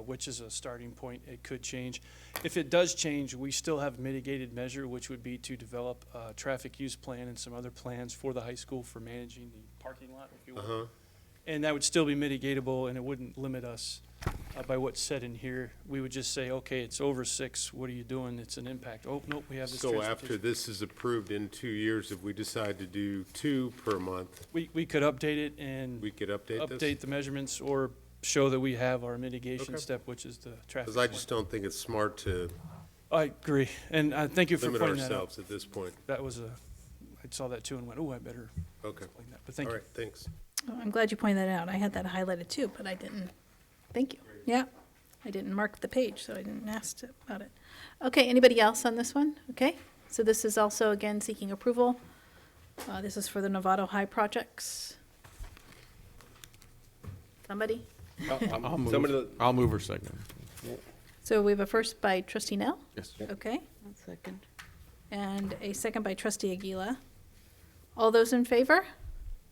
which is a starting point. It could change. If it does change, we still have a mitigated measure, which would be to develop a traffic use plan and some other plans for the high school for managing the parking lot, if you will. And that would still be mitigatable, and it wouldn't limit us by what's said in here. We would just say, okay, it's over 6, what are you doing? It's an impact. Oh, nope, we have this. So after this is approved in 2 years, if we decide to do 2 per month, We could update it and. we could update this? Update the measurements or show that we have our mitigation Okay. step, which is the traffic. Because I plan. just don't think it's smart to I agree, and thank you for limit pointing that out. ourselves at this point. That was I saw that too and went, oh, I better Okay. explain that, but thank All you. right, thanks. Oh, I'm glad you pointed that out. I had that highlighted too, but I didn't. Thank you. Yeah, I didn't mark the page, so I didn't ask about it. Okay, anybody else on this one? Okay, so this is also, again, seeking approval. This is for the Novato High projects. Somebody? I'll move or second. So we have a first by trustee Nell? Yes. Okay, Second. and a second by trustee Aguila. All those in favor?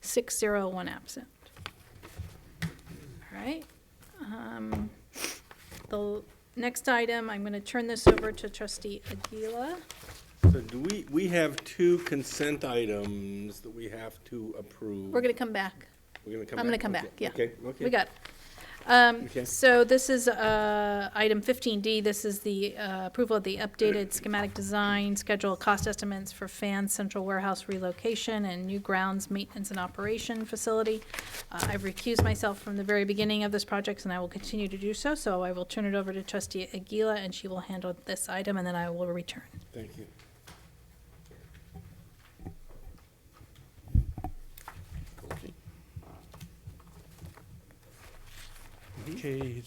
6-0, 1 absent. All right. The next item, I'm going to turn this over to trustee Aguila. So do we have 2 consent items that we have to approve? We're going to come back. We're gonna come I'm going to back? come Okay. back, yeah. Okay. We got it. Okay. So this is item 15D. This is the approval of the updated schematic design, schedule, cost estimates for FAN's central warehouse relocation and new grounds maintenance and operation facility. I've recused myself from the very beginning of this project, and I will continue to do so. So I will turn it over to trustee Aguila, and she will handle this item, and then I will return. Thank you. Okay,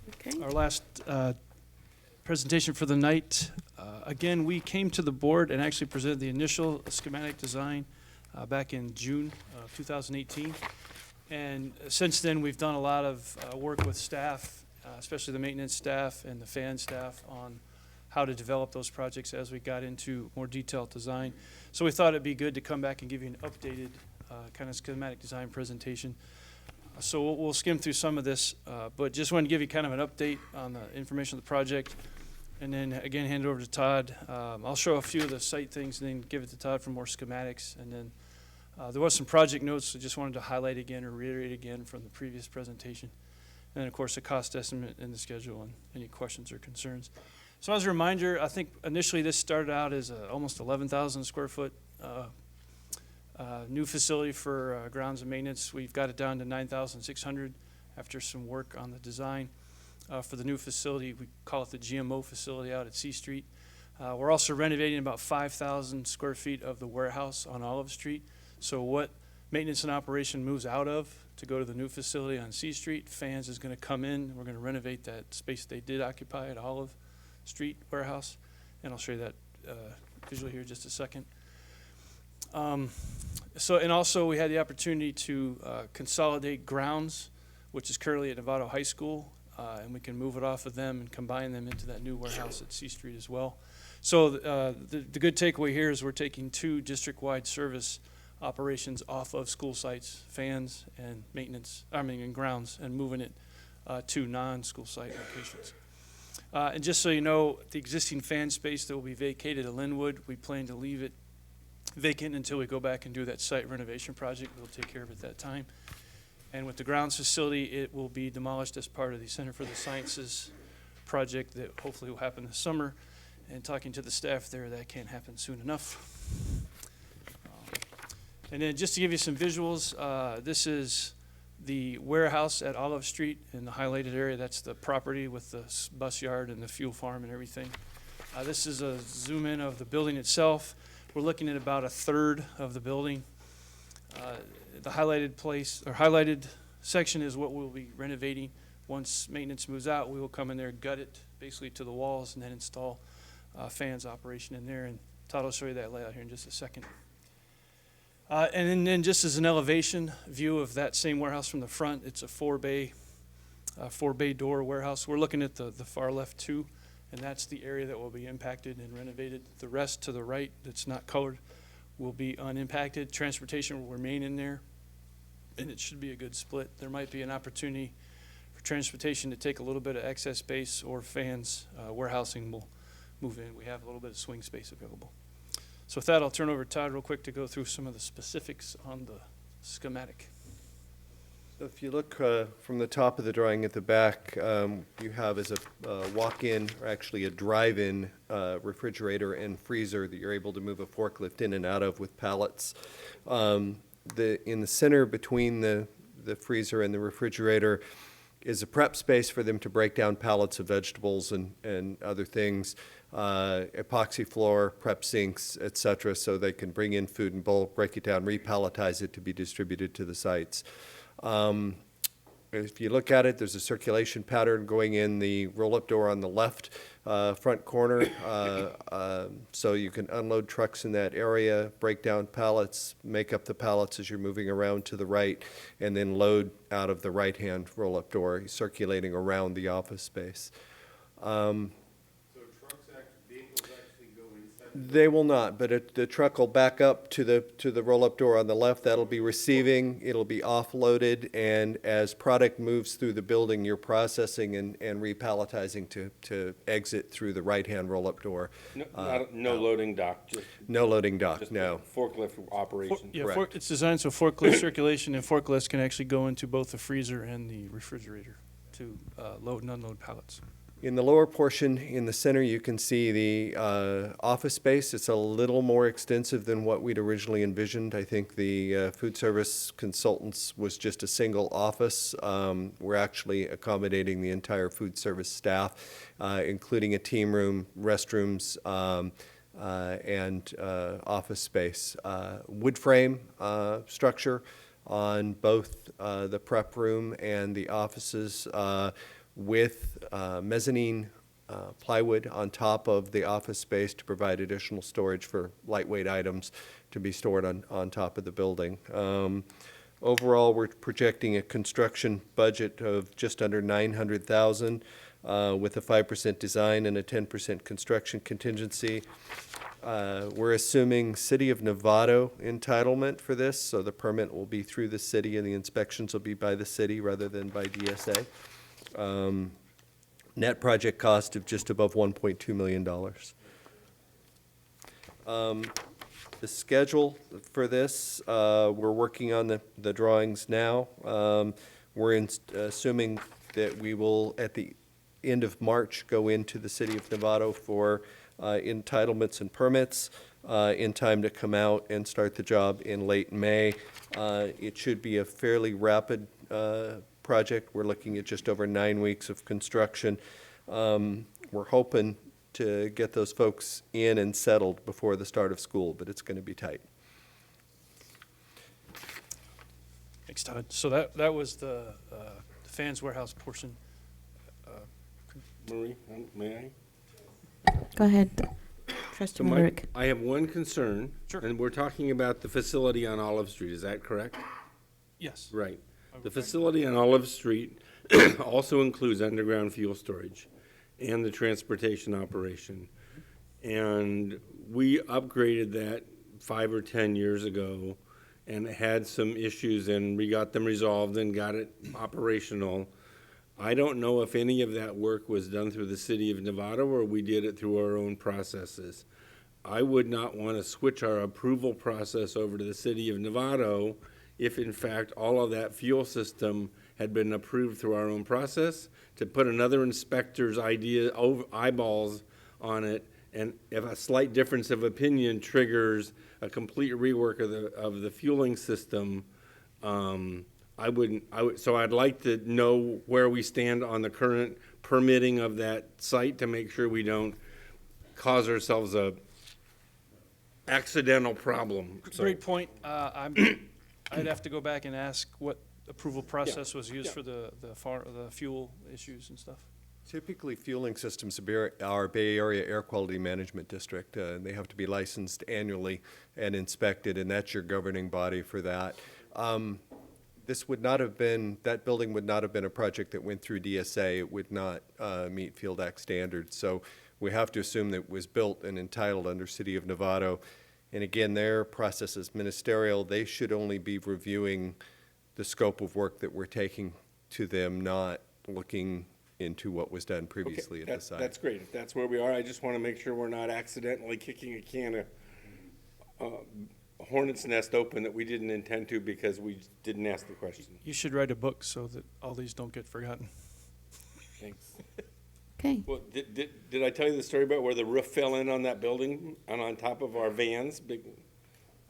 Okay. our last presentation for the night. Again, we came to the board and actually presented the initial schematic design back in June of 2018. And since then, we've done a lot of work with staff, especially the maintenance staff and the fan staff, on how to develop those projects as we got into more detailed design. So we thought it'd be good to come back and give you an updated kind of schematic design presentation. So we'll skim through some of this, but just wanted to give you kind of an update on the information of the project, and then again hand it over to Todd. I'll show a few of the site things and then give it to Todd for more schematics, and then there was some project notes I just wanted to highlight again or reiterate again from the previous presentation, and then of course the cost estimate and the schedule and any questions or concerns. So as a reminder, I think initially this started out as almost 11,000 square foot new facility for grounds and maintenance. We've got it down to 9,600 after some work on the design. For the new facility, we call it the GMO facility out at C Street. We're also renovating about 5,000 square feet of the warehouse on Olive Street. So what maintenance and operation moves out of to go to the new facility on C Street, Fans is going to come in. We're going to renovate that space they did occupy at Olive Street warehouse. And I'll show you that visually here in just a second. And also we had the opportunity to consolidate grounds, which is currently at Novato High School, and we can move it off of them and combine them into that new warehouse at C Street as well. So the good takeaway here is we're taking 2 district-wide service operations off of school sites, Fans and maintenance, and grounds, and moving it to non-school site locations. And just so you know, the existing fan space that will be vacated at Linwood, we plan to leave it vacant until we go back and do that site renovation project. We'll take care of it at that time. And with the grounds facility, it will be demolished as part of the Center for the Sciences project that hopefully will happen this summer. And talking to the staff there, that can't happen soon enough. And then just to give you some visuals, this is the warehouse at Olive Street in the highlighted area. That's the property with the bus yard and the fuel farm and everything. This is a zoom in of the building itself. We're looking at about a third of the building. The highlighted section is what we'll be renovating. Once maintenance moves out, we will come in there, gut it basically to the walls, and then install Fans operation in there. And Todd will show you that layout here in just a second. And then just as an elevation view of that same warehouse from the front, it's a 4-bay four-bay door warehouse. We're looking at the far left too, and that's the area that will be impacted and renovated. The rest to the right that's not colored will be unimpacted. Transportation will remain in there, and it should be a good split. There might be an opportunity for transportation to take a little bit of excess space, or fans, warehousing will move in. We have a little bit of swing space available. So with that, I'll turn over to Todd real quick to go through some of the specifics on the schematic. So if you look from the top of the drawing at the back, you have as a walk-in, or actually a drive-in refrigerator and freezer that you're able to move a forklift in and out of with pallets. In the center between the freezer and the refrigerator is a prep space for them to break down pallets of vegetables and other things, epoxy floor, prep sinks, et cetera, so they can bring in food in bulk, break it down, repalletize it to be distributed to the sites. If you look at it, there's a circulation pattern going in the roll-up door on the left front corner, so you can unload trucks in that area, break down pallets, make up the pallets as you're moving around to the right, and then load out of the right-hand roll-up door, circulating around the office space. They will not, but the truck will back up to the roll-up door on the left. That'll be receiving, it'll be offloaded, and as product moves through the building, you're processing and repalletizing to exit through the right-hand roll-up door. No loading dock, just. No loading dock, just no. Forklift operation. Correct. It's designed so forklift circulation, and forklifts can actually go into both the freezer and the refrigerator to load and unload pallets. In the lower portion, in the center, you can see the office space. It's a little more extensive than what we'd originally envisioned. I think the food service consultants was just a single office. We're actually accommodating the entire food service staff, including a team room, restrooms, and office space. Wood frame structure on both the prep room and the offices, with mezzanine plywood on top of the office space to provide additional storage for lightweight items to be stored on top of the building. Overall, we're projecting a construction budget of just under $900,000 with a 5% design and a 10% construction contingency. We're assuming City of Novato entitlement for this, so the permit will be through the city and the inspections will be by the city rather than by DSA. Net project cost of just above $1.2 million. The schedule for this, we're working on the drawings now. We're assuming that we will, at the end of March, go into the City of Novato for entitlements and permits in time to come out and start the job in late May. It should be a fairly rapid project. We're looking at just over 9 weeks of construction. We're hoping to get those folks in and settled before the start of school, but it's going to be tight. Thanks, Todd. So that was the fans warehouse portion. Marie, may I? Go ahead, Trustee So Maverick. I have one concern. Sure. And we're talking about the facility on Olive Street, is that correct? Yes. Right. The facility on Olive Street also includes underground fuel storage and the transportation operation. And we upgraded that 5 or 10 years ago and had some issues, and we got them resolved and got it operational. I don't know if any of that work was done through the City of Novato or we did it through our own processes. I would not want to switch our approval process over to the City of Novato if in fact all of that fuel system had been approved through our own process, to put another inspector's eyeballs on it, and if a slight difference of opinion triggers a complete rework of the fueling system, so I'd like to know where we stand on the current permitting of that site to make sure we don't cause ourselves a accidental problem. Great point. I'd have to go back and ask what approval process was used for the fuel issues and stuff. Typically, fueling systems are Bay Area Air Quality Management District. They have to be licensed annually and inspected, and that's your governing body for that. this would not have been, that building would not have been a project that went through DSA. It would not meet Field Act standards. So we have to assume that it was built and entitled under City of Novato. And again, their process is ministerial. They should only be reviewing the scope of work that we're taking to them, not looking into what was done previously at the site. That's great. If that's where we are, I just want to make sure we're not accidentally kicking a can of hornet's nest open that we didn't intend to because we didn't ask the question. You should write a book so that all these don't get forgotten. Thanks. Okay. Well, did I tell you the story about where the roof fell in on that building and on top of our vans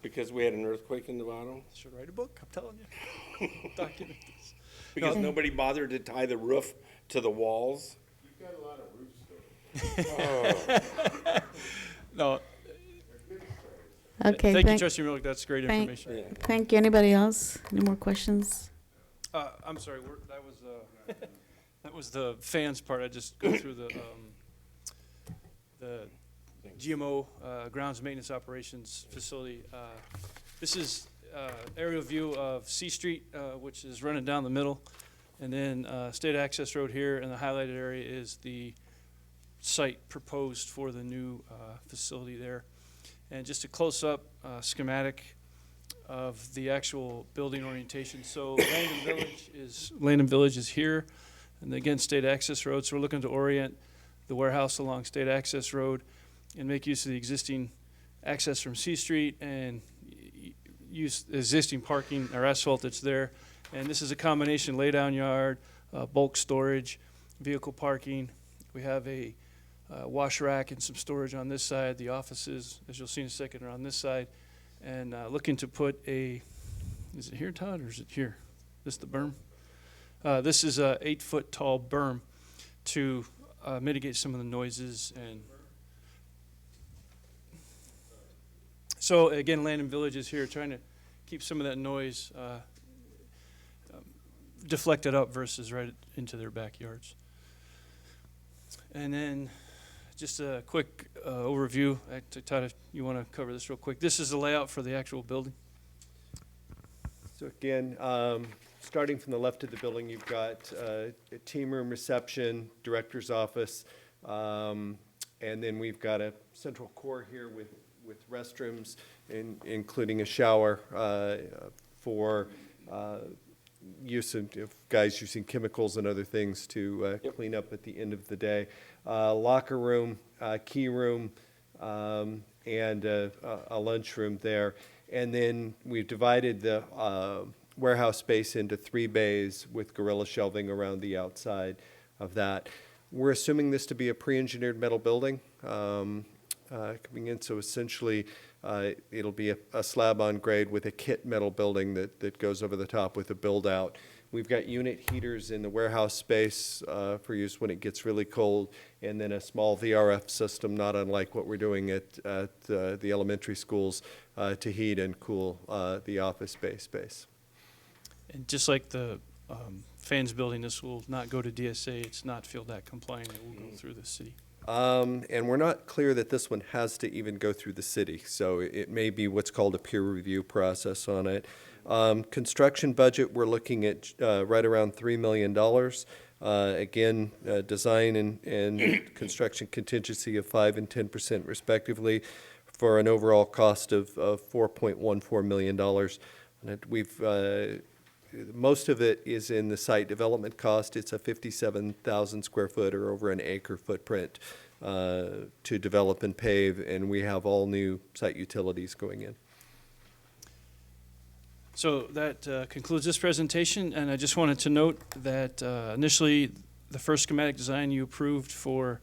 because we had an earthquake in Nevada? Should write a book, I'm telling you. Document this. Because nobody bothered to tie the roof to the walls? You've got a lot of roof stories. No. Okay. Thank you, Trustee Millick. That's great information. Thank you. Anybody else? Any more questions? I'm sorry, that was the fans part. I just go through the GMO grounds maintenance operations facility. This is aerial view of C Street, which is running down the middle, and then State Access Road here, and the highlighted area is the site proposed for the new facility there. And just a close-up schematic of the actual building orientation. So Landon Village is here, and again, State Access Road. So we're looking to orient the warehouse along State Access Road and make use of the existing access from C Street and use existing parking or asphalt that's there. And this is a combination laydown yard, bulk storage, vehicle parking. We have a wash rack and some storage on this side. The offices, as you'll see in a second, are on this side. And looking to put is it here, Todd, or is it here? This the berm? This is a 8-foot tall berm to mitigate some of the noises. And so again, Landon Village is here trying to keep some of that noise deflected up versus right into their backyards. And then just a quick overview. Todd, if you want to cover this real quick. This is the layout for the actual building. So again, starting from the left of the building, you've got a team room, reception, director's office, and then we've got a central core here with restrooms, including a shower for use of guys using chemicals and other things to clean up at the end of the day. Locker room, key room, and a lunchroom there. And then we've divided the warehouse space into 3 bays with gorilla shelving around the outside of that. We're assuming this to be a pre-engineered metal building coming in, so essentially it'll be a slab on grade with a kit metal building that goes over the top with a build out. We've got unit heaters in the warehouse space for use when it gets really cold, and then a small VRF system, not unlike what we're doing at the elementary schools, to heat and cool the office space. And just like the fans building, this will not go to DSA. It's not Field Act compliant. It will go through the city. And we're not clear that this one has to even go through the city, so it may be what's called a peer review process on it. Construction budget, we're looking at right around $3 million. Again, design and construction contingency of 5% and 10% respectively, for an overall cost of $4.14 million. And we've most of it is in the site development cost. It's a 57,000 square foot or over an acre footprint to develop and pave, and we have all new site utilities going in. So that concludes this presentation, and I just wanted to note that initially the first schematic design you approved for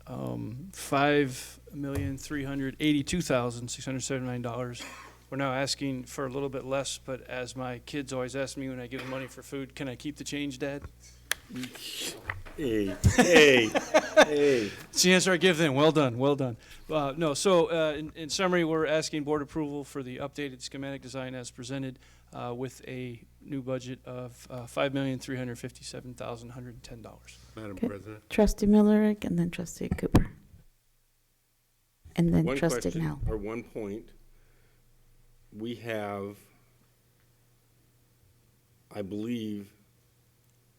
$5,382,679. We're now asking for a little bit less, but as my kids always ask me when I give them money for food, can I keep the change, Dad? Hey. It's the answer I give them. Well done, well done. No, so in summary, we're asking board approval for the updated schematic design as presented with a new budget of $5,357,110. Madam President. Trustee Millerick, and then Trustee Cooper. And then One Trustee question Knell. or one point. We have I believe,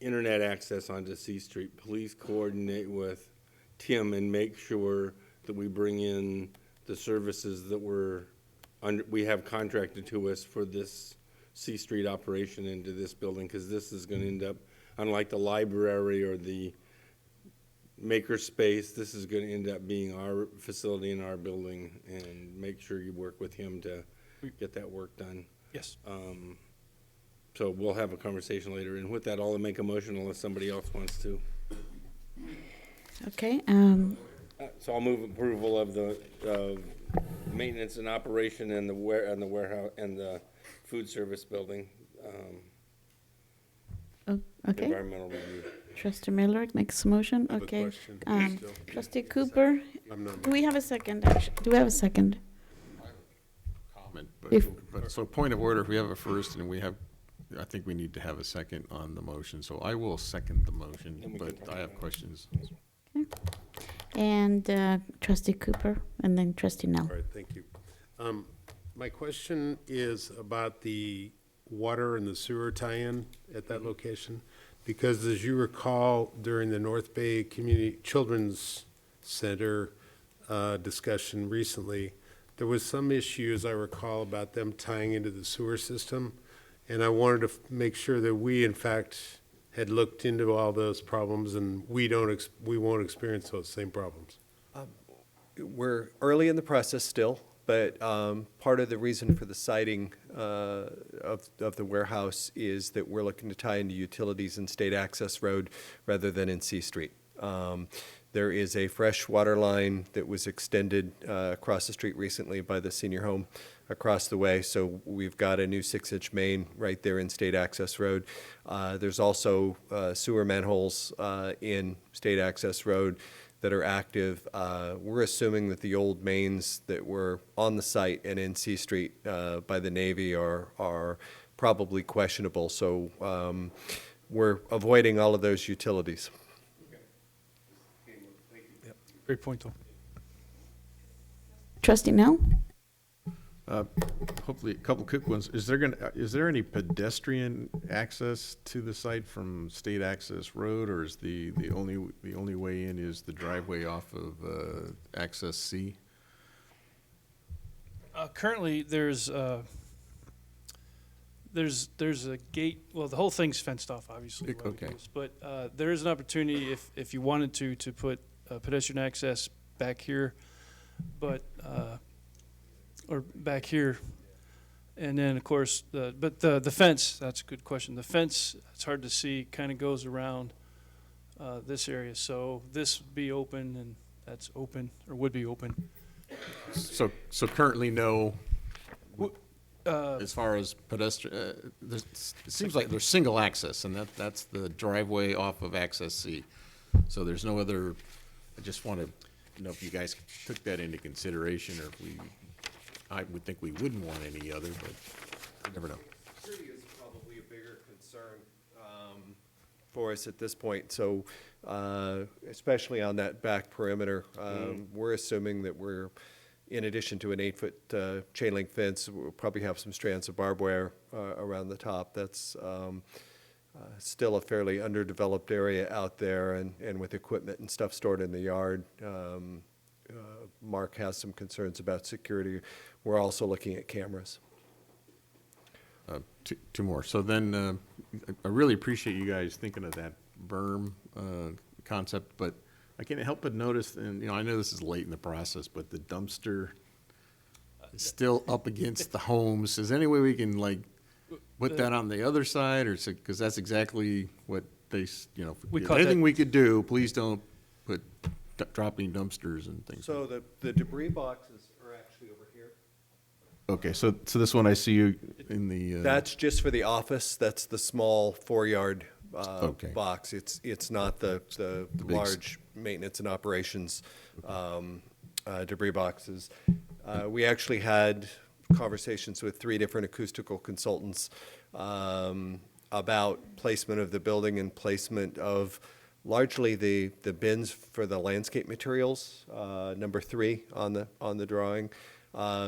internet access onto C Street. Please coordinate with Tim and make sure that we bring in the services that we have contracted to us for this C Street operation into this building, because this is going to end up, unlike the library or the maker space, this is going to end up being our facility in our building, and make sure you work with him to get that work done. Yes. So we'll have a conversation later, and with that, I'll make a motion unless somebody else wants to. Okay, So I'll move approval of the maintenance and operation and the warehouse and the food service building. okay. Environmental review. Trustee Miller makes a motion, I have a okay. question still. Trustee Cooper, I'm not. do we have a second, actually? Do we have a second? Comment, If- but, so point of order, if we have a first and we have, I think we need to have a second on the motion, so I will second the motion, but I have questions. And Trustee Cooper, and then Trustee Nell. All right, thank you. My question is about the water and the sewer tie-in at that location. Because as you recall, during the North Bay Community Children's Center discussion recently, there was some issue, as I recall, about them tying into the sewer system. And I wanted to make sure that we, in fact, had looked into all those problems and we won't experience those same problems. We're early in the process still, but part of the reason for the siting of the warehouse is that we're looking to tie into utilities in State Access Road rather than in C Street. There is a fresh water line that was extended across the street recently by the senior home across the way, so we've got a new 6-inch main right there in State Access Road. There's also sewer manholes in State Access Road that are active. We're assuming that the old mains that were on the site and in C Street by the Navy are probably questionable, so we're avoiding all of those utilities. Great point, though. Trustee Nell? Hopefully, a couple quick ones. Is there any pedestrian access to the site from State Access Road, or is the only way in is the driveway off of Access C? Currently, there's a gate, well, the whole thing's fenced off, obviously. where it Okay. goes, but there is an opportunity, if you wanted to put pedestrian access back here, but, or back here. And then, of course, the fence, that's a good question. The fence, it's hard to see, kind of goes around this area. So this would be open, and that's open, or would be open. So currently no, as far as pedestrian, it seems like there's single access, and that's the driveway off of Access C. So there's no other, I just want to know if you guys took that into consideration, or if I would think we wouldn't want any other, but you never know. Security is probably a bigger concern for us at this point, so especially on that back perimeter, we're assuming that we're, in addition to an 8-foot chain link fence, we'll probably have some strands of barbed wire around the top. That's still a fairly underdeveloped area out there, and with equipment and stuff stored in the yard. Mark has some concerns about security. We're also looking at cameras. Two more. So then, I really appreciate you guys thinking of that berm concept, but I can't help but notice, and I know this is late in the process, but the dumpster is still up against the homes. Is there any way we can put that on the other side, or because that's exactly what they, anything we could do, please don't put dropping dumpsters and things. So the debris boxes are actually over here. Okay, so this one I see you in the. That's just for the office. That's the small 4-yard Okay. box. It's not the large maintenance and operations debris boxes. We actually had conversations with 3 different acoustical consultants about placement of the building and placement of largely the bins for the landscape materials, number 3 on the drawing,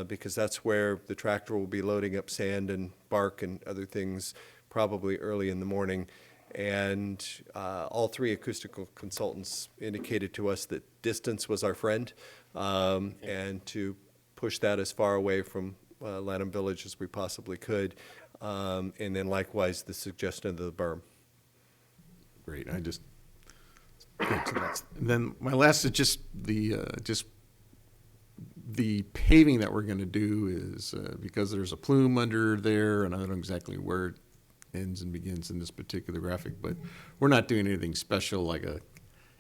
because that's where the tractor will be loading up sand and bark and other things probably early in the morning. And all three acoustical consultants indicated to us that distance was our friend, and to push that as far away from Lanham Village as we possibly could. And then likewise, the suggestion of the berm. Great, and then my last is just the paving that we're gonna do is, because there's a plume under there, and I don't know exactly where it ends and begins in this particular graphic, but we're not doing anything special like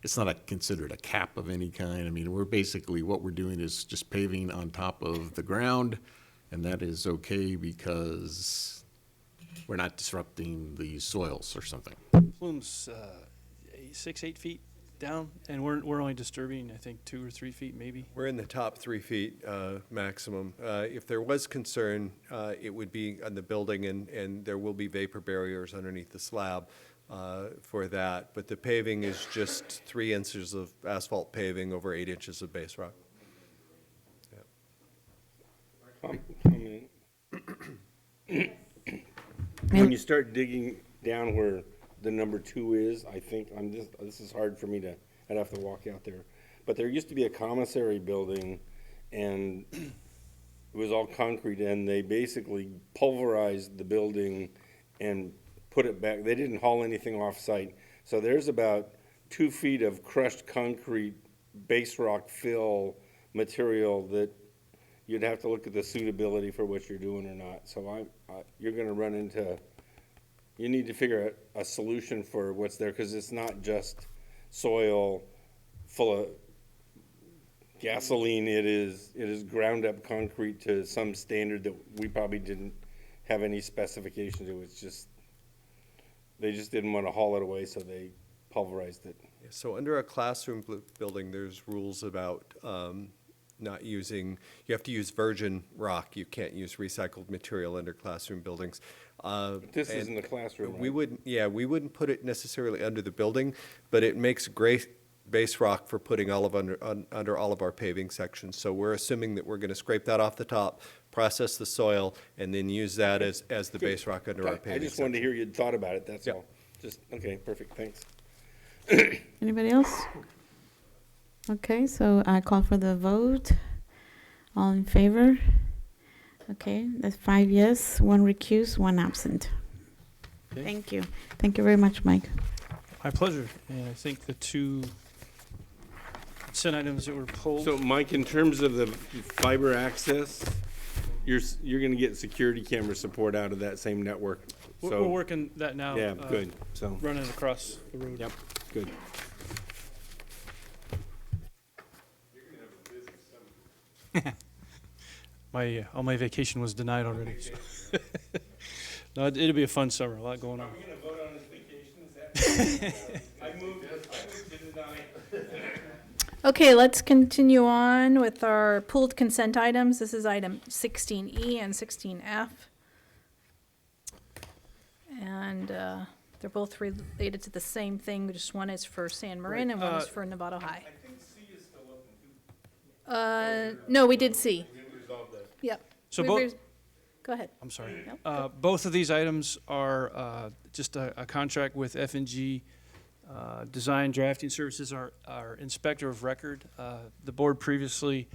it's not considered a cap of any kind. I mean, we're basically, what we're doing is just paving on top of the ground, and that is okay because we're not disrupting the soils or something. Plume's 6-8 feet down, and we're only disturbing, I think, 2 or 3 feet maybe. We're in the top 3 feet maximum. If there was concern, it would be on the building, and there will be vapor barriers underneath the slab for that. But the paving is just 3 inches of asphalt paving over 8 inches of base rock. Comment. When you start digging down where the number 2 is, I think this is hard for me to, I'd have to walk out there. But there used to be a commissary building, and it was all concrete, and they basically pulverized the building and put it back. They didn't haul anything off site. So there's about 2 feet of crushed concrete base rock fill material that you'd have to look at the suitability for what you're doing or not. So you're gonna run into, you need to figure out a solution for what's there, because it's not just soil full of gasoline. It is ground up concrete to some standard that we probably didn't have any specification to. It's just, they just didn't want to haul it away, so they pulverized it. So under a classroom building, there's rules about not using, you have to use virgin rock. You can't use recycled material under classroom buildings. But this isn't a classroom, We right? we wouldn't put it necessarily under the building, but it makes great base rock for putting under all of our paving sections. So we're assuming that we're going to scrape that off the top, process the soil, and then use that as the base rock under our paving I just wanted to section. hear you'd thought about it, that's all. Just, okay, perfect, thanks. Anybody else? Okay, so I call for the vote. All in favor? Okay, that's 5 yes, 1 recuse, 1 absent. Okay. Thank you. Thank you very much, Mike. My pleasure. And I think the 2 consent items that were pulled. So, Mike, in terms of the fiber access, you're gonna get security camera support out of that same network. We're working that now. Yeah, good, so. Running across the road. Yep, good. All my vacation was denied already. So. No, it'll be a fun summer, a lot going on. Are we gonna vote on his vacation? Is that? I moved to deny. Okay, let's continue on with our pulled consent items. This is item 16E and 16F. And they're both related to the same thing, just one is for San Marin and one is for Novato High. I think C is still open too. No, we did C. We resolved that. Yep. So Go ahead. I'm sorry. No? Both of these items are just a contract with F&G Design Drafting Services, our inspector of record. The board previously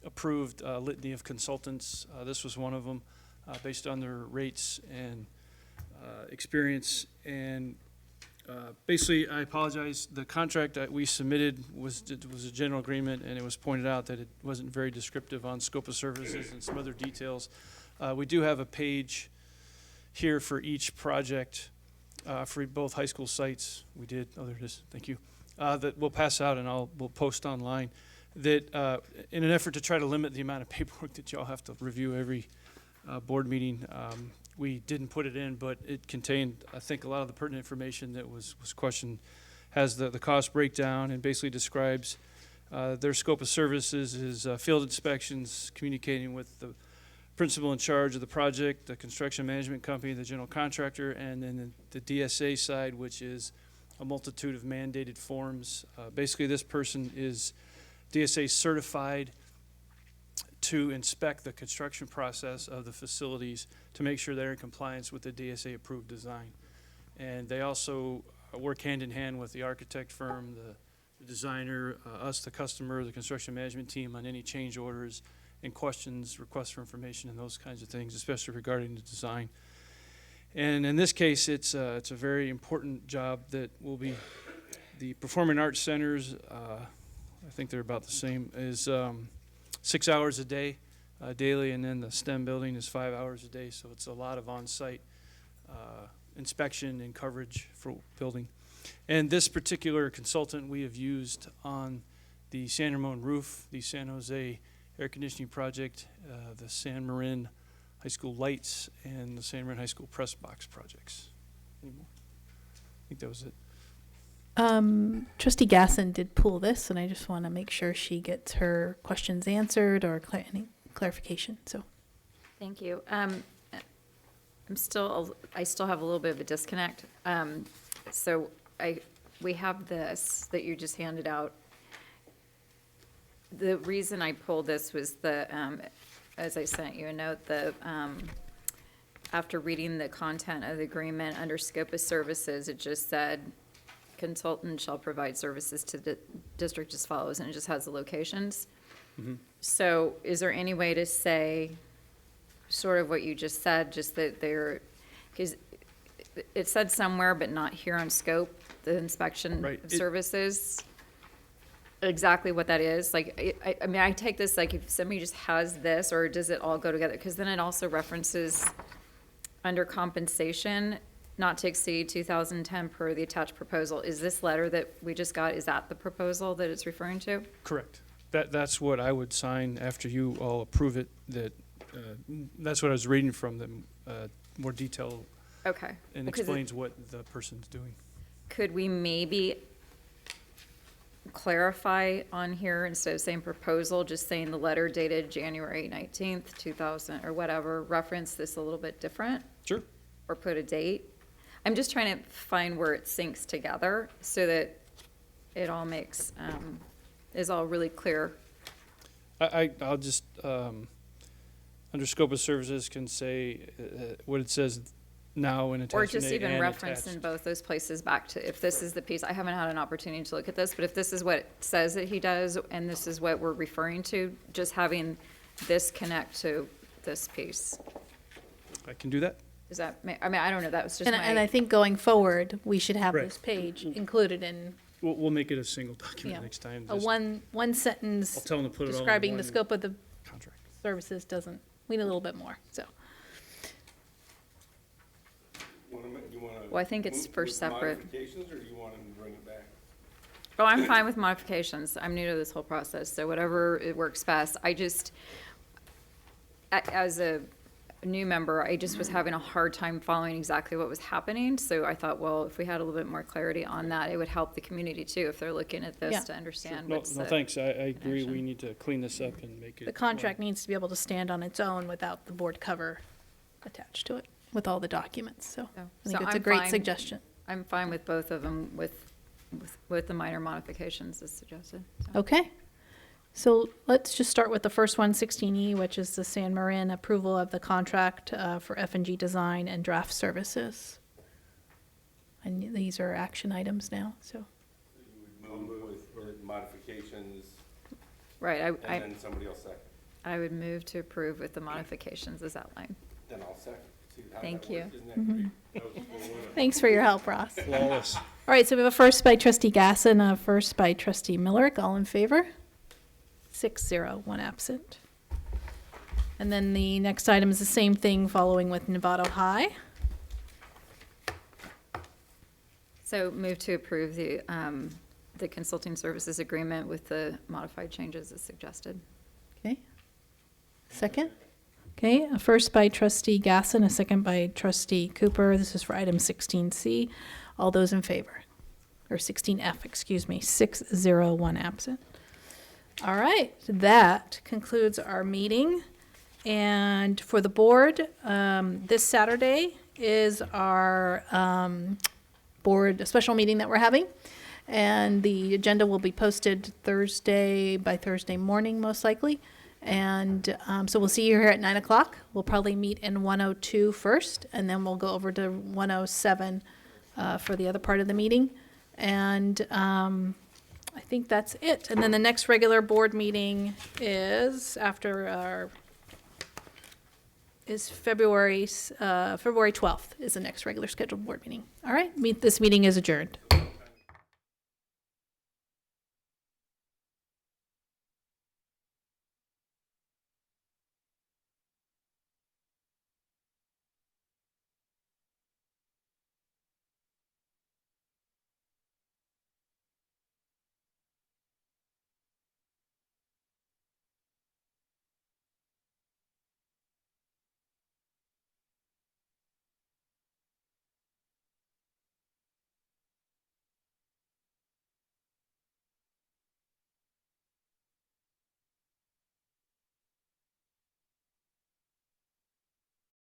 approved a litany of consultants. This was one of them, based on their rates and experience. And basically, I apologize, the contract that we submitted was a general agreement, and it was pointed out that it wasn't very descriptive on scope of services and some other details. We do have a page here for each project for both high school sites. We did, oh, there it is, thank you. That we'll pass out and we'll post online. That in an effort to try to limit the amount of paperwork that y'all have to review every board meeting, we didn't put it in, but it contained, I think, a lot of the pertinent information that was questioned. Has the cost breakdown and basically describes their scope of services is field inspections, communicating with the principal in charge of the project, the construction management company, the general contractor, and then the DSA side, which is a multitude of mandated forms. Basically, this person is DSA certified to inspect the construction process of the facilities to make sure they're in compliance with the DSA-approved design. And they also work hand in hand with the architect firm, the designer, us, the customer, the construction management team on any change orders and questions, requests for information, and those kinds of things, especially regarding the design. And in this case, it's a very important job that will be, the Performing Arts Centers, I think they're about the same, is 6 hours a day, daily, and then the STEM building is 5 hours a day, so it's a lot of on-site inspection and coverage for building. And this particular consultant we have used on the San Ramon roof, the San Jose air conditioning project, the San Marin High School lights, and the San Marin High School press box projects. Any more? I think that was it. Trustee Gasson did pull this, and I just want to make sure she gets her questions answered or any clarification. So, Thank you. I still have a little bit of a disconnect. So we have this that you just handed out. The reason I pulled this was as I sent you a note, after reading the content of the agreement under scope of services, it just said consultant shall provide services to the district as follows, and it just has the locations. Mm-hmm. So is there any way to say sort of what you just said, just that because it said somewhere, but not here on scope, the inspection Right. of services, exactly what that is? Like, I mean, I take this, like, if somebody just has this, or does it all go together? Because then it also references under compensation, not to exceed 2010 per the attached proposal. Is this letter that we just got, is that the proposal that it's referring to? Correct. That's what I would sign after you all approve it, that's what I was reading from them, more detail. Okay. And Because explains what the person's doing. could we maybe clarify on here, instead of saying proposal, just saying the letter dated January 19th, 2000, or whatever, reference this a little bit different? Sure. Or put a date? I'm just trying to find where it syncs together so that it all makes, is all really clear. I'll just, under scope of services can say what it says now in Or attachment just A even and reference attached. in both those places back to, if this is the piece, I haven't had an opportunity to look at this, but if this is what it says that he does, and this is what we're referring to, just having this connect to this piece. I can do that. Is that, I mean, I don't know, that was just and I my, think going forward, we should have Right. this page included in, We'll make it a single document Yeah. next time. a just one sentence I'll tell them to put it all in describing the one scope of the contract. services doesn't, we need a little bit more, so. Well, I think it's for separate. Modifications, or do you want them to bring it back? Oh, I'm fine with modifications. I'm new to this whole process, so whatever it works best. I just, as a new member, I just was having a hard time following exactly what was happening. So I thought, well, if we had a little bit more clarity on that, it would help the community too, if they're looking at Yeah. this to understand No, what's no, the thanks. I agree. connection. We need to clean this up and make it. The contract needs to be able to stand on its own without the board cover attached to it, with all the documents, so I think So it's a I'm great fine- suggestion. I'm fine with both of them with the minor modifications as suggested. so. Okay, so let's just start with the first one, 16E, which is the San Marin approval of the contract for F&G design and draft services. And these are action items now, so. You would move with modifications, Right, and then somebody else second. I would move to approve with the modifications as outlined. Then I'll second. See how Thank that you. works? Isn't that great? That was wonderful. Thanks for your help, Ross. Flawless. All right, so we have a first by trustee Gasson, a first by trustee Millerick. All in favor? 6-0, one absent. And then the next item is the same thing following with Novato High. So move to approve the consulting services agreement with the modified changes as suggested. Okay. Second? Okay, a first by trustee Gasson, a second by trustee Cooper. This is for item 16C. All those in favor? Or 16F, excuse me, 6-0, one absent. All right, that concludes our meeting. And for the board, this Saturday is our board, a special meeting that we're having. And the agenda will be posted by Thursday morning, most likely. And so we'll see you here at 9 o'clock. We'll probably meet in 102 first, and then we'll go over to 107 for the other part of the meeting. And I think that's it. And then the next regular board meeting is February 12th is the next regular scheduled board meeting. All right, this meeting is adjourned.